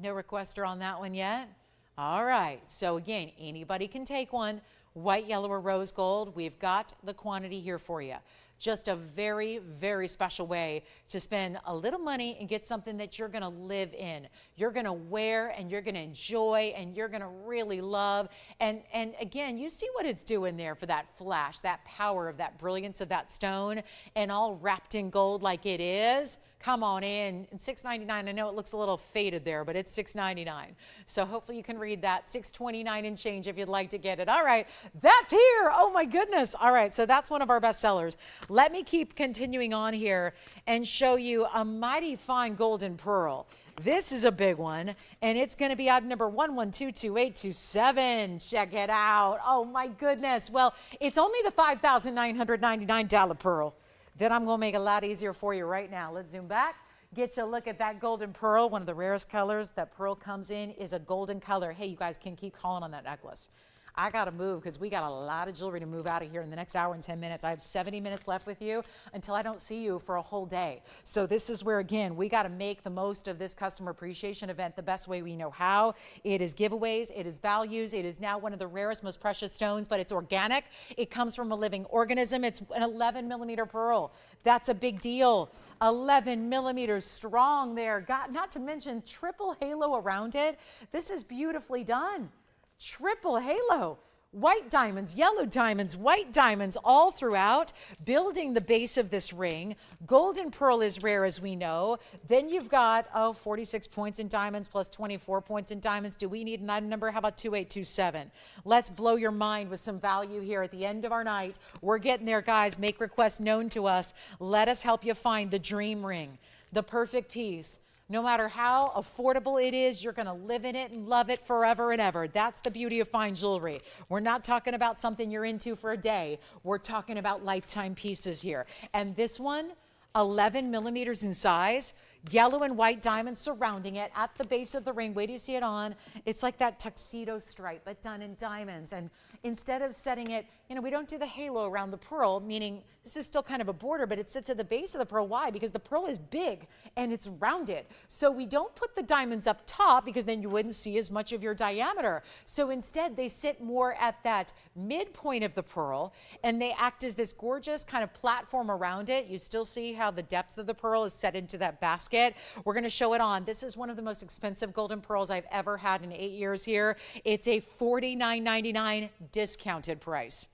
No requester on that one yet. All right. So again, anybody can take one. White, yellow, or rose gold. We've got the quantity here for you. Just a very, very special way to spend a little money and get something that you're going to live in. You're going to wear and you're going to enjoy and you're going to really love. And again, you see what it's doing there for that flash, that power of that brilliance of that stone, and all wrapped in gold like it is. Come on in. And $699, I know it looks a little faded there, but it's $699. So hopefully you can read that. $629 and change if you'd like to get it. All right, that's here. Oh my goodness. All right, so that's one of our best sellers. Let me keep continuing on here and show you a mighty fine golden pearl. This is a big one, and it's going to be item number 11222827. Check it out. Oh my goodness. Well, it's only the $5,999 pearl that I'm going to make a lot easier for you right now. Let's zoom back. Get you a look at that golden pearl. One of the rarest colors that pearl comes in is a golden color. Hey, you guys can keep calling on that necklace. I got to move because we got a lot of jewelry to move out of here in the next hour and 10 minutes. I have 70 minutes left with you until I don't see you for a whole day. So this is where, again, we got to make the most of this customer appreciation event the best way we know how. It is giveaways. It is values. It is now one of the rarest, most precious stones, but it's organic. It comes from a living organism. It's an 11-millimeter pearl. That's a big deal. 11 millimeters strong there. God, not to mention triple halo around it. This is beautifully done. Triple halo, white diamonds, yellow diamonds, white diamonds all throughout, building the base of this ring. Golden pearl is rare, as we know. Then you've got, 46 points in diamonds plus 24 points in diamonds. Do we need an item number? How about 2827? Let's blow your mind with some value here at the end of our night. We're getting there, guys. Make requests known to us. Let us help you find the dream ring, the perfect piece. No matter how affordable it is, you're going to live in it and love it forever and ever. That's the beauty of fine jewelry. We're not talking about something you're into for a day. We're talking about lifetime pieces here. And this one, 11 millimeters in size, yellow and white diamonds surrounding it at the base of the ring. Wait till you see it on. It's like that tuxedo stripe, but done in diamonds. And instead of setting it, we don't do the halo around the pearl, meaning this is still kind of a border, but it sits at the base of the pearl. Why? Because the pearl is big and it's rounded. So we don't put the diamonds up top because then you wouldn't see as much of your diameter. So instead they sit more at that midpoint of the pearl and they act as this gorgeous kind of platform around it. You still see how the depth of the pearl is set into that basket. We're going to show it on. This is one of the most expensive golden pearls I've ever had in 8 years here. It's a $49.99 discounted price.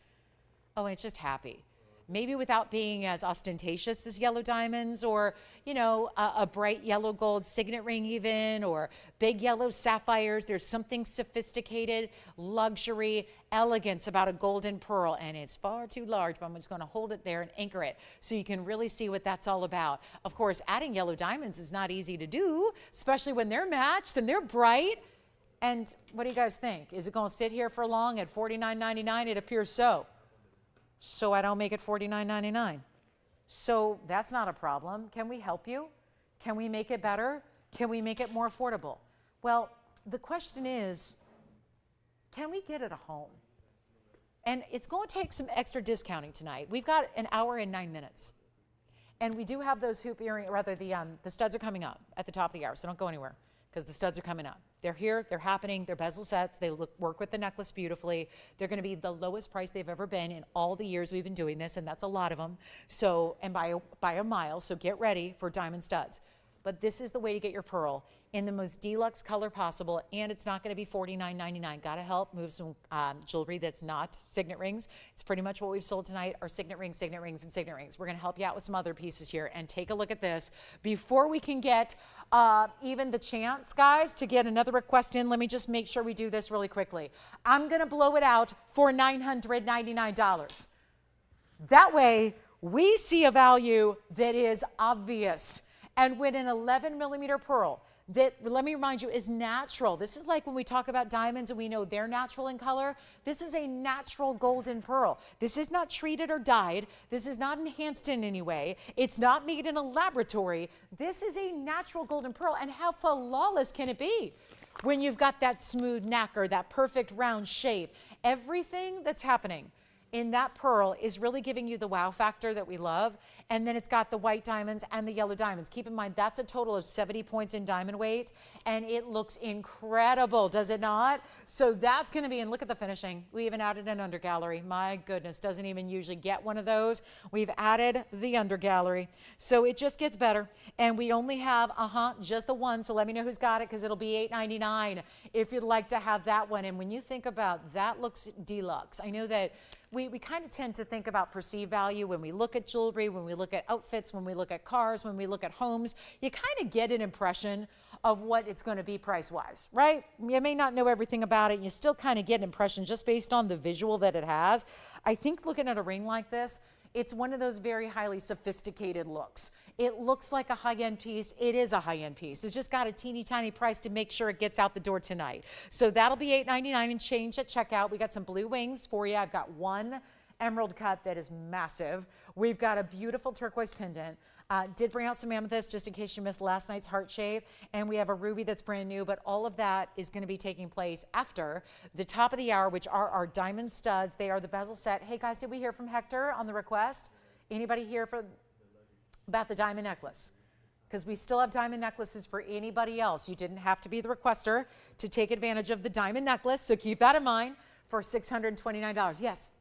Oh, and it's just happy. Maybe without being as ostentatious as yellow diamonds or, a bright yellow gold signet ring even, or big yellow sapphires. There's something sophisticated, luxury, elegance about a golden pearl, and it's far too large, but I'm just going to hold it there and anchor it so you can really see what that's all about. Of course, adding yellow diamonds is not easy to do, especially when they're matched and they're bright. And what do you guys think? Is it going to sit here for long at $49.99? It appears so. So I don't make it $49.99. So that's not a problem. Can we help you? Can we make it better? Can we make it more affordable? Well, the question is, can we get it a home? And it's going to take some extra discounting tonight. We've got an hour and 9 minutes. And we do have those hoop earring, rather the studs are coming up at the top of the hour, so don't go anywhere. because the studs are coming up. They're here, they're happening, they're bezel sets, they work with the necklace beautifully. They're gonna be the lowest price they've ever been in all the years we've been doing this, and that's a lot of them. So, and by a mile, so get ready for diamond studs. But this is the way to get your pearl in the most deluxe color possible, and it's not gonna be $49.99. Gotta help move some jewelry that's not signet rings. It's pretty much what we've sold tonight are signet rings, and signet rings. We're gonna help you out with some other pieces here, and take a look at this. Before we can get even the chance, guys, to get another request in, let me just make sure we do this really quickly. I'm gonna blow it out for $999. That way, we see a value that is obvious. And with an 11 millimeter pearl, that, let me remind you, is natural. This is like when we talk about diamonds and we know they're natural in color. This is a natural golden pearl. This is not treated or dyed. This is not enhanced in any way. It's not made in a laboratory. This is a natural golden pearl. And how flawless can it be when you've got that smooth nacre, that perfect round shape? Everything that's happening in that pearl is really giving you the wow factor that we love. And then it's got the white diamonds and the yellow diamonds. Keep in mind, that's a total of 70 points in diamond weight, and it looks incredible, does it not? So that's gonna be, and look at the finishing. We even added an under gallery. My goodness, doesn't even usually get one of those. We've added the under gallery. So it just gets better. And we only have, just the one, so let me know who's got it, because it'll be $8.99 if you'd like to have that one. And when you think about that, looks deluxe. I know that we kind of tend to think about perceived value when we look at jewelry, when we look at outfits, when we look at cars, when we look at homes. You kind of get an impression of what it's going to be price-wise, right? You may not know everything about it. You still kind of get an impression just based on the visual that it has. I think looking at a ring like this, it's one of those very highly sophisticated looks. It looks like a high-end piece. It is a high-end piece. It's just got a teeny tiny price to make sure it gets out the door tonight. So that'll be $8.99 and change at checkout. We got some blue wings for you. I've got one emerald cut that is massive. We've got a beautiful turquoise pendant. Did bring out some amethyst just in case you missed last night's heart shape. And we have a ruby that's brand new, but all of that is going to be taking place after the top of the hour, which are our diamond studs. They are the bezel set. Hey guys, did we hear from Hector on the request? Anybody here about the diamond necklace? Because we still have diamond necklaces for anybody else. You didn't have to be the requester to take advantage of the diamond necklace, so keep that in mind for $629. Yes?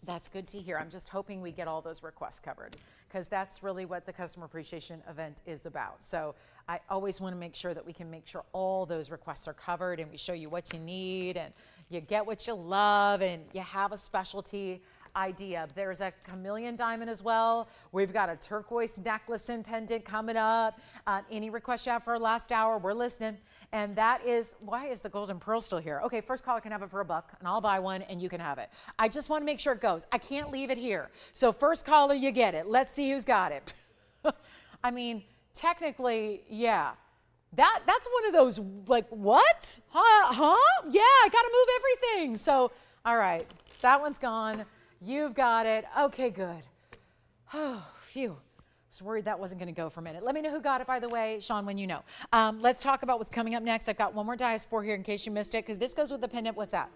That's good to hear. I'm just hoping we get all those requests covered, because that's really what the customer appreciation event is about. So I always want to make sure that we can make sure all those requests are covered, and we show you what you need, and you get what you love, and you have a specialty idea. There's a chameleon diamond as well. We've got a turquoise necklace and pendant coming up. Any requests you have for our last hour, we're listening. And that is, why is the golden pearl still here? Okay, first caller can have it for $1, and I'll buy one, and you can have it. I just want to make sure it goes. I can't leave it here. So first caller, you get it. Let's see who's got it. I mean, technically, yeah. That's one of those, like, what? Huh? Yeah, I got to move everything. So, all right, that one's gone. You've got it. Okay, good. Oh, phew. I was worried that wasn't going to go for a minute. Let me know who got it, by the way, Sean, when you know. Let's talk about what's coming up next. I've got one more Diaspore here in case you missed it, because this goes with the pendant. What's that?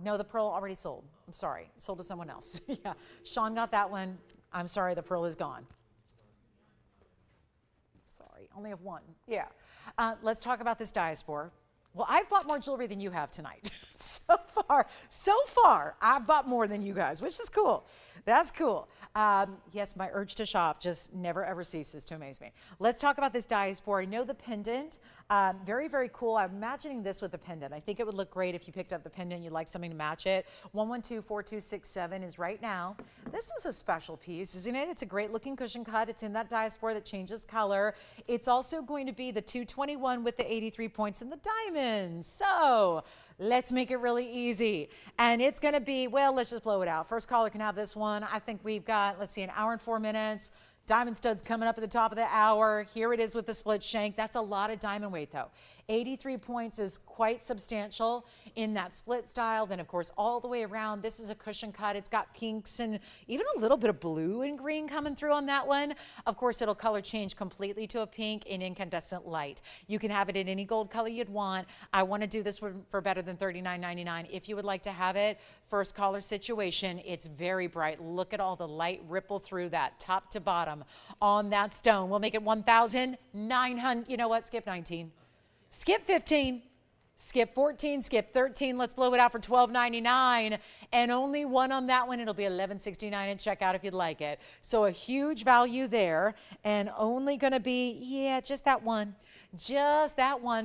No, the pearl already sold. I'm sorry. Sold to someone else. Yeah, Sean got that one. I'm sorry, the pearl is gone. Sorry, only have one. Yeah. Let's talk about this Diaspore. Well, I've bought more jewelry than you have tonight. So far, I've bought more than you guys, which is cool. That's cool. Yes, my urge to shop just never ever ceases to amaze me. Let's talk about this Diaspore. I know the pendant, very, very cool. I'm imagining this with the pendant. I think it would look great if you picked up the pendant, you'd like something to match it. 112-4267 is right now. This is a special piece, isn't it? It's a great looking cushion cut. It's in that Diaspore that changes color. It's also going to be the 221 with the 83 points in the diamonds. So let's make it really easy. And it's going to be, well, let's just blow it out. First caller can have this one. I think we've got, let's see, an hour and 4 minutes. Diamond studs coming up at the top of the hour. Here it is with the split shank. That's a lot of diamond weight, though. 83 points is quite substantial in that split style. Then of course, all the way around, this is a cushion cut. It's got pinks and even a little bit of blue and green coming through on that one. Of course, it'll color change completely to a pink in incandescent light. You can have it in any gold color you'd want. I want to do this one for better than $39.99. If you would like to have it, first caller situation, it's very bright. Look at all the light ripple through that top to bottom on that stone. We'll make it 1,900. You know what? Skip 19. Skip 15, skip 14, skip 13. Let's blow it out for $12.99 and only one on that one. It'll be $11.69 at checkout if you'd like it. So a huge value there and only going to be, yeah, just that one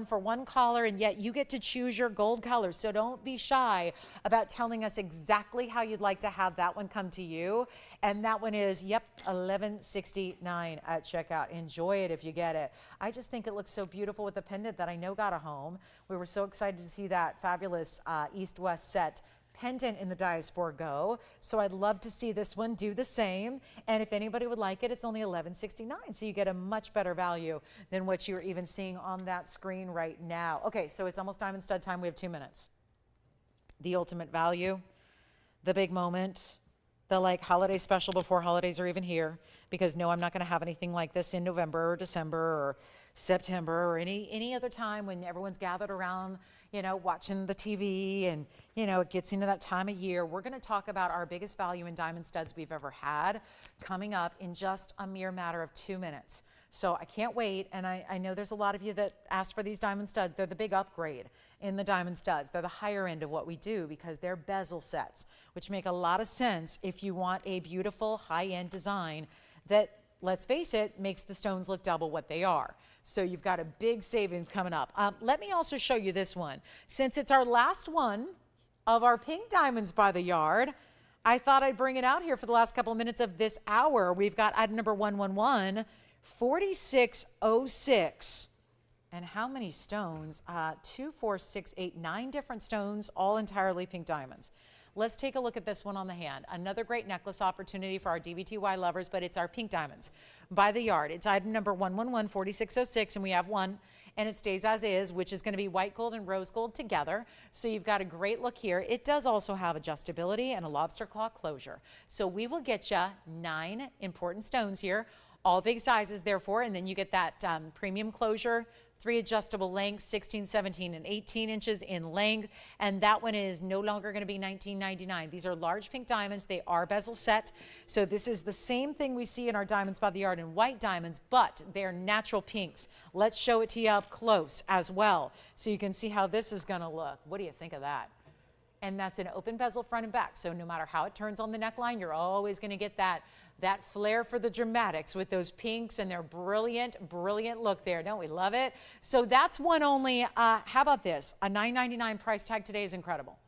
for one caller, and yet you get to choose your gold color. So don't be shy about telling us exactly how you'd like to have that one come to you. And that one is, yep, $11.69 at checkout. Enjoy it if you get it. I just think it looks so beautiful with the pendant that I know got a home. We were so excited to see that fabulous East-West set pendant in the Diaspore go. So I'd love to see this one do the same. And if anybody would like it, it's only $11.69. So you get a much better value than what you're even seeing on that screen right now. Okay, so it's almost diamond stud time. We have 2 minutes. The ultimate value, the big moment, the like holiday special before holidays are even here, because no, I'm not going to have anything like this in November or December or September or any other time when everyone's gathered around, you know, watching the TV and, you know, it gets into that time of year. We're going to talk about our biggest value in diamond studs we've ever had coming up in just a mere matter of 2 minutes. So I can't wait, and I know there's a lot of you that ask for these diamond studs. They're the big upgrade in the diamond studs. They're the higher end of what we do because they're bezel sets, which make a lot of sense if you want a beautiful high-end design that, let's face it, makes the stones look double what they are. So you've got a big savings coming up. Let me also show you this one. Since it's our last one of our pink diamonds by the yard, I thought I'd bring it out here for the last couple of minutes of this hour. We've got item number 111. 4606. And how many stones? 2, 4, 6, 8, 9 different stones, all entirely pink diamonds. Let's take a look at this one on the hand. Another great necklace opportunity for our DBTY lovers, but it's our pink diamonds by the yard. It's item number 111, 4606, and we have one, and it stays as is, which is going to be white gold and rose gold together. So you've got a great look here. It does also have adjustability and a lobster claw closure. So we will get you 9 important stones here, all big sizes therefore, and then you get that premium closure, 3 adjustable lengths, 16, 17, and 18 inches in length, and that one is no longer going to be $19.99. These are large pink diamonds. They are bezel set, so this is the same thing we see in our diamonds by the yard in white diamonds, but they're natural pinks. Let's show it to you up close as well, so you can see how this is going to look. What do you think of that? And that's an open bezel front and back, so no matter how it turns on the neckline, you're always going to get that flair for the dramatics with those pinks and their brilliant, brilliant look there. Don't we love it? So that's one only. How about this? A $9.99 price tag today is incredible,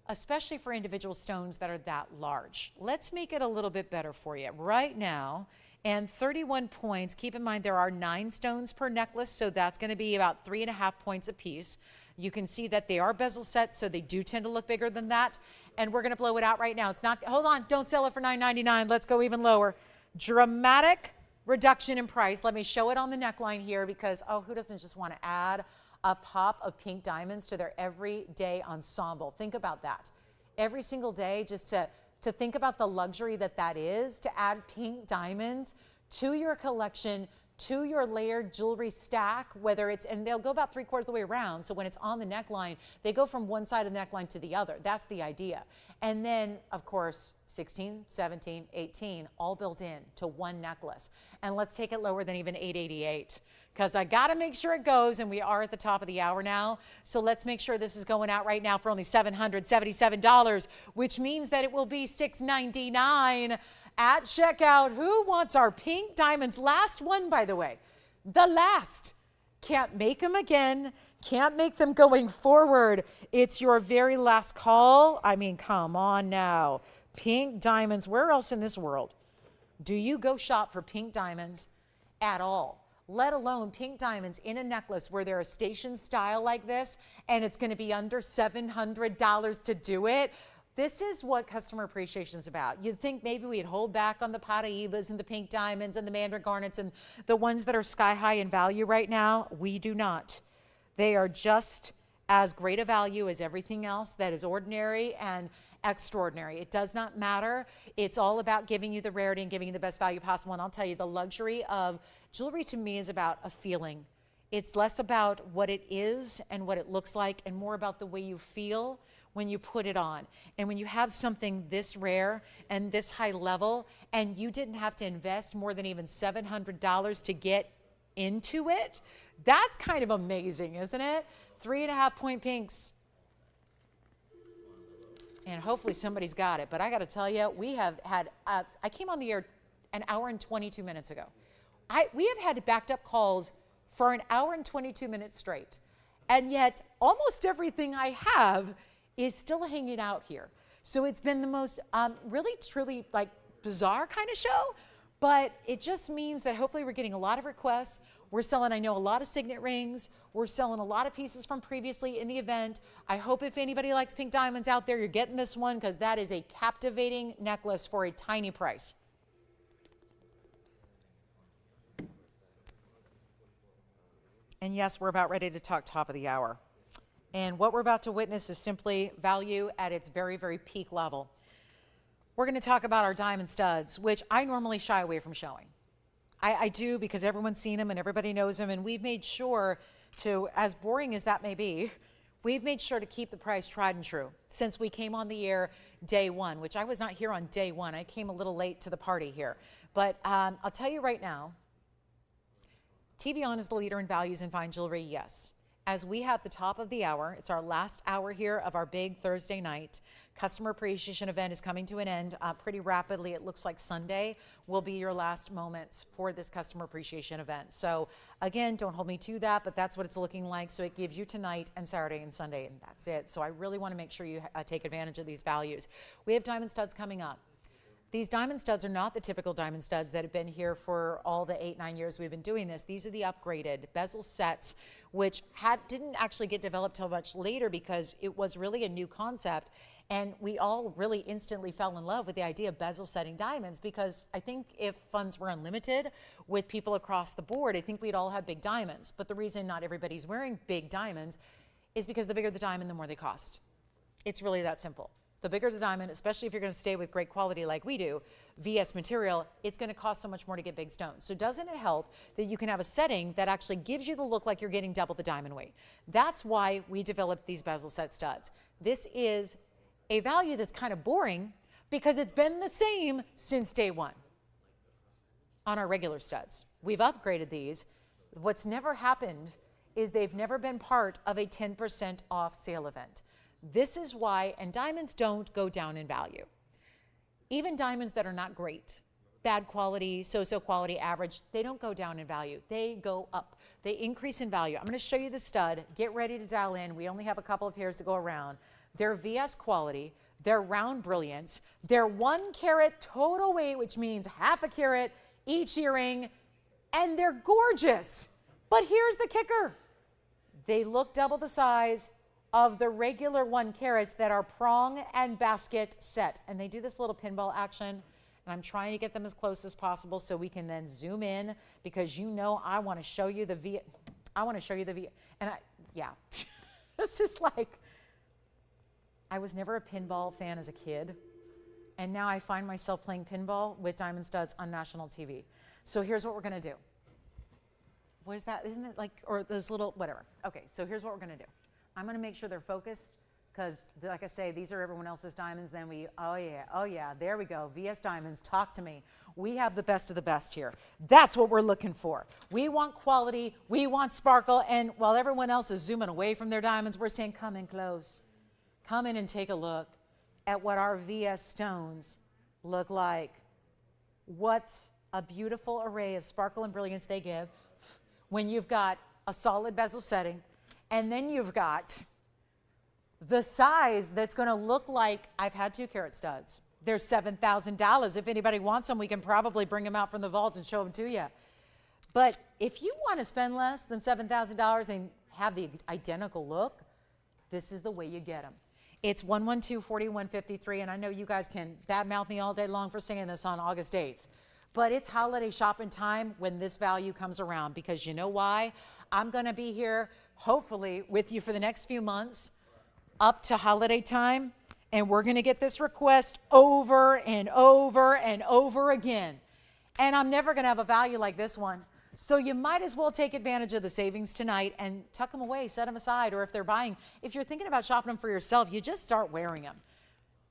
especially for individual stones that are that large. Let's make it a little bit better for you right now. And 31 points. Keep in mind there are 9 stones per necklace, so that's going to be about 3.5 points a piece. You can see that they are bezel sets, so they do tend to look bigger than that. And we're going to blow it out right now. It's not, hold on, don't sell it for $9.99. Let's go even lower. Dramatic reduction in price. Let me show it on the neckline here because, oh, who doesn't just want to add a pop of pink diamonds to their everyday ensemble? Think about that. Every single day, just to think about the luxury that is, to add pink diamonds to your collection, to your layered jewelry stack, whether it's, and they'll go about 3/4 of the way around. So when it's on the neckline, they go from one side of the neckline to the other. That's the idea. And then, of course, 16, 17, 18, all built in to one necklace. And let's take it lower than even $888, because I got to make sure it goes, and we are at the top of the hour now. So let's make sure this is going out right now for only $777, which means that it will be $699 at checkout. Who wants our pink diamonds? Last one, by the way. The last. Can't make them again. Can't make them going forward. It's your very last call. I mean, come on now. Pink diamonds. Where else in this world do you go shop for pink diamonds at all? Let alone pink diamonds in a necklace where they're a station style like this, and it's going to be under $700 to do it. This is what customer appreciation is about. You'd think maybe we'd hold back on the Paraibas and the pink diamonds and the mandarin garnets and the ones that are sky high in value right now. We do not. They are just as great a value as everything else that is ordinary and extraordinary. It does not matter. It's all about giving you the rarity and giving you the best value possible. And I'll tell you, the luxury of jewelry to me is about a feeling. It's less about what it is and what it looks like and more about the way you feel when you put it on. And when you have something this rare and this high level and you didn't have to invest more than even $700 to get into it, that's kind of amazing, isn't it? 3.5 point pinks. And hopefully somebody's got it. But I got to tell you, we have had, I came on the air an hour and 22 minutes ago. We have had backed up calls for an hour and 22 minutes straight. And yet almost everything I have is still hanging out here. So it's been the most really, truly like bizarre kind of show. But it just means that hopefully we're getting a lot of requests. We're selling, I know, a lot of Signet rings. We're selling a lot of pieces from previously in the event. I hope if anybody likes pink diamonds out there, you're getting this one because that is a captivating necklace for a tiny price. And yes, we're about ready to talk top of the hour. And what we're about to witness is simply value at its very, very peak level. We're going to talk about our diamond studs, which I normally shy away from showing. I do because everyone's seen them and everybody knows them, and we've made sure to, as boring as that may be, we've made sure to keep the price tried and true since we came on the air day one, which I was not here on day one. I came a little late to the party here. But I'll tell you right now, TVON is the leader in values in fine jewelry, yes. As we have the top of the hour, it's our last hour here of our big Thursday night. Customer appreciation event is coming to an end pretty rapidly. It looks like Sunday will be your last moments for this customer appreciation event. So again, don't hold me to that, but that's what it's looking like. So it gives you tonight and Saturday and Sunday, and that's it. So I really want to make sure you take advantage of these values. We have diamond studs coming up. These diamond studs are not the typical diamond studs that have been here for all the 8-9 years we've been doing this. These are the upgraded bezel sets, which didn't actually get developed till much later because it was really a new concept. And we all really instantly fell in love with the idea of bezel setting diamonds because I think if funds were unlimited with people across the board, I think we'd all have big diamonds. But the reason not everybody's wearing big diamonds is because the bigger the diamond, the more they cost. It's really that simple. The bigger the diamond, especially if you're going to stay with great quality like we do, VS material, it's going to cost so much more to get big stones. So doesn't it help that you can have a setting that actually gives you the look like you're getting double the diamond weight? That's why we developed these bezel set studs. This is a value that's kind of boring because it's been the same since day one on our regular studs. We've upgraded these. What's never happened is they've never been part of a 10% off sale event. This is why, and diamonds don't go down in value. Even diamonds that are not great, bad quality, so-so quality, average, they don't go down in value. They go up. They increase in value. I'm going to show you the stud. Get ready to dial in. We only have a couple of pairs to go around. They're VS quality. They're round brilliance. They're 1 carat total weight, which means half a carat each earring, and they're gorgeous. But here's the kicker. They look double the size of the regular 1 carats that are prong and basket set. And they do this little pinball action, and I'm trying to get them as close as possible so we can then zoom in because you know I want to show you the V. And yeah, this is like, I was never a pinball fan as a kid, and now I find myself playing pinball with diamond studs on national TV. So here's what we're going to do. What is that? Isn't it like, or those little, whatever. Okay, so here's what we're going to do. I'm going to make sure they're focused because, like I say, these are everyone else's diamonds. Then oh yeah, there we go. VS Diamonds, talk to me. We have the best of the best here. That's what we're looking for. We want quality. We want sparkle. And while everyone else is zooming away from their diamonds, we're saying, come in close. Come in and take a look at what our VS stones look like. What a beautiful array of sparkle and brilliance they give when you've got a solid bezel setting. And then you've got the size that's going to look like, I've had 2 carat studs. They're $7,000. If anybody wants them, we can probably bring them out from the vault and show them to you. But if you want to spend less than $7,000 and have the identical look, this is the way you get them. It's 112-4153, and I know you guys can badmouth me all day long for singing this on August 8th. But it's holiday shopping time when this value comes around because you know why? I'm going to be here hopefully with you for the next few months up to holiday time. And we're going to get this request over and over and over again. And I'm never going to have a value like this one. So you might as well take advantage of the savings tonight and tuck them away, set them aside. Or if they're buying, if you're thinking about shopping them for yourself, you just start wearing them.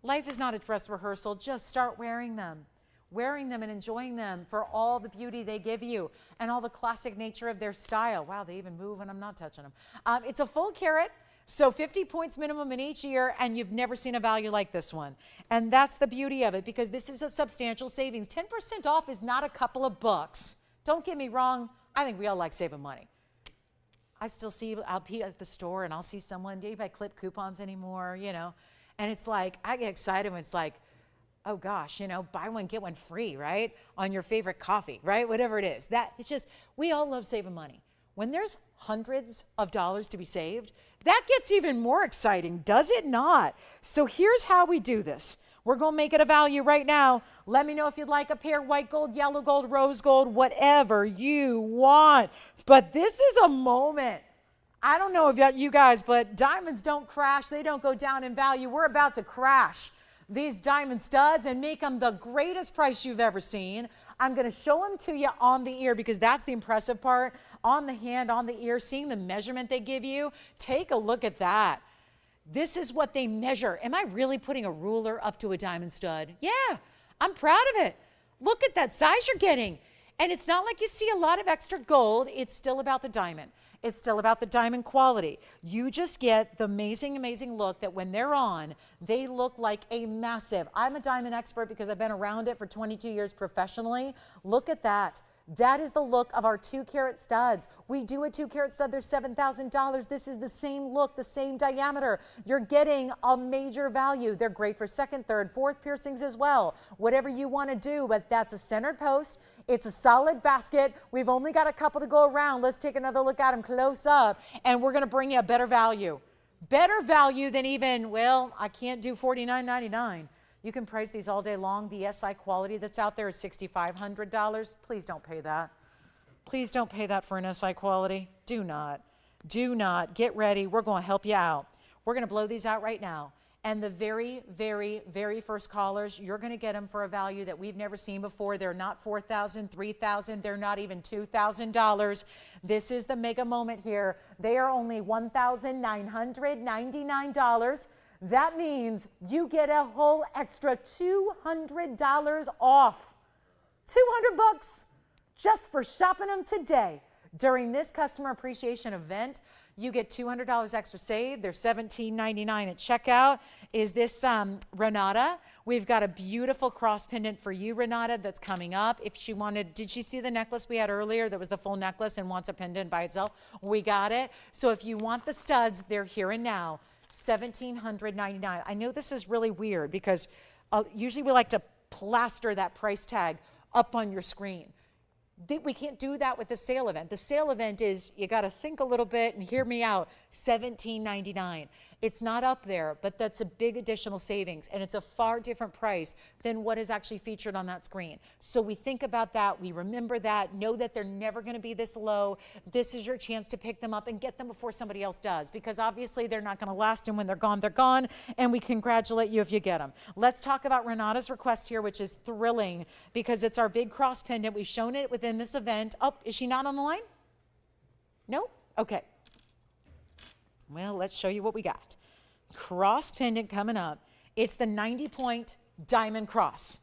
Life is not a dress rehearsal. Just start wearing them and enjoying them for all the beauty they give you and all the classic nature of their style. Wow, they even move when I'm not touching them. It's a full carat. So 50 points minimum in each year, and you've never seen a value like this one. And that's the beauty of it, because this is a substantial savings. 10% off is not a couple of bucks. Don't get me wrong. I think we all like saving money. I still see, I'll be at the store and I'll see someone, do anybody clip coupons anymore, you know? And it's like, I get excited when it's like, oh gosh, you know, buy one, get one free, right? On your favorite coffee, right? Whatever it is. It's just, we all love saving money. When there's hundreds of dollars to be saved, that gets even more exciting, does it not? So here's how we do this. We're going to make it a value right now. Let me know if you'd like a pair, white gold, yellow gold, rose gold, whatever you want. But this is a moment. I don't know about you guys, but diamonds don't crash. They don't go down in value. We're about to crash these diamond studs and make them the greatest price you've ever seen. I'm going to show them to you on the ear, because that's the impressive part. On the hand, on the ear, seeing the measurement they give you. Take a look at that. This is what they measure. Am I really putting a ruler up to a diamond stud? Yeah, I'm proud of it. Look at that size you're getting. And it's not like you see a lot of extra gold. It's still about the diamond. It's still about the diamond quality. You just get the amazing, amazing look that when they're on, they look like a massive. I'm a diamond expert because I've been around it for 22 years professionally. Look at that. That is the look of our 2-carat studs. We do a 2-carat stud, they're $7,000. This is the same look, the same diameter. You're getting a major value. They're great for second, third, fourth piercings as well. Whatever you want to do, but that's a centered post. It's a solid basket. We've only got a couple to go around. Let's take another look at them close up, and we're going to bring you a better value. Better value than even, well, I can't do $49.99. You can price these all day long. The SI quality that's out there is $6,500. Please don't pay that. Please don't pay that for an SI quality. Do not. Do not. Get ready. We're going to help you out. We're going to blow these out right now. And the very, very, very first callers, you're going to get them for a value that we've never seen before. They're not $4,000, $3,000. They're not even $2,000. This is the mega moment here. They are only $1,999. That means you get a whole extra $200 off. 200 bucks just for shopping them today. During this customer appreciation event, you get $200 extra saved. They're $17.99 at checkout. Is this Renata? We've got a beautiful cross pendant for you, Renata, that's coming up. If she wanted, did she see the necklace we had earlier that was the full necklace and wants a pendant by itself? We got it. So if you want the studs, they're here and now. $1,799. I know this is really weird because usually we like to plaster that price tag up on your screen. We can't do that with the sale event. The sale event is, you got to think a little bit and hear me out, $17.99. It's not up there, but that's a big additional savings, and it's a far different price than what is actually featured on that screen. So we think about that, we remember that, know that they're never going to be this low. This is your chance to pick them up and get them before somebody else does, because obviously they're not going to last, and when they're gone, and we congratulate you if you get them. Let's talk about Renata's request here, which is thrilling because it's our big cross pendant. We've shown it within this event. Oh, is she not on the line? No? Okay. Well, let's show you what we got. Cross pendant coming up. It's the 90-point diamond cross.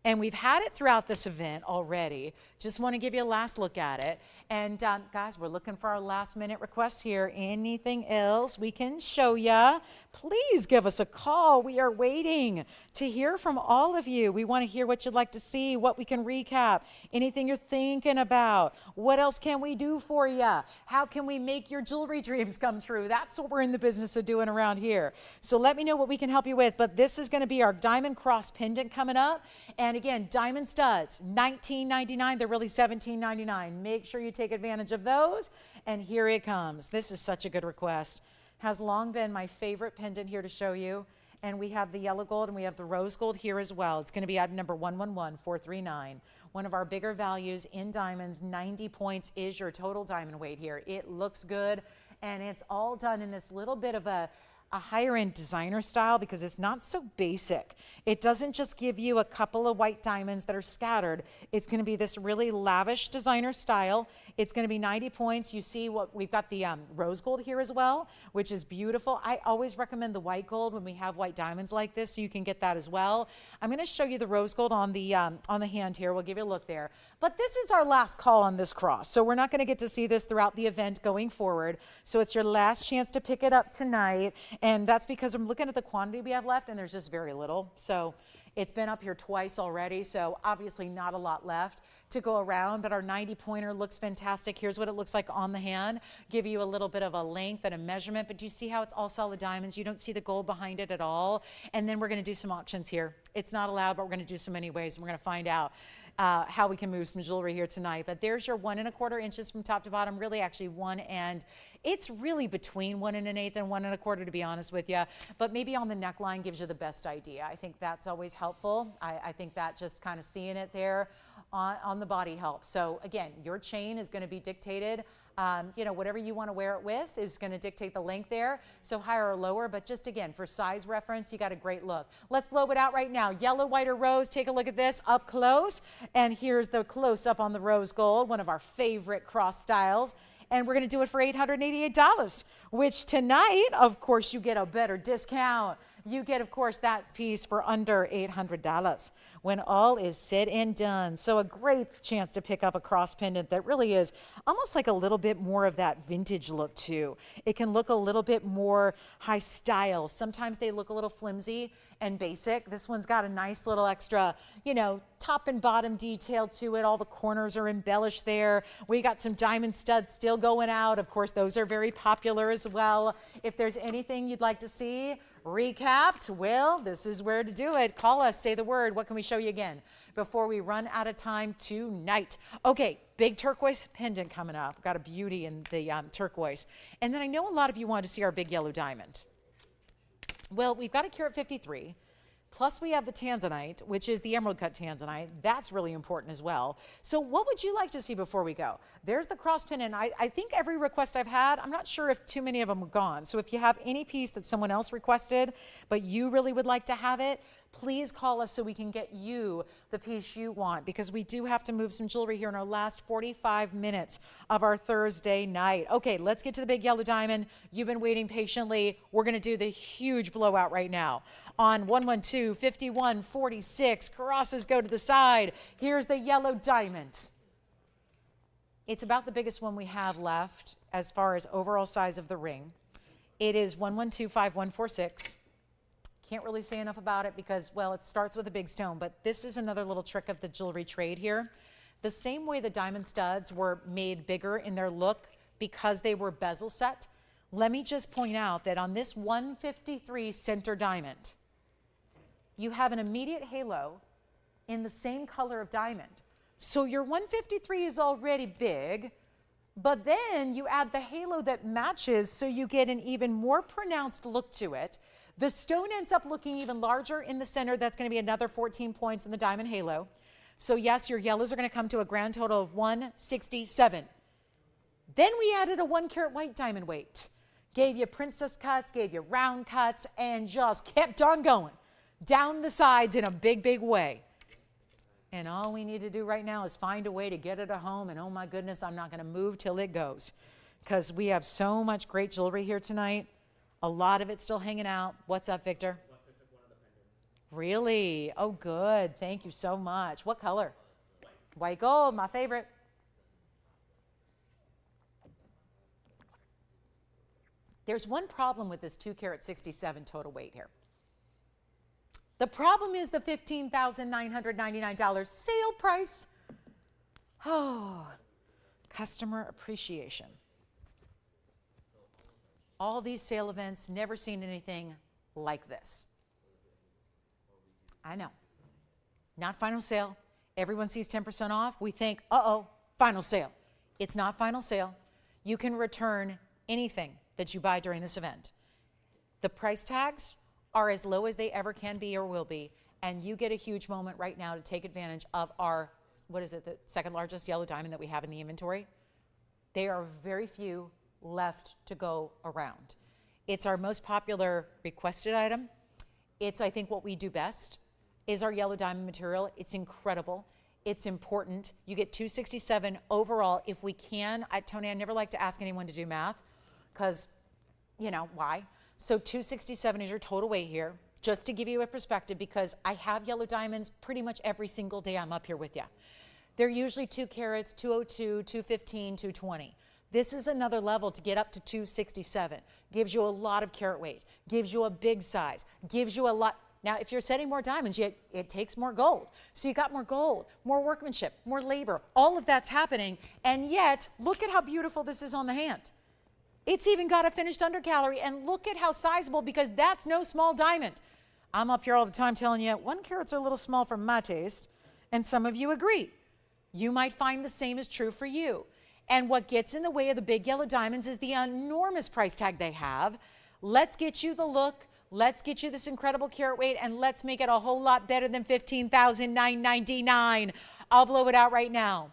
And we've had it throughout this event already. Just want to give you a last look at it. And guys, we're looking for our last minute requests here. Anything else we can show you? Please give us a call. We are waiting to hear from all of you. We want to hear what you'd like to see, what we can recap, anything you're thinking about. What else can we do for you? How can we make your jewelry dreams come true? That's what we're in the business of doing around here. So let me know what we can help you with. But this is going to be our diamond cross pendant coming up. And again, diamond studs, $19.99. They're really $17.99. Make sure you take advantage of those. And here it comes. This is such a good request. Has long been my favorite pendant here to show you. And we have the yellow gold and we have the rose gold here as well. It's going to be item number 111439. One of our bigger values in diamonds. 90 points is your total diamond weight here. It looks good And it's all done in this little bit of a higher end designer style because it's not so basic. It doesn't just give you a couple of white diamonds that are scattered. It's going to be this really lavish designer style. It's going to be 90 points. You see what we've got, the rose gold here as well, which is beautiful. I always recommend the white gold when we have white diamonds like this, so you can get that as well. I'm going to show you the rose gold on the hand here. We'll give you a look there. But this is our last call on this cross, so we're not going to get to see this throughout the event going forward. So it's your last chance to pick it up tonight. And that's because I'm looking at the quantity we have left, and there's just very little. So it's been up here twice already, so obviously not a lot left to go around, but our 90 pointer looks fantastic. Here's what it looks like on the hand. Give you a little bit of a length and a measurement, but do you see how it's all solid diamonds? You don't see the gold behind it at all. And then we're going to do some auctions here. It's not allowed, but we're going to do some anyways, and we're going to find out how we can move some jewelry here tonight. But there's your 1 1/4 inches from top to bottom, really actually it's really between 1 1/8 and 1 1/4, to be honest with you. But maybe on the neckline gives you the best idea. I think that's always helpful. I think that just kind of seeing it there on the body helps. So again, your chain is going to be dictated. You know, whatever you want to wear it with is going to dictate the length there. So higher or lower, but just again, for size reference, you got a great look. Let's blow it out right now. Yellow, white, or rose. Take a look at this up close. And here's the close up on the rose gold, one of our favorite cross styles. And we're going to do it for $888, which tonight, of course, you get a better discount. You get, of course, that piece for under $800 when all is said and done. So a great chance to pick up a cross pendant that really is almost like a little bit more of that vintage look too. It can look a little bit more high style. Sometimes they look a little flimsy and basic. This one's got a nice little extra, you know, top and bottom detail to it. All the corners are embellished there. We got some diamond studs still going out. Of course, those are very popular as well. If there's anything you'd like to see recapped, well, this is where to do it. Call us, say the word. What can we show you again before we run out of time tonight? Okay, big turquoise pendant coming up. Got a beauty in the turquoise. And then I know a lot of you wanted to see our big yellow diamond. Well, we've got a carat 53. Plus we have the Tanzanite, which is the emerald cut Tanzanite. That's really important as well. So what would you like to see before we go? There's the cross pendant. I think every request I've had, I'm not sure if too many of them are gone. So if you have any piece that someone else requested, but you really would like to have it, please call us so we can get you the piece you want, because we do have to move some jewelry here in our last 45 minutes of our Thursday night. Okay, let's get to the big yellow diamond. You've been waiting patiently. We're going to do the huge blowout right now. On 112, 51, 46, crosses go to the side. Here's the yellow diamond. It's about the biggest one we have left as far as overall size of the ring. It is 1125146. Can't really say enough about it because, well, it starts with a big stone, but this is another little trick of the jewelry trade here. The same way the diamond studs were made bigger in their look because they were bezel set, let me just point out that on this 153 center diamond, you have an immediate halo in the same color of diamond. So your 153 is already big, but then you add the halo that matches, so you get an even more pronounced look to it. The stone ends up looking even larger in the center. That's going to be another 14 points in the diamond halo. So yes, your yellows are going to come to a grand total of 167. Then we added a 1 carat white diamond weight. Gave you princess cuts, gave you round cuts, and just kept on going down the sides in a big, big way. And all we need to do right now is find a way to get it at home. And oh my goodness, I'm not going to move till it goes, because we have so much great jewelry here tonight. A lot of it still hanging out. What's up, Victor? Really? Oh, good. Thank you so much. What color? White gold, my favorite. There's one problem with this 2 carat 67 total weight here. The problem is the $15,999 sale price. Oh, customer appreciation. All these sale events, never seen anything like this. I know. Not final sale. Everyone sees 10% off. We think, uh-oh, final sale. It's not final sale. You can return anything that you buy during this event. The price tags are as low as they ever can be or will be, and you get a huge moment right now to take advantage of our, what is it, the second largest yellow diamond that we have in the inventory. They are very few, left to go around. It's our most popular requested item. It's, I think, what we do best is our yellow diamond material. It's incredible. It's important. You get 267 overall. If we can, Tony, I never like to ask anyone to do math because, you know, why? So 267 is your total weight here, just to give you a perspective, because I have yellow diamonds pretty much every single day I'm up here with you. They're usually 2 carats, 202, 215, 220. This is another level to get up to 267. Gives you a lot of carat weight, gives you a big size, gives you a lot. Now, if you're setting more diamonds, it takes more gold. So you got more gold, more workmanship, more labor. All of that's happening. And yet, look at how beautiful this is on the hand. It's even got a finished undergallery. And look at how sizable, because that's no small diamond. I'm up here all the time telling you, 1 carat's are a little small for my taste. And some of you agree. You might find the same is true for you. And what gets in the way of the big yellow diamonds is the enormous price tag they have. Let's get you the look. Let's get you this incredible carat weight, and let's make it a whole lot better than $15,999. I'll blow it out right now.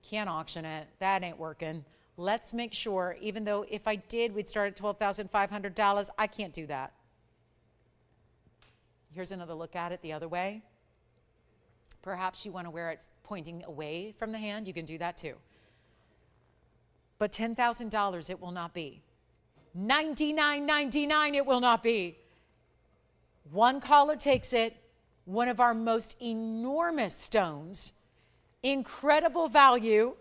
Can't auction it. That ain't working. Let's make sure, even though if I did, we'd start at $12,500. I can't do that. Here's another look at it the other way. Perhaps you want to wear it pointing away from the hand. You can do that too. But $10,000 it will not be. $99.99 it will not be. One caller takes it. One of our most enormous stones. Incredible value.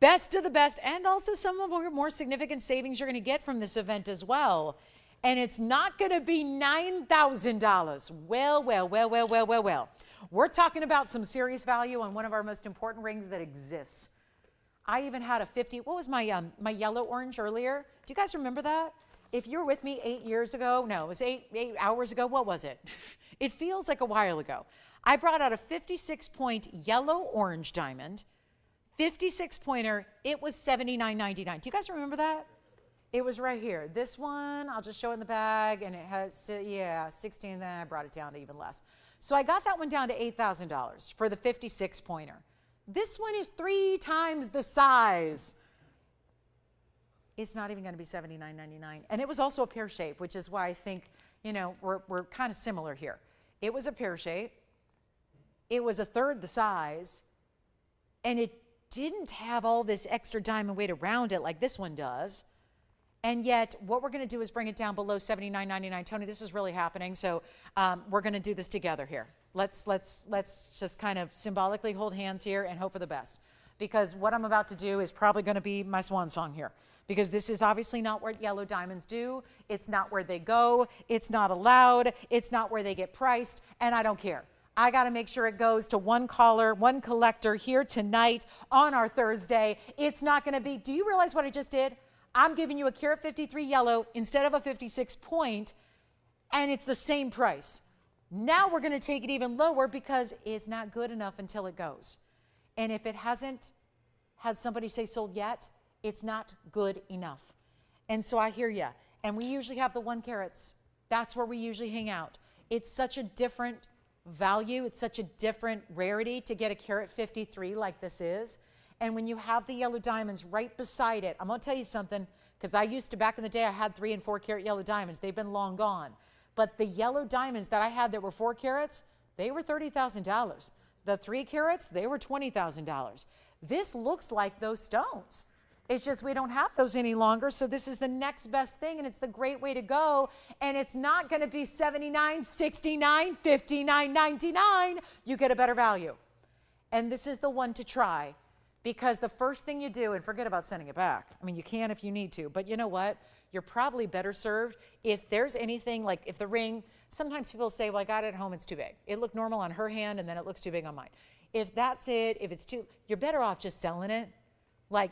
Best of the best. And also some of our more significant savings you're going to get from this event as well. And it's not going to be $9,000. Well. We're talking about some serious value on one of our most important rings that exists. I even had a 50, what was my my yellow orange earlier? Do you guys remember that? If you were with me 8 years ago, no, it was eight hours ago, what was it? It feels like a while ago. I brought out a 56-point yellow orange diamond, 56 pointer, it was $79.99. Do you guys remember that? It was right here. This one, I'll just show it in the bag, and it has, yeah, 16, then I brought it down to even less. So I got that one down to $8,000 for the 56 pointer. This one is 3 times the size. It's not even going to be $79.99. And it was also a pear shape, which is why I think, you know, we're kind of similar here. It was a pear shape. It was 1/3 the size. And it didn't have all this extra diamond weight around it like this one does. And yet, what we're going to do is bring it down below $79.99. Tony, this is really happening, so we're going to do this together here. Let's just kind of symbolically hold hands here and hope for the best. Because what I'm about to do is probably going to be my swan song here. Because this is obviously not what yellow diamonds do. It's not where they go. It's not allowed. It's not where they get priced. And I don't care. I got to make sure it goes to one caller, one collector here tonight on our Thursday. It's not going to be, do you realize what I just did? I'm giving you a carat 53 yellow instead of a 56 point, and it's the same price. Now we're going to take it even lower because it's not good enough until it goes. And if it hasn't had somebody say sold yet, it's not good enough. And so I hear you. And we usually have the 1 carats. That's where we usually hang out. It's such a different value. It's such a different rarity to get a carat 53 like this is. And when you have the yellow diamonds right beside it, I'm going to tell you something, because I used to, back in the day, I had 3 and 4 carat yellow diamonds. They've been long gone. But the yellow diamonds that I had that were 4 carats, they were $30,000. The 3 carats, they were $20,000. This looks like those stones. It's just we don't have those any longer, so this is the next best thing, and it's the great way to go. And it's not going to be $79, $69, $59, $99. You get a better value. And this is the one to try. Because the first thing you do, and forget about sending it back. I mean, you can if you need to, but you know what? You're probably better served if there's anything, like if the ring, sometimes people say, well, I got it at home, it's too big. It looked normal on her hand, and then it looks too big on mine. If that's it, if it's too, you're better off just selling it, like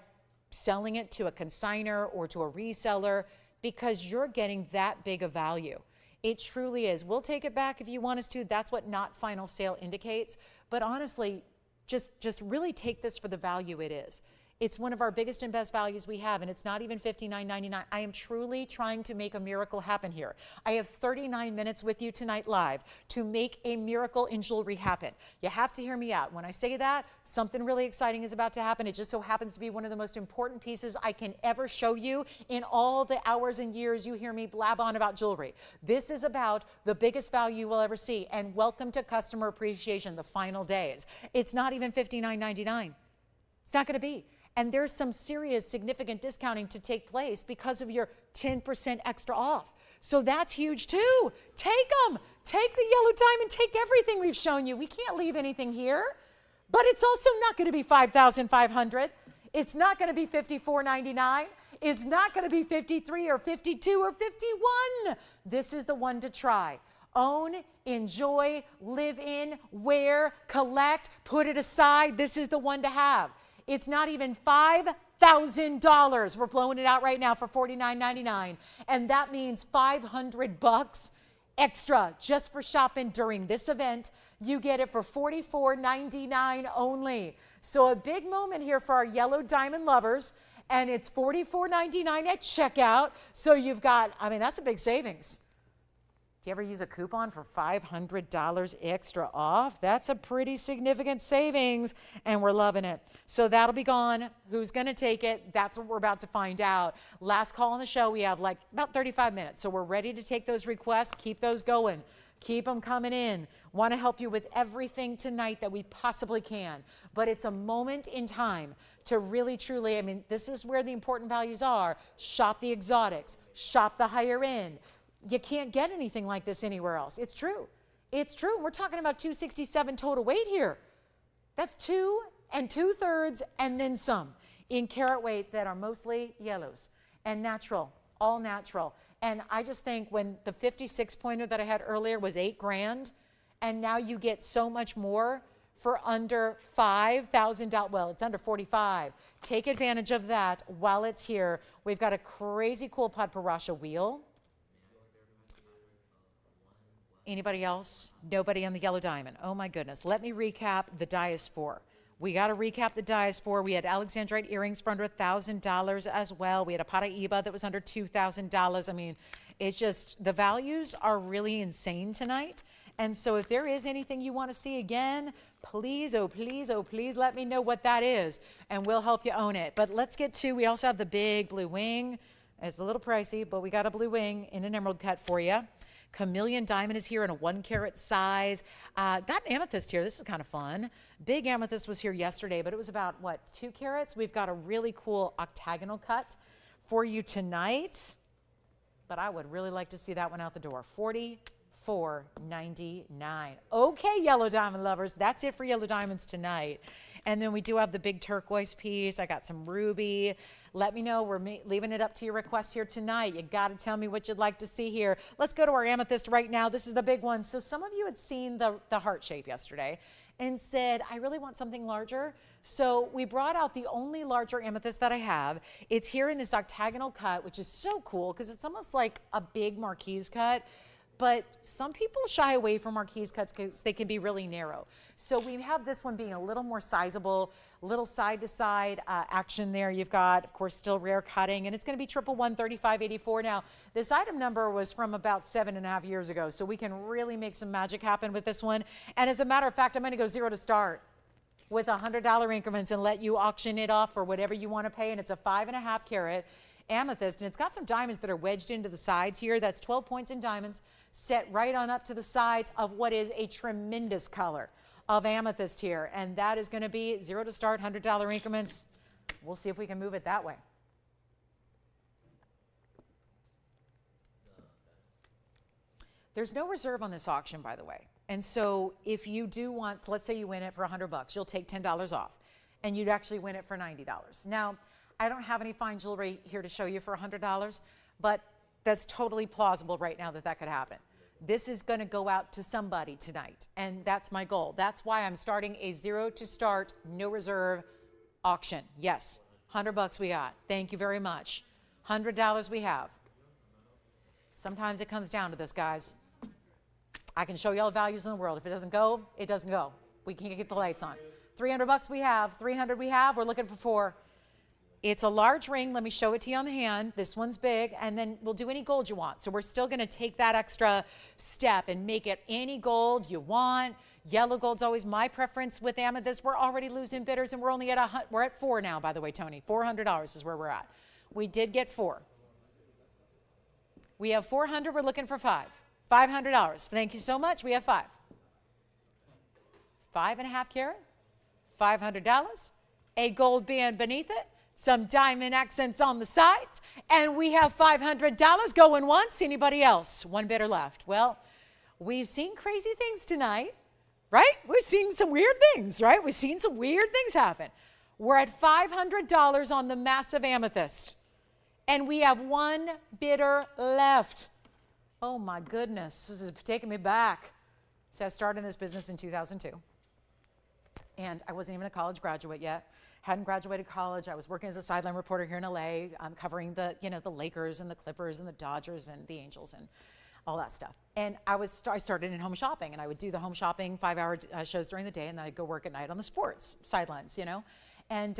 selling it to a consignor or to a reseller, because you're getting that big of value. It truly is. We'll take it back if you want us to. That's what not final sale indicates. But honestly, just really take this for the value it is. It's one of our biggest and best values we have, and it's not even $59.99. I am truly trying to make a miracle happen here. I have 39 minutes with you tonight live to make a miracle in jewelry happen. You have to hear me out. When I say that, something really exciting is about to happen. It just so happens to be one of the most important pieces I can ever show you in all the hours and years you hear me blab on about jewelry. This is about the biggest value you will ever see, and welcome to Customer Appreciation, the final days. It's not even $59.99. It's not going to be. And there's some serious significant discounting to take place because of your 10% extra off. So that's huge too. Take them. Take the yellow diamond. Take everything we've shown you. We can't leave anything here. But it's also not going to be $5,500. It's not going to be $54.99. It's not going to be $53 or $52 or $51. This is the one to try. Own, enjoy, live in, wear, collect, put it aside. This is the one to have. It's not even $5,000. We're blowing it out right now for $49.99. And that means $500 extra just for shopping during this event. You get it for $44.99 only. So a big moment here for our yellow diamond lovers. And it's $44.99 at checkout. So you've got, I mean, that's a big savings. Do you ever use a coupon for $500 extra off? That's a pretty significant savings, and we're loving it. So that'll be gone. Who's going to take it? That's what we're about to find out. Last call on the show. We have like about 35 minutes, so we're ready to take those requests. Keep those going. Keep them coming in. Want to help you with everything tonight that we possibly can. But it's a moment in time to really, truly, I mean, this is where the important values are. Shop the exotics. Shop the higher end. You can't get anything like this anywhere else. It's true. It's true. We're talking about 267 total weight here. That's 2 2/3 and then some in carat weight that are mostly yellows and natural, all natural. And I just think when the 56 pointer that I had earlier was $8,000, and now you get so much more for under $5,000. Well, it's under $45,000. Take advantage of that while it's here. We've got a crazy cool padparadscha wheel. Anybody else? Nobody on the yellow diamond. Oh my goodness. Let me recap the Diaspore. We got to recap the Diaspore. We had Alexandrite earrings for under $1,000 as well. We had a Paraiba that was under $2,000. I mean, it's just, the values are really insane tonight. And so if there is anything you want to see again, please, oh please, oh please let me know what that is, and we'll help you own it. But let's get to, we also have the big blue wing. It's a little pricey, but we got a blue wing in an emerald cut for you. Chameleon diamond is here in a 1 carat size. Got an amethyst here. This is kind of fun. Big amethyst was here yesterday, but it was about, what, 2 carats? We've got a really cool octagonal cut for you tonight, but I would really like to see that one out the door. $44.99. Okay, yellow diamond lovers, that's it for yellow diamonds tonight. And then we do have the big turquoise piece. I got some ruby. Let me know. We're leaving it up to your requests here tonight. You got to tell me what you'd like to see here. Let's go to our amethyst right now. This is the big one. So some of you had seen the heart shape yesterday and said, I really want something larger. So we brought out the only larger amethyst that I have. It's here in this octagonal cut, which is so cool because it's almost like a big marquise cut. But some people shy away from marquise cuts because they can be really narrow. So we have this one being a little more sizable, little side-to-side action there. You've got, of course, still rare cutting, and it's going to be 1113584. Now, this item number was from about 7.5 years ago, so we can really make some magic happen with this one. And as a matter of fact, I'm going to go 0 to start with $100 increments and let you auction it off for whatever you want to pay, and it's a 5.5 carat amethyst, and it's got some diamonds that are wedged into the sides here. That's 12 points in diamonds set right on up to the sides of what is a tremendous color of amethyst here, and that is going to be 0 to start, $100 increments. We'll see if we can move it that way. There's no reserve on this auction, by the way, and so if you do want, let's say you win it for $100, you'll take $10 off, and you'd actually win it for $90. Now, I don't have any fine jewelry here to show you for $100, but that's totally plausible right now that that could happen. This is going to go out to somebody tonight, and that's my goal. That's why I'm starting a 0 to start, no reserve auction. Yes, $100 we got. Thank you very much. $100 we have. Sometimes it comes down to this, guys. I can show you all the values in the world. If it doesn't go, it doesn't go. We can't get the lights on. $300 we have. $300 we have. We're looking for 4. It's a large ring. Let me show it to you on the hand. This one's big, and then we'll do any gold you want. So we're still gonna take that extra step and make it any gold you want. Yellow gold's always my preference with amethyst. We're already losing bidders, and we're only at we're at 4 now, by the way, Tony. $400 is where we're at. We did get 4. We have 400, we're looking for 5. $500. Thank you so much, we have 5. 5.5 carat, $500. A gold band beneath it, some diamond accents on the sides, and we have $500 going once. Anybody else? One bidder left. Well, we've seen crazy things tonight, right? We've seen some weird things, right? We've seen some weird things happen. We're at $500 on the massive amethyst, and we have 1 bidder left. Oh my goodness, this is taking me back. So I started in this business in 2002, and I wasn't even a college graduate yet. Hadn't graduated college. I was working as a sideline reporter here in LA, covering the Lakers and the Clippers and the Dodgers and the Angels and all that stuff. And I started in home shopping, and I would do the home shopping 5-hour shows during the day, and then I'd go work at night on the sports sidelines, And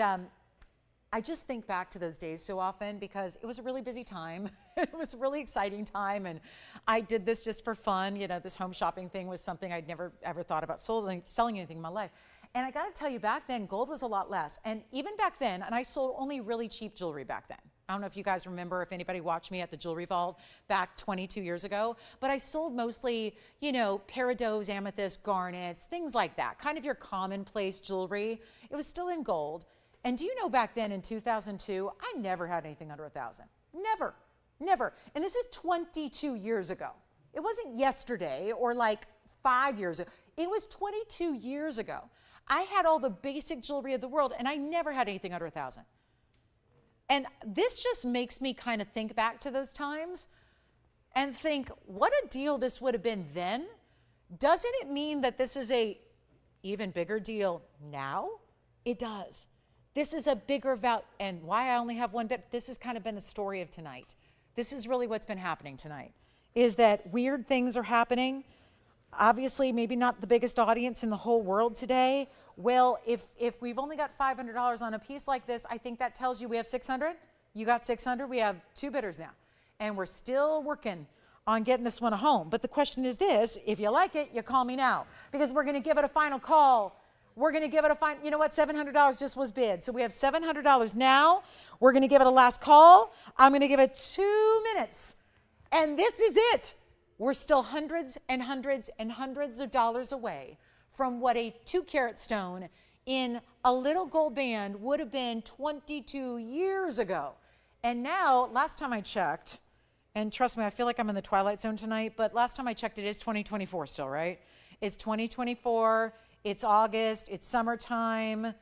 I just think back to those days so often because it was a really busy time. It was a really exciting time, and I did this just for fun. This home shopping thing was something I'd never ever thought about selling anything in my life. And I got to tell you, back then, gold was a lot less. And even back then, and I sold only really cheap jewelry back then. I don't know if you guys remember, if anybody watched me at the Jewelry Vault back 22 years ago, but I sold mostly, peridots, amethysts, garnets, things like that, kind of your commonplace jewelry. It was still in gold. And do you know back then in 2002, I never had anything under 1,000. Never, never. And this is 22 years ago. It wasn't yesterday or like 5 years ago. It was 22 years ago. I had all the basic jewelry of the world, and I never had anything under 1,000. And this just makes me kind of think back to those times and think, what a deal this would have been then. Doesn't it mean that this is a even bigger deal now? It does. This is a bigger value. And why I only have 1 bit, this has kind of been the story of tonight. This is really what's been happening tonight, is that weird things are happening. Obviously, maybe not the biggest audience in the whole world today. Well, if we've only got $500 on a piece like this, I think that tells you we have 600. You got 600. We have 2 bidders now. And we're still working on getting this one a home. But the question is this: if you like it, you call me now, because we're going to give it a final call. We're going to give it a final, you know what, $700 just was bid. So we have $700 now. We're going to give it a last call. I'm going to give it 2 minutes. And this is it. We're still hundreds and hundreds and hundreds of dollars away from what a 2-carat stone in a little gold band would have been 22 years ago. And now, last time I checked, and trust me, I feel like I'm in the twilight zone tonight, but last time I checked, it is 2024 still, right? It's 2024, it's August, it's summertime,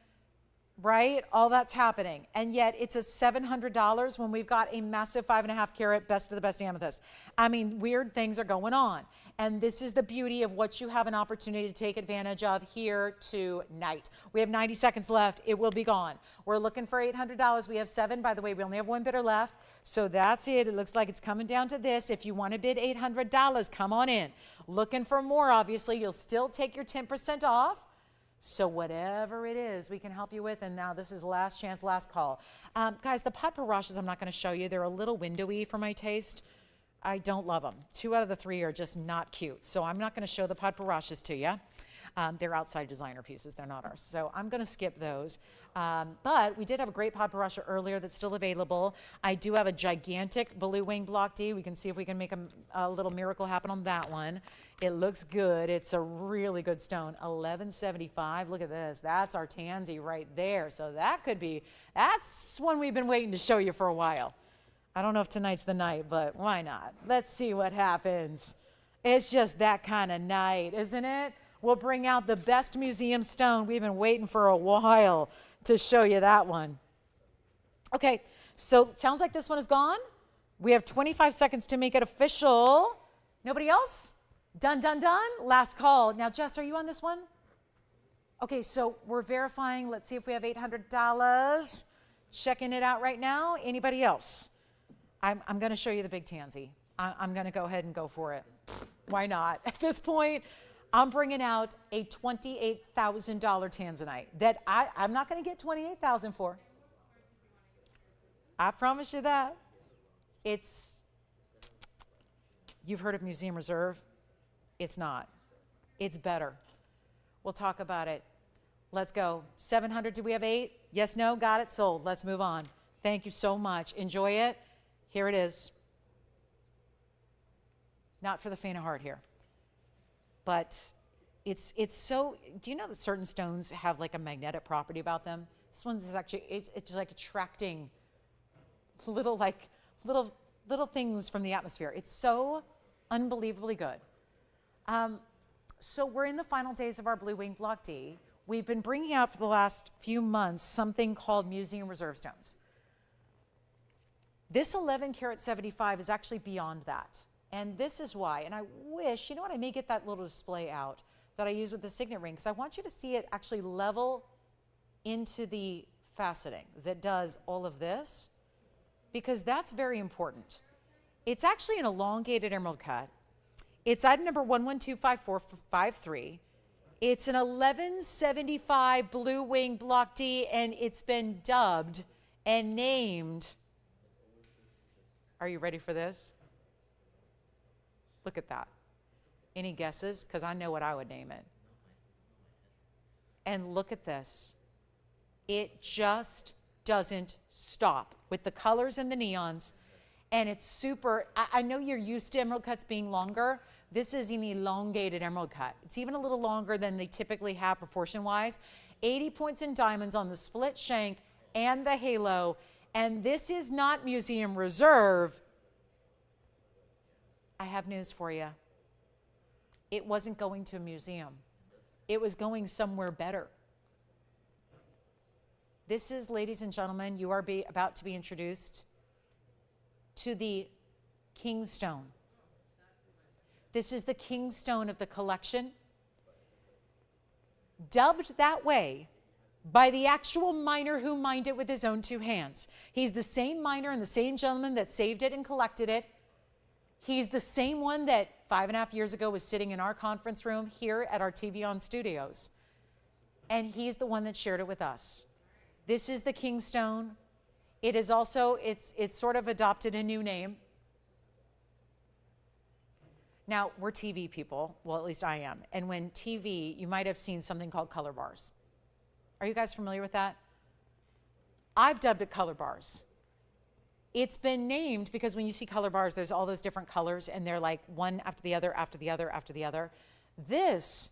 right? All that's happening. And yet it's a $700 when we've got a massive 5.5 carat best of the best amethyst. I mean, weird things are going on. And this is the beauty of what you have an opportunity to take advantage of here tonight. We have 90 seconds left. It will be gone. We're looking for $800. We have 7. By the way, we only have 1 bidder left. So that's it. It looks like it's coming down to this. If you want to bid $800, come on in. Looking for more, obviously. You'll still take your 10% off. So whatever it is, we can help you with. And now this is last chance, last call. Guys, the padparadscha I'm not going to show you. They're a little windowy for my taste. I don't love them. 2 out of the 3 are just not cute. So I'm not going to show the padparadschas to you. They're outside designer pieces. They're not ours. So I'm going to skip those. But we did have a great padparadscha earlier that's still available. I do have a gigantic blue wing block D. We can see if we can make a little miracle happen on that one. It looks good. It's a really good stone. $11.75. Look at this. That's our tansy right there. So that could be, that's one we've been waiting to show you for a while. I don't know if tonight's the night, but why not? Let's see what happens. It's just that kind of night, isn't it? We'll bring out the best museum stone. We've been waiting for a while to show you that one. Okay, so it sounds like this one is gone. We have 25 seconds to make it official. Nobody else? Done, done, done. Last call. Now, Jess, are you on this one? Okay, so we're verifying. Let's see if we have $800. Checking it out right now. Anybody else? I'm going to show you the big tansy. I'm going to go ahead and go for it. Why not? At this point, I'm bringing out a $28,000 Tanzanite that I'm not going to get $28,000 for. I promise you that. You've heard of Museum Reserve? It's not. It's better. We'll talk about it. Let's go. 700, do we have 8? Yes, no, got it, sold. Let's move on. Thank you so much. Enjoy it. Here it is. Not for the faint of heart here. But it's so, do you know that certain stones have like a magnetic property about them? This one's is actually, it's like attracting little things from the atmosphere. It's so unbelievably good. So we're in the final days of our Blue Wing Block D. We've been bringing out for the last few months something called Museum Reserve Stones. This 11 karat 75 is actually beyond that. And this is why, and I wish, you know what, I may get that little display out that I use with the Signet ring, because I want you to see it actually level into the faceting that does all of this, because that's very important. It's actually an elongated emerald cut. It's item number 1125453. It's an 1175 Blue Wing Block D, and it's been dubbed and named. Are you ready for this? Look at that. Any guesses? Because I know what I would name it. And look at this. It just doesn't stop with the colors and the neons. And it's super, I know you're used to emerald cuts being longer. This is an elongated emerald cut. It's even a little longer than they typically have proportion-wise. 80 points in diamonds on the split shank and the halo. And this is not Museum Reserve. I have news for you. It wasn't going to a museum. It was going somewhere better. This is, ladies and gentlemen, you are about to be introduced to the Kingstone. This is the Kingstone of the collection, dubbed that way by the actual miner who mined it with his own 2 hands. He's the same miner and the same gentleman that saved it and collected it. He's the same one that 5.5 years ago was sitting in our conference room here at our TVON studios. And he's the one that shared it with us. This is the Kingstone. It is also, it's sort of adopted a new name. Now, we're TV people. Well, at least I am. And when TV, you might have seen something called color bars. Are you guys familiar with that? I've dubbed it color bars. It's been named because when you see color bars, there's all those different colors, and they're like one after the other, after the other, after the other. This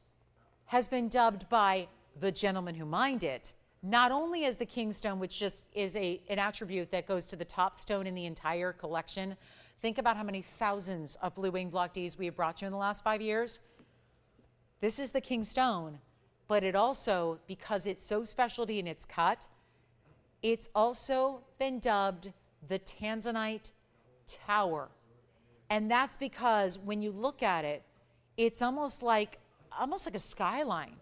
has been dubbed by the gentleman who mined it, not only as the Kingstone, which just is an attribute that goes to the top stone in the entire collection. Think about how many thousands of Blue Wing Block Ds we have brought you in the last 5 years. This is the Kingstone, but it also, because it's so specialty in its cut, it's also been dubbed the Tanzanite Tower. And that's because when you look at it, it's almost like a skyline.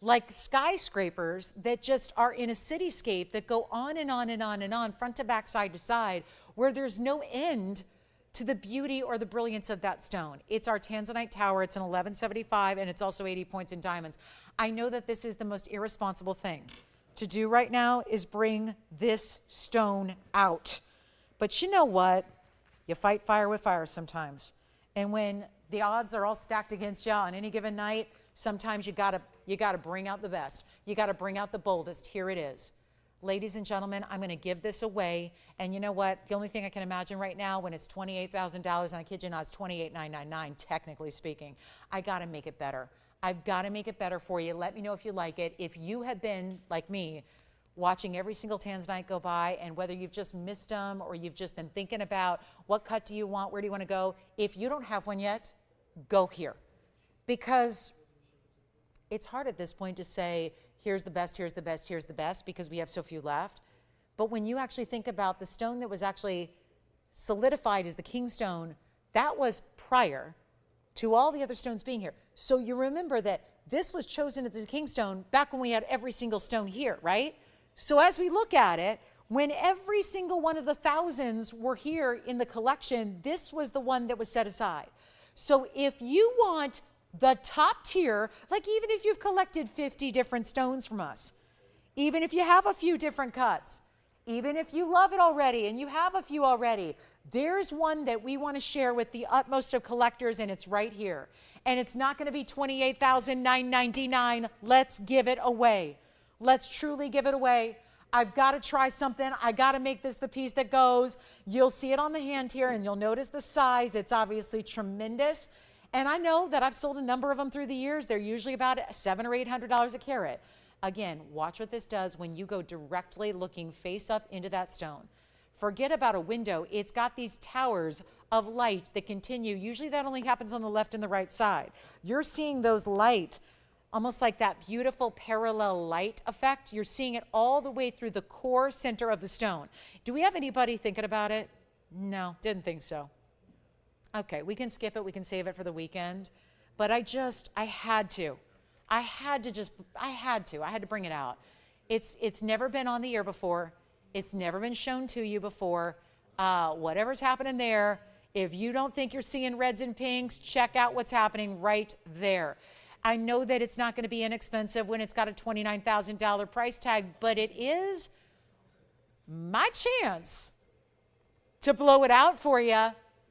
Like skyscrapers that just are in a cityscape that go on and on and on and on, front to back, side to side, where there's no end to the beauty or the brilliance of that stone. It's our Tanzanite Tower. It's an 1175, and it's also 80 points in diamonds. I know that this is the most irresponsible thing to do right now is bring this stone out. But you know what? You fight fire with fire sometimes. And when the odds are all stacked against you on any given night, sometimes you gotta bring out the best. You gotta bring out the boldest. Here it is. Ladies and gentlemen, I'm gonna give this away. And you know what? The only thing I can imagine right now when it's $28,000, and I kid you not, it's $28,999, technically speaking. I gotta make it better. I've gotta make it better for you. Let me know if you like it. If you have been, like me, watching every single Tanzanite go by, and whether you've just missed them or you've just been thinking about what cut do you want, where do you wanna go, if you don't have one yet, go here. Because it's hard at this point to say, here's the best, here's the best, here's the best, because we have so few left. But when you actually think about the stone that was actually solidified as the Kingstone, that was prior to all the other stones being here. So you remember that this was chosen as the Kingstone back when we had every single stone here, right? So as we look at it, when every single one of the thousands were here in the collection, this was the one that was set aside. So if you want the top tier, like even if you've collected 50 different stones from us, even if you have a few different cuts, Even if you love it already and you have a few already, there's one that we want to share with the utmost of collectors, and it's right here. And it's not going to be $28,999. Let's give it away. Let's truly give it away. I've got to try something. I got to make this the piece that goes. You'll see it on the hand here, and you'll notice the size. It's obviously tremendous. And I know that I've sold a number of them through the years. They're usually about $700 or $800 a carat. Again, watch what this does when you go directly looking face up into that stone. Forget about a window. It's got these towers of light that continue. Usually that only happens on the left and the right side. You're seeing those light, almost like that beautiful parallel light effect. You're seeing it all the way through the core center of the stone. Do we have anybody thinking about it? No, didn't think so. Okay, we can skip it. We can save it for the weekend. But I had to. I had to bring it out. It's never been on the air before. It's never been shown to you before. Whatever's happening there, if you don't think you're seeing reds and pinks, check out what's happening right there. I know that it's not going to be inexpensive when it's got a $29,000 price tag, but it is my chance to blow it out for you.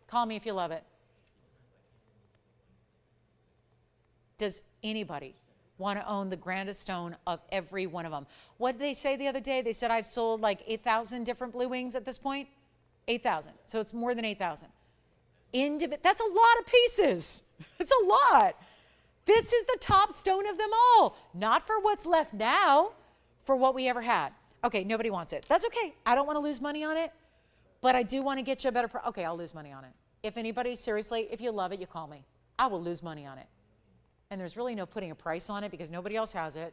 Call me if you love it. Does anybody want to own the grandest stone of every one of them? What did they say the other day? They said I've sold like 8,000 different blue wings at this point. 8,000. So it's more than 8,000. That's a lot of pieces. It's a lot. This is the top stone of them all. Not for what's left now, for what we ever had. Okay, nobody wants it. That's okay. I don't want to lose money on it, but I do want to get you a better price. Okay, I'll lose money on it. If anybody, seriously, if you love it, you call me. I will lose money on it. And there's really no putting a price on it because nobody else has it,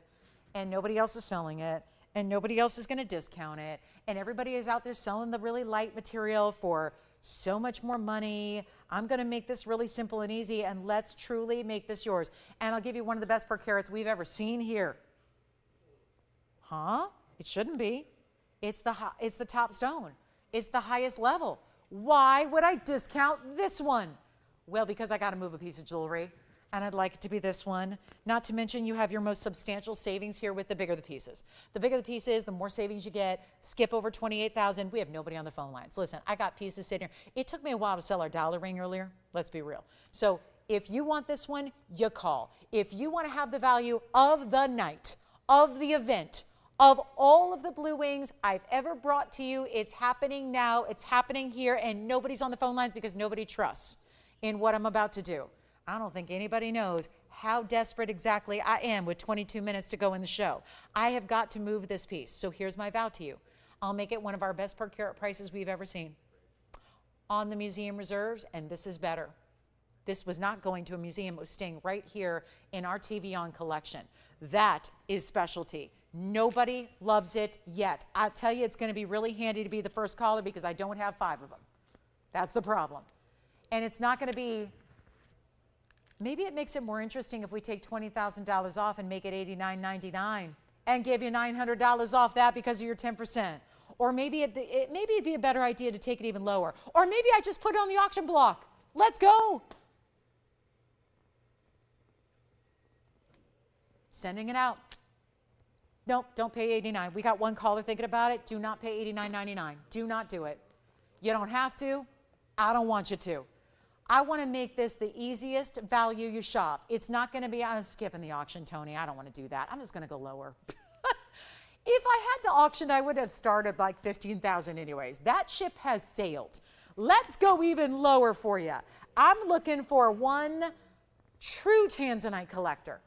and nobody else is selling it, and nobody else is going to discount it, and everybody is out there selling the really light material for so much more money. I'm going to make this really simple and easy, and let's truly make this yours. And I'll give you one of the best per carats we've ever seen here. Huh? It shouldn't be. It's the top stone. It's the highest level. Why would I discount this one? Well, because I got to move a piece of jewelry, and I'd like it to be this one. Not to mention you have your most substantial savings here with the bigger the pieces. The bigger the piece is, the more savings you get. Skip over 28,000. We have nobody on the phone lines. Listen, I got pieces sitting here. It took me a while to sell our dollar ring earlier. Let's be real. So if you want this one, you call. If you want to have the value of the night, of the event, of all of the blue wings I've ever brought to you, it's happening now. It's happening here, and nobody's on the phone lines because nobody trusts in what I'm about to do. I don't think anybody knows how desperate exactly I am with 22 minutes to go in the show. I have got to move this piece. So here's my vow to you. I'll make it one of our best per carat prices we've ever seen on the museum reserves, and this is better. This was not going to a museum. It was staying right here in our TVON collection. That is specialty. Nobody loves it yet. I'll tell you, it's going to be really handy to be the first caller because I don't have 5 of them. That's the problem. And it's not going to be... Maybe it makes it more interesting if we take $20,000 off and make it $89.99 and give you $900 off that because of your 10%. Or maybe it'd be a better idea to take it even lower. Or maybe I just put it on the auction block. Let's go. Sending it out. Nope, don't pay $89. We got one caller thinking about it. Do not pay $89.99. Do not do it. You don't have to. I don't want you to. I want to make this the easiest value you shop. It's not going to be, I'm skipping the auction, Tony. I don't want to do that. I'm just going to go lower. If I had to auction, I would have started like 15,000 anyways. That ship has sailed. Let's go even lower for you. I'm looking for one true Tanzanite collector.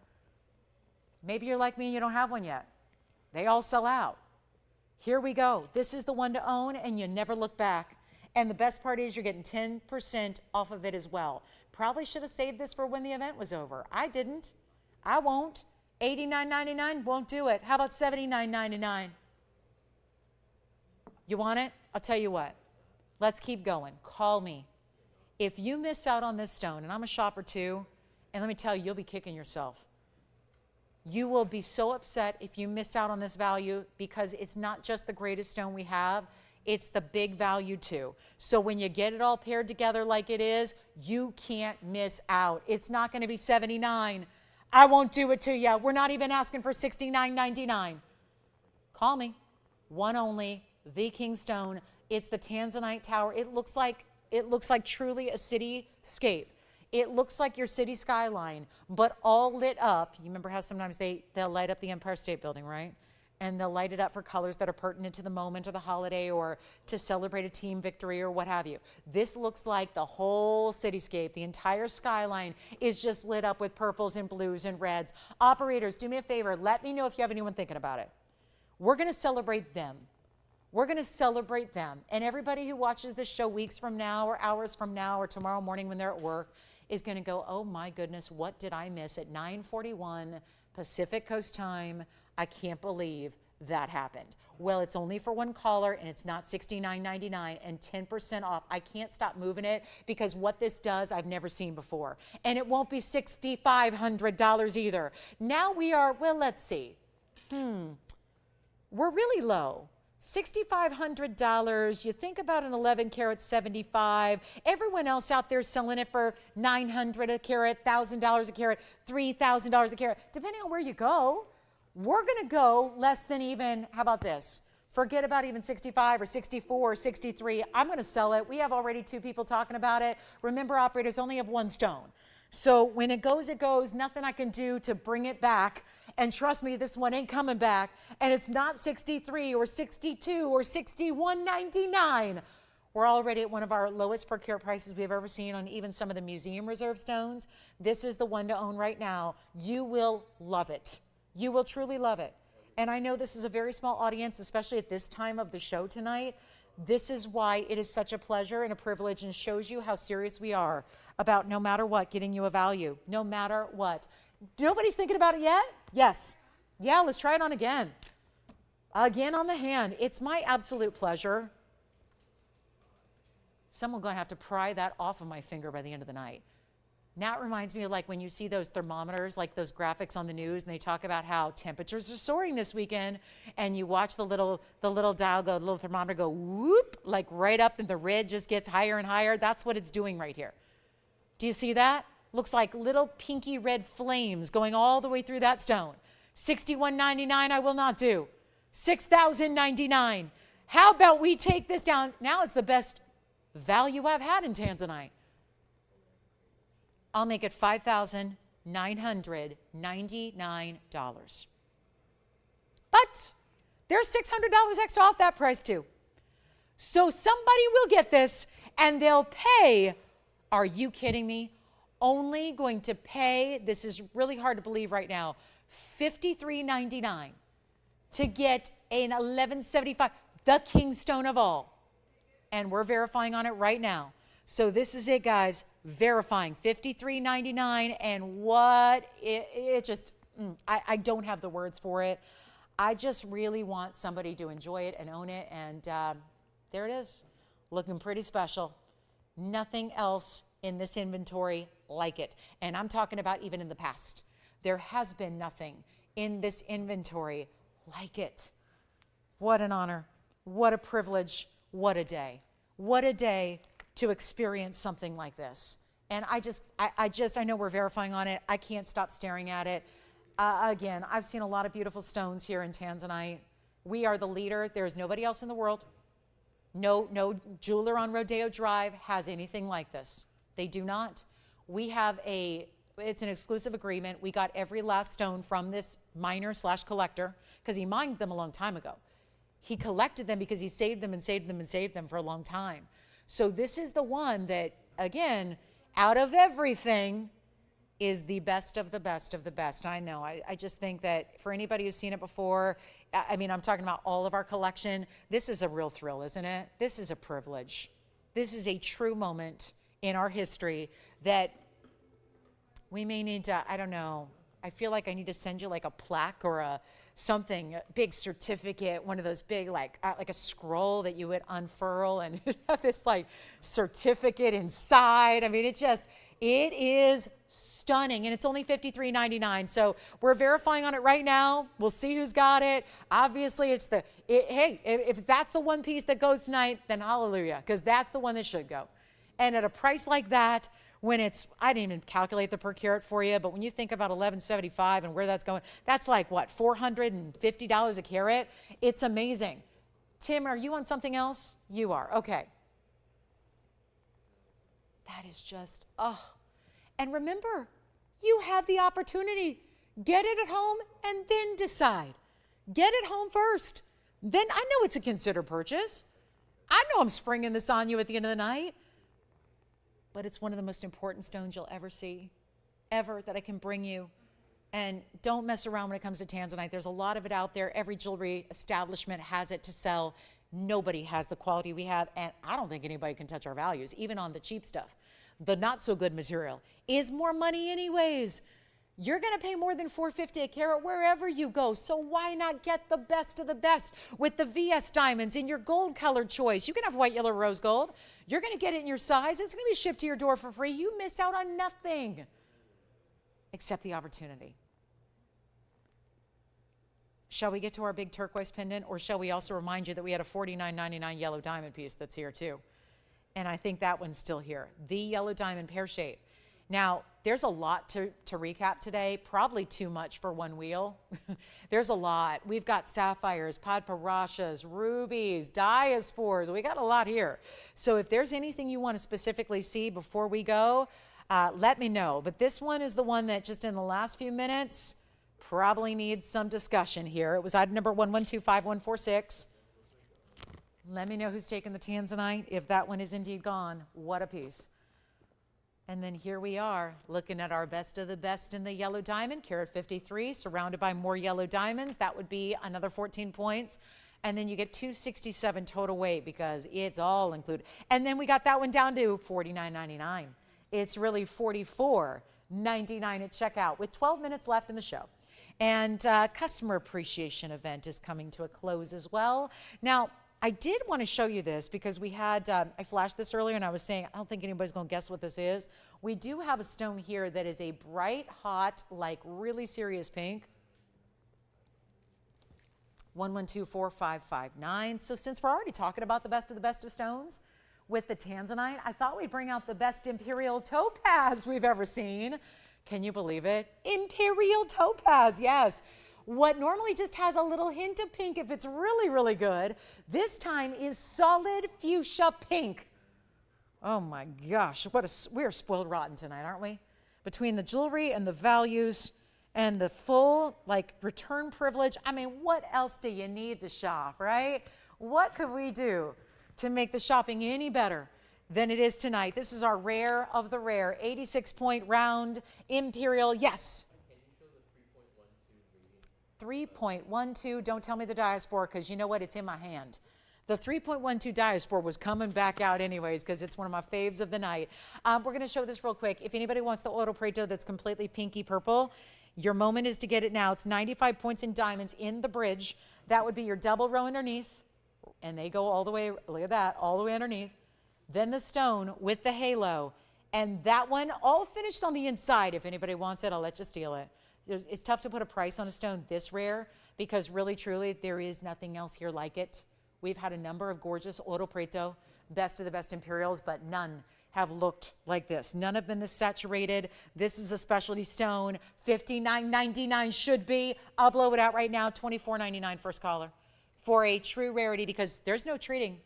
Maybe you're like me and you don't have one yet. They all sell out. Here we go. This is the one to own, and you never look back. And the best part is you're getting 10% off of it as well. Probably should have saved this for when the event was over. I didn't. I won't. $89.99 won't do it. How about $79.99? You want it? I'll tell you what. Let's keep going. Call me. If you miss out on this stone, and I'm a shopper too, and let me tell you, you'll be kicking yourself. You will be so upset if you miss out on this value because it's not just the greatest stone we have. It's the big value too. So when you get it all paired together like it is, you can't miss out. It's not going to be $79. I won't do it to you. We're not even asking for $69.99. Call me. One only, the Kingstone. It's the Tanzanite tower. It looks like truly a cityscape. It looks like your city skyline, but all lit up. You remember how sometimes they'll light up the Empire State Building, right? And they'll light it up for colors that are pertinent to the moment or the holiday or to celebrate a team victory or what have you. This looks like the whole cityscape. The entire skyline is just lit up with purples and blues and reds. Operators, do me a favor. Let me know if you have anyone thinking about it. We're going to celebrate them. We're going to celebrate them. And everybody who watches this show weeks from now or hours from now or tomorrow morning when they're at work is going to go, oh my goodness, what did I miss at 9:41 Pacific Coast time? I can't believe that happened. Well, it's only for one caller and it's not $69.99 and 10% off. I can't stop moving it because what this does, I've never seen before. And it won't be $6,500 either. Now we are, well, let's see. We're really low. $6,500. You think about an 11 karat 75. Everyone else out there selling it for $900 a carat, $1,000 a carat, $3,000 a carat, depending on where you go. We're going to go less than even, how about this? Forget about even 65 or 64 or 63. I'm going to sell it. We have already 2 people talking about it. Remember, operators only have 1 stone. So when it goes, it goes. Nothing I can do to bring it back. And trust me, this one ain't coming back. And it's not 63 or 62 or 61.99. We're already at one of our lowest per carat prices we've ever seen on even some of the museum reserve stones. This is the one to own right now. You will love it. You will truly love it. And I know this is a very small audience, especially at this time of the show tonight. This is why it is such a pleasure and a privilege and shows you how serious we are about no matter what, getting you a value, no matter what. Nobody's thinking about it yet? Yes. Yeah, let's try it on again. Again on the hand. It's my absolute pleasure. Someone's going to have to pry that off of my finger by the end of the night. Now it reminds me of like when you see those thermometers, like those graphics on the news, and they talk about how temperatures are soaring this weekend, and you watch the little dial go, the little thermometer go whoop, like right up, and the red just gets higher and higher. That's what it's doing right here. Do you see that? Looks like little pinky red flames going all the way through that stone. $61.99 I will not do. $6,099. How about we take this down? Now it's the best value I've had in Tanzanite. I'll make it $5,999. But there's $600 extra off that price too. So somebody will get this and they'll pay, are you kidding me? Only going to pay, this is really hard to believe right now, $53.99 to get an 1175, the Kingstone of all. And we're verifying on it right now. So this is it, guys, verifying $53.99, and what it just, I don't have the words for it. I just really want somebody to enjoy it and own it, and there it is, looking pretty special. Nothing else in this inventory like it, and I'm talking about even in the past. There has been nothing in this inventory like it. What an honor, what a privilege, what a day. What a day to experience something like this. And I know we're verifying on it. I can't stop staring at it. Again, I've seen a lot of beautiful stones here in Tanzanite. We are the leader. There's nobody else in the world. No jeweler on Rodeo Drive has anything like this. They do not. We have it's an exclusive agreement. We got every last stone from this miner/collector because he mined them a long time ago. He collected them because he saved them and saved them and saved them for a long time. So this is the one that, again, out of everything, is the best of the best of the best. I know. I just think that for anybody who's seen it before, I mean, I'm talking about all of our collection, this is a real thrill, isn't it? This is a privilege. This is a true moment in our history that we may need to, I don't know, I feel like I need to send you like a plaque or a big certificate, one of those big, like a scroll that you would unfurl and have this like certificate inside. I mean, it is stunning, and it's only $53.99. So we're verifying on it right now. We'll see who's got it. Obviously, hey, if that's the one piece that goes tonight, then hallelujah, because that's the one that should go. And at a price like that, when I didn't even calculate the per carat for you, but when you think about $11.75 and where that's going, that's like what, $450 a carat? It's amazing. Tim, are you on something else? You are. Okay. That is just, oh. And remember, you have the opportunity. Get it at home and then decide. Get it home first. Then I know it's a considered purchase. I know I'm springing this on you at the end of the night. But it's one of the most important stones you'll ever see, ever, that I can bring you. And don't mess around when it comes to Tanzanite. There's a lot of it out there. Every jewelry establishment has it to sell. Nobody has the quality we have, and I don't think anybody can touch our values, even on the cheap stuff. The not so good material is more money anyways. You're gonna pay more than $450 a carat wherever you go, so why not get the best of the best with the VS diamonds in your gold colored choice? You can have white, yellow, rose gold. You're gonna get it in your size. It's gonna be shipped to your door for free. You miss out on nothing except the opportunity. Shall we get to our big turquoise pendant, or shall we also remind you that we had a $49.99 yellow diamond piece that's here too? And I think that one's still here. The yellow diamond pear shape. Now, there's a lot to recap today, probably too much for one wheel. There's a lot. We've got sapphires, padparadscha, rubies, diaspores. We got a lot here. So if there's anything you want to specifically see before we go, let me know. But this one is the one that just in the last few minutes probably needs some discussion here. It was item number 112546. Let me know who's taken the Tanzanite. If that one is indeed gone, what a piece. And then here we are, looking at our best of the best in the yellow diamond, carat 53, surrounded by more yellow diamonds. That would be another 14 points. And then you get 267 total weight because it's all included. And then we got that one down to $49.99. It's really $44.99 at checkout with 12 minutes left in the show. And customer appreciation event is coming to a close as well. Now, I did want to show you this because we had, I flashed this earlier and I was saying, I don't think anybody's going to guess what this is. We do have a stone here that is a bright, hot, like really serious pink. 11245559. So since we're already talking about the best of stones with the Tanzanite, I thought we'd bring out the best Imperial topaz we've ever seen. Can you believe it? Imperial topaz, yes. What normally just has a little hint of pink if it's really, really good, this time is solid fuchsia pink. Oh my gosh, we're spoiled rotten tonight, aren't we? Between the jewelry and the values and the full like return privilege, I mean, what else do you need to shop, right? What could we do to make the shopping any better than it is tonight? This is our rare of the rare, 86-point round Imperial, yes. 3.12, don't tell me the Diaspore because you know what, it's in my hand. The 3.12 Diaspore was coming back out anyways because it's one of my faves of the night. We're going to show this real quick. If anybody wants the Oro Preto that's completely pinky purple, your moment is to get it now. It's 95 points in diamonds in the bridge. That would be your double row underneath, and they go all the way, look at that, all the way underneath. Then the stone with the halo, and that one all finished on the inside. If anybody wants it, I'll let you steal it. It's tough to put a price on a stone this rare because really, truly, there is nothing else here like it. We've had a number of gorgeous Oro Preto, best of the best Imperials, but none have looked like this. None have been this saturated. This is a specialty stone. $59.99 should be. I'll blow it out right now, $24.99 first caller for a true rarity because there's no treating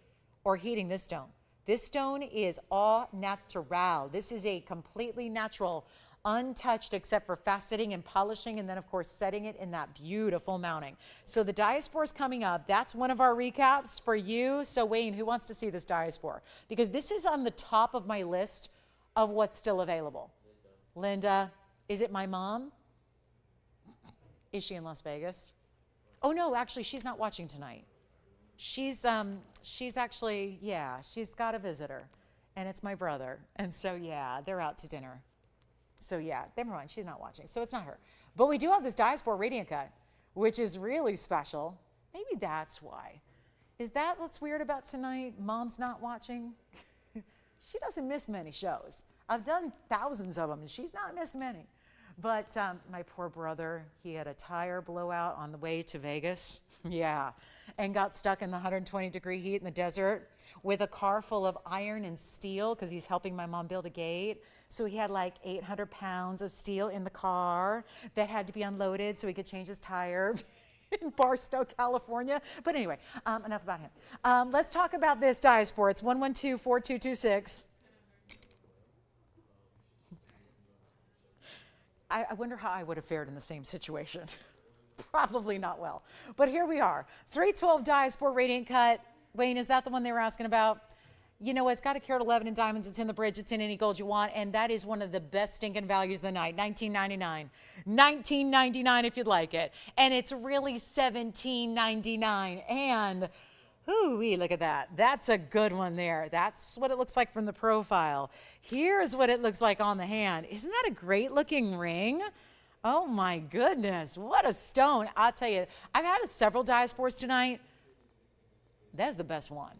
or heating this stone. This stone is au natural. This is a completely natural, untouched except for faceting and polishing, and then of course setting it in that beautiful mounting. So the Diaspore is coming up. That's one of our recaps for you. So Wayne, who wants to see this Diaspore? Because this is on the top of my list of what's still available. Linda, is it my mom? Is she in Las Vegas? Oh no, actually she's not watching tonight. She's actually, yeah, she's got a visitor and it's my brother. And so yeah, they're out to dinner. So yeah, never mind, she's not watching, so it's not her. But we do have this Diaspore Radiant Cut, which is really special. Maybe that's why. Is that what's weird about tonight? Mom's not watching? She doesn't miss many shows. I've done thousands of them, and she's not missed many. But my poor brother, he had a tire blowout on the way to Vegas, yeah, and got stuck in the 120-degree heat in the desert with a car full of iron and steel because he's helping my mom build a gate. So he had like 800 pounds of steel in the car that had to be unloaded so he could change his tire. in Barstow, California. But anyway, enough about him. Let's talk about this Diaspore. It's 112-4226. I wonder how I would have fared in the same situation. Probably not well. But here we are. 312 Diaspore Radiant Cut. Wayne, is that the one they were asking about? You know, it's got a carat 11 in diamonds. It's in the bridge. It's in any gold you want. And that is one of the best stinking values of the night. $19.99. $19.99 if you'd like it. And it's really $17.99. And ooh-wee, look at that. That's a good one there. That's what it looks like from the profile. Here's what it looks like on the hand. Isn't that a great looking ring? Oh my goodness, what a stone. I'll tell you, I've had several Diaspores tonight. That's the best one.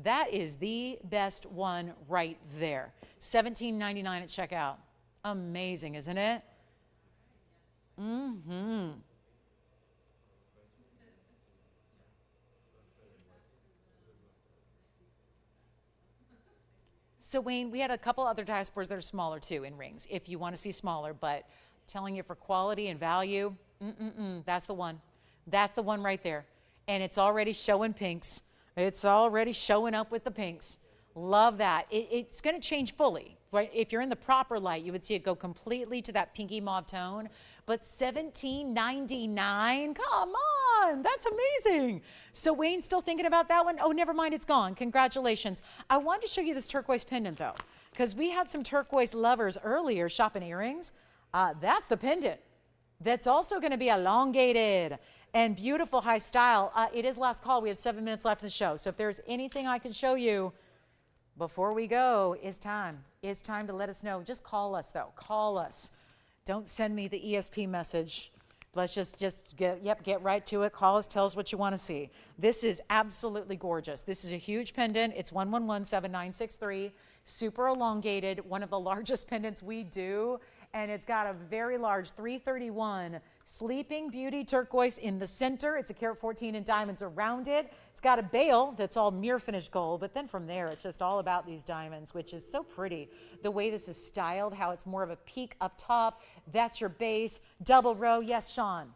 That is the best one right there. $17.99 at checkout. Amazing, isn't it? Mm-hmm. So Wayne, we had a couple other Diaspores that are smaller too in rings, if you want to see smaller, but telling you for quality and value, that's the one. That's the one right there. And it's already showing pinks. It's already showing up with the pinks. Love that. It's going to change fully, right? If you're in the proper light, you would see it go completely to that pinky mauve tone. But $17.99, come on, that's amazing. So Wayne's still thinking about that one? Oh, never mind, it's gone. Congratulations. I wanted to show you this turquoise pendant though, because we had some turquoise lovers earlier shopping earrings. That's the pendant. That's also going to be elongated and beautiful high style. It is last call. We have 7 minutes left in the show. So if there's anything I can show you before we go, it's time. It's time to let us know. Just call us though. Call us. Don't send me the ESP message. Let's just get right to it. Call us, tell us what you want to see. This is absolutely gorgeous. This is a huge pendant. It's 1117963, super elongated, one of the largest pendants we do. And it's got a very large 331 Sleeping Beauty turquoise in the center. It's a carat 14 in diamonds around it. It's got a bail that's all mirror finished gold, but then from there, it's just all about these diamonds, which is so pretty. The way this is styled, how it's more of a peak up top. That's your base, double row. Yes, Sean.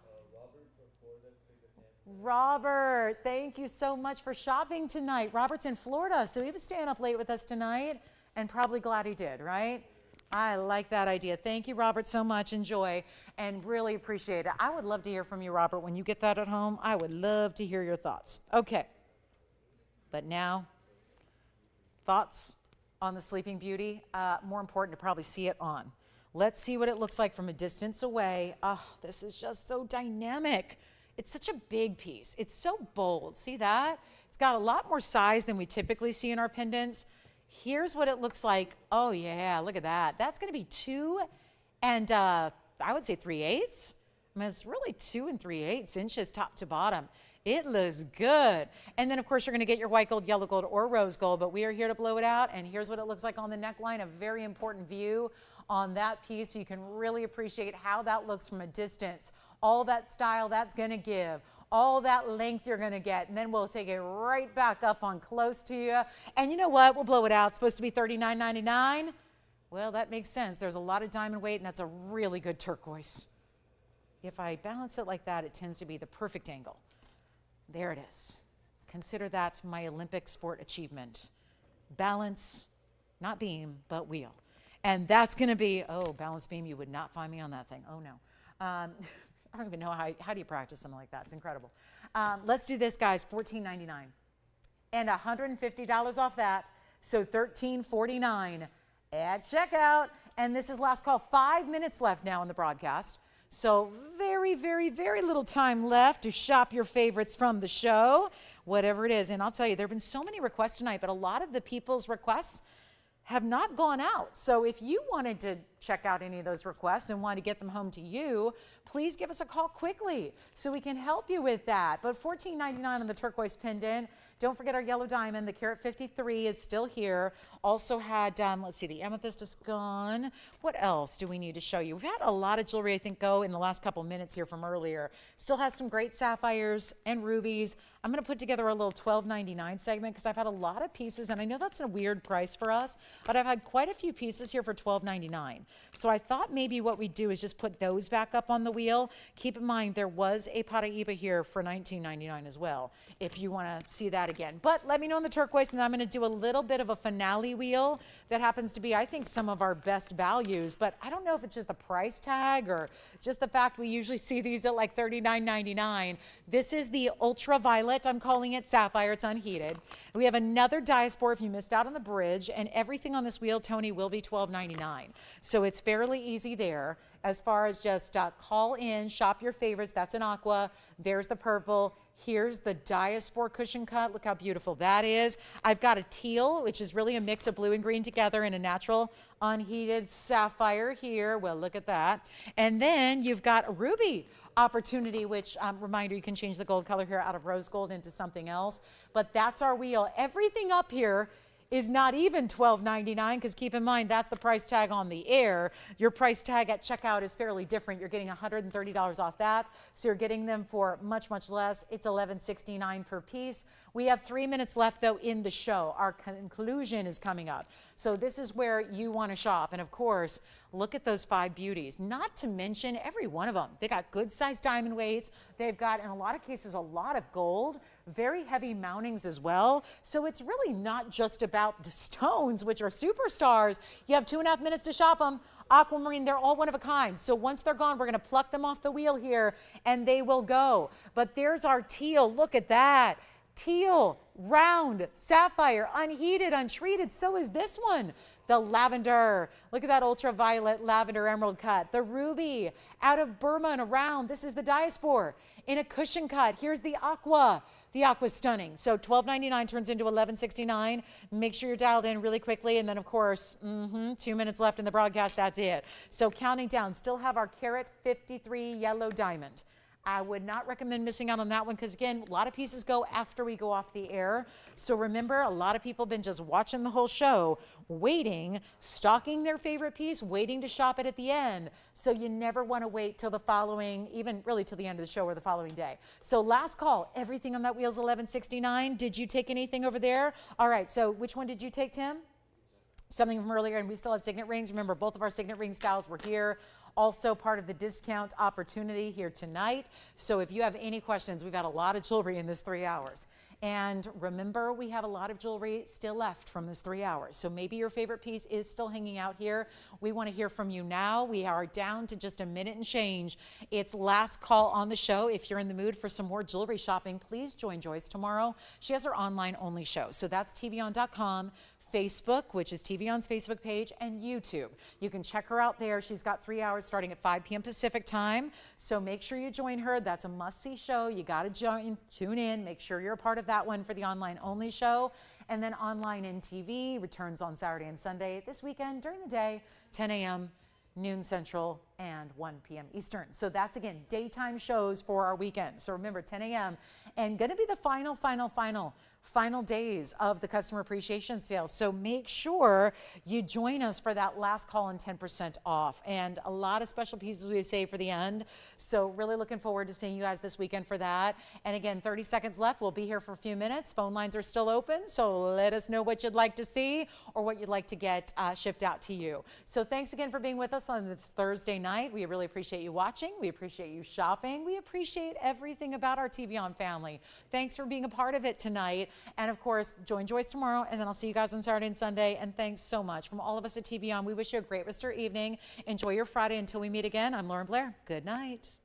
Robert, thank you so much for shopping tonight. Robert's in Florida, so he was staying up late with us tonight, and probably glad he did, right? I like that idea. Thank you, Robert, so much. Enjoy, and really appreciate it. I would love to hear from you, Robert, when you get that at home. I would love to hear your thoughts. Okay, but now, thoughts on the Sleeping Beauty? More important to probably see it on. Let's see what it looks like from a distance away. Oh, this is just so dynamic. It's such a big piece. It's so bold. See that? It's got a lot more size than we typically see in our pendants. Here's what it looks like. Oh yeah, look at that. That's going to be 2 and I would say 3/8. I mean, it's really 2 3/8 inches top to bottom. It looks good. And then of course you're going to get your white gold, yellow gold, or rose gold, but we are here to blow it out. And here's what it looks like on the neckline. A very important view on that piece, so you can really appreciate how that looks from a distance. All that style that's going to give. All that length you're going to get, and then we'll take it right back up on close to you. And you know what? We'll blow it out. It's supposed to be $39.99. Well, that makes sense. There's a lot of diamond weight, and that's a really good turquoise. If I balance it like that, it tends to be the perfect angle. There it is. Consider that my Olympic sport achievement. Balance, not beam, but wheel. And that's going to be, oh, balance beam, you would not find me on that thing. Oh, no. I don't even know how do you practice something like that. It's incredible. Let's do this, guys, $14.99. And $150 off that, so $13.49 at checkout. And this is last call. 5 minutes left now in the broadcast. So very, very, very little time left to shop your favorites from the show, whatever it is. And I'll tell you, there have been so many requests tonight, but a lot of the people's requests have not gone out. So if you wanted to check out any of those requests and want to get them home to you, please give us a call quickly so we can help you with that. But $14.99 on the turquoise pendant. Don't forget our yellow diamond. The carat 53 is still here. Also had, let's see, the amethyst is gone. What else do we need to show you? We've had a lot of jewelry, I think, go in the last couple minutes here from earlier. Still has some great sapphires and rubies. I'm going to put together a little $12.99 segment because I've had a lot of pieces, and I know that's a weird price for us, but I've had quite a few pieces here for $12.99. So I thought maybe what we'd do is just put those back up on the wheel. Keep in mind, there was a Paraiba here for $19.99 as well, if you want to see that again. But let me know in the turquoise, and I'm going to do a little bit of a finale wheel that happens to be, I think, some of our best values. But I don't know if it's just the price tag or just the fact we usually see these at like $39.99. This is the ultraviolet. I'm calling it Sapphire. It's unheated. We have another Diaspore if you missed out on the bridge, and everything on this wheel, Tony, will be $12.99. So it's fairly easy there as far as just call in, shop your favorites. That's an aqua. There's the purple. Here's the Diaspore cushion cut. Look how beautiful that is. I've got a teal, which is really a mix of blue and green together in a natural unheated sapphire here. Well, look at that. And then you've got a ruby opportunity, which reminder, you can change the gold color here out of rose gold into something else. But that's our wheel. Everything up here is not even $12.99, because keep in mind, that's the price tag on the air. Your price tag at checkout is fairly different. You're getting $130 off that, so you're getting them for much, much less. It's $11.69 per piece. We have 3 minutes left, though, in the show. Our conclusion is coming up. So this is where you want to shop. And of course, look at those 5 beauties, not to mention every one of them. They got good sized diamond weights. They've got, in a lot of cases, a lot of gold, very heavy mountings as well. So it's really not just about the stones, which are superstars. You have 2.5 minutes to shop them. Aquamarine, they're all one of a kind. So once they're gone, we're going to pluck them off the wheel here and they will go. But there's our teal. Look at that. Teal, round, sapphire, unheated, untreated. So is this one. The lavender. Look at that ultraviolet lavender emerald cut. The ruby out of Burma and around. This is the Diaspore in a cushion cut. Here's the aqua. The aqua's stunning. So $12.99 turns into $11.69. Make sure you're dialed in really quickly. And then, of course, 2 minutes left in the broadcast. That's it. So counting down, still have our carat 53 yellow diamond. I would not recommend missing out on that one, because again, a lot of pieces go after we go off the air. So remember, a lot of people have been just watching the whole show, waiting, stocking their favorite piece, waiting to shop it at the end. So you never want to wait till the following, even really till the end of the show or the following day. So last call, everything on that wheel is $11.69. Did you take anything over there? All right, so which one did you take, Tim? Something from earlier, and we still had Signet rings. Remember, both of our Signet ring styles were here. Also part of the discount opportunity here tonight. So if you have any questions, we've got a lot of jewelry in this 3 hours. And remember, we have a lot of jewelry still left from this 3 hours. So maybe your favorite piece is still hanging out here. We want to hear from you now. We are down to just a minute and change. It's last call on the show. If you're in the mood for some more jewelry shopping, please join Joyce tomorrow. She has her online only show. So that's TVON.com. Facebook, which is TVON's Facebook page, and YouTube. You can check her out there. She's got 3 hours starting at 5 p.m. Pacific time. So make sure you join her. That's a must-see show. You got to join, tune in, make sure you're a part of that one for the online only show. And then online and TV returns on Saturday and Sunday this weekend during the day, 10 a.m., noon Central, and 1 p.m. Eastern. So that's, again, daytime shows for our weekend. So remember, 10 a.m. and going to be the final days of the customer appreciation sale. So make sure you join us for that last call and 10% off. And a lot of special pieces we save for the end. So really looking forward to seeing you guys this weekend for that. And again, 30 seconds left. We'll be here for a few minutes. Phone lines are still open. So let us know what you'd like to see or what you'd like to get shipped out to you. So thanks again for being with us on this Thursday night. We really appreciate you watching. We appreciate you shopping. We appreciate everything about our TVON family. Thanks for being a part of it tonight. And of course, join Joyce tomorrow, and then I'll see you guys on Saturday and Sunday. And thanks so much. From all of us at TVON, we wish you a great rest of your evening. Enjoy your Friday until we meet again. I'm Lauren Blair. Good night.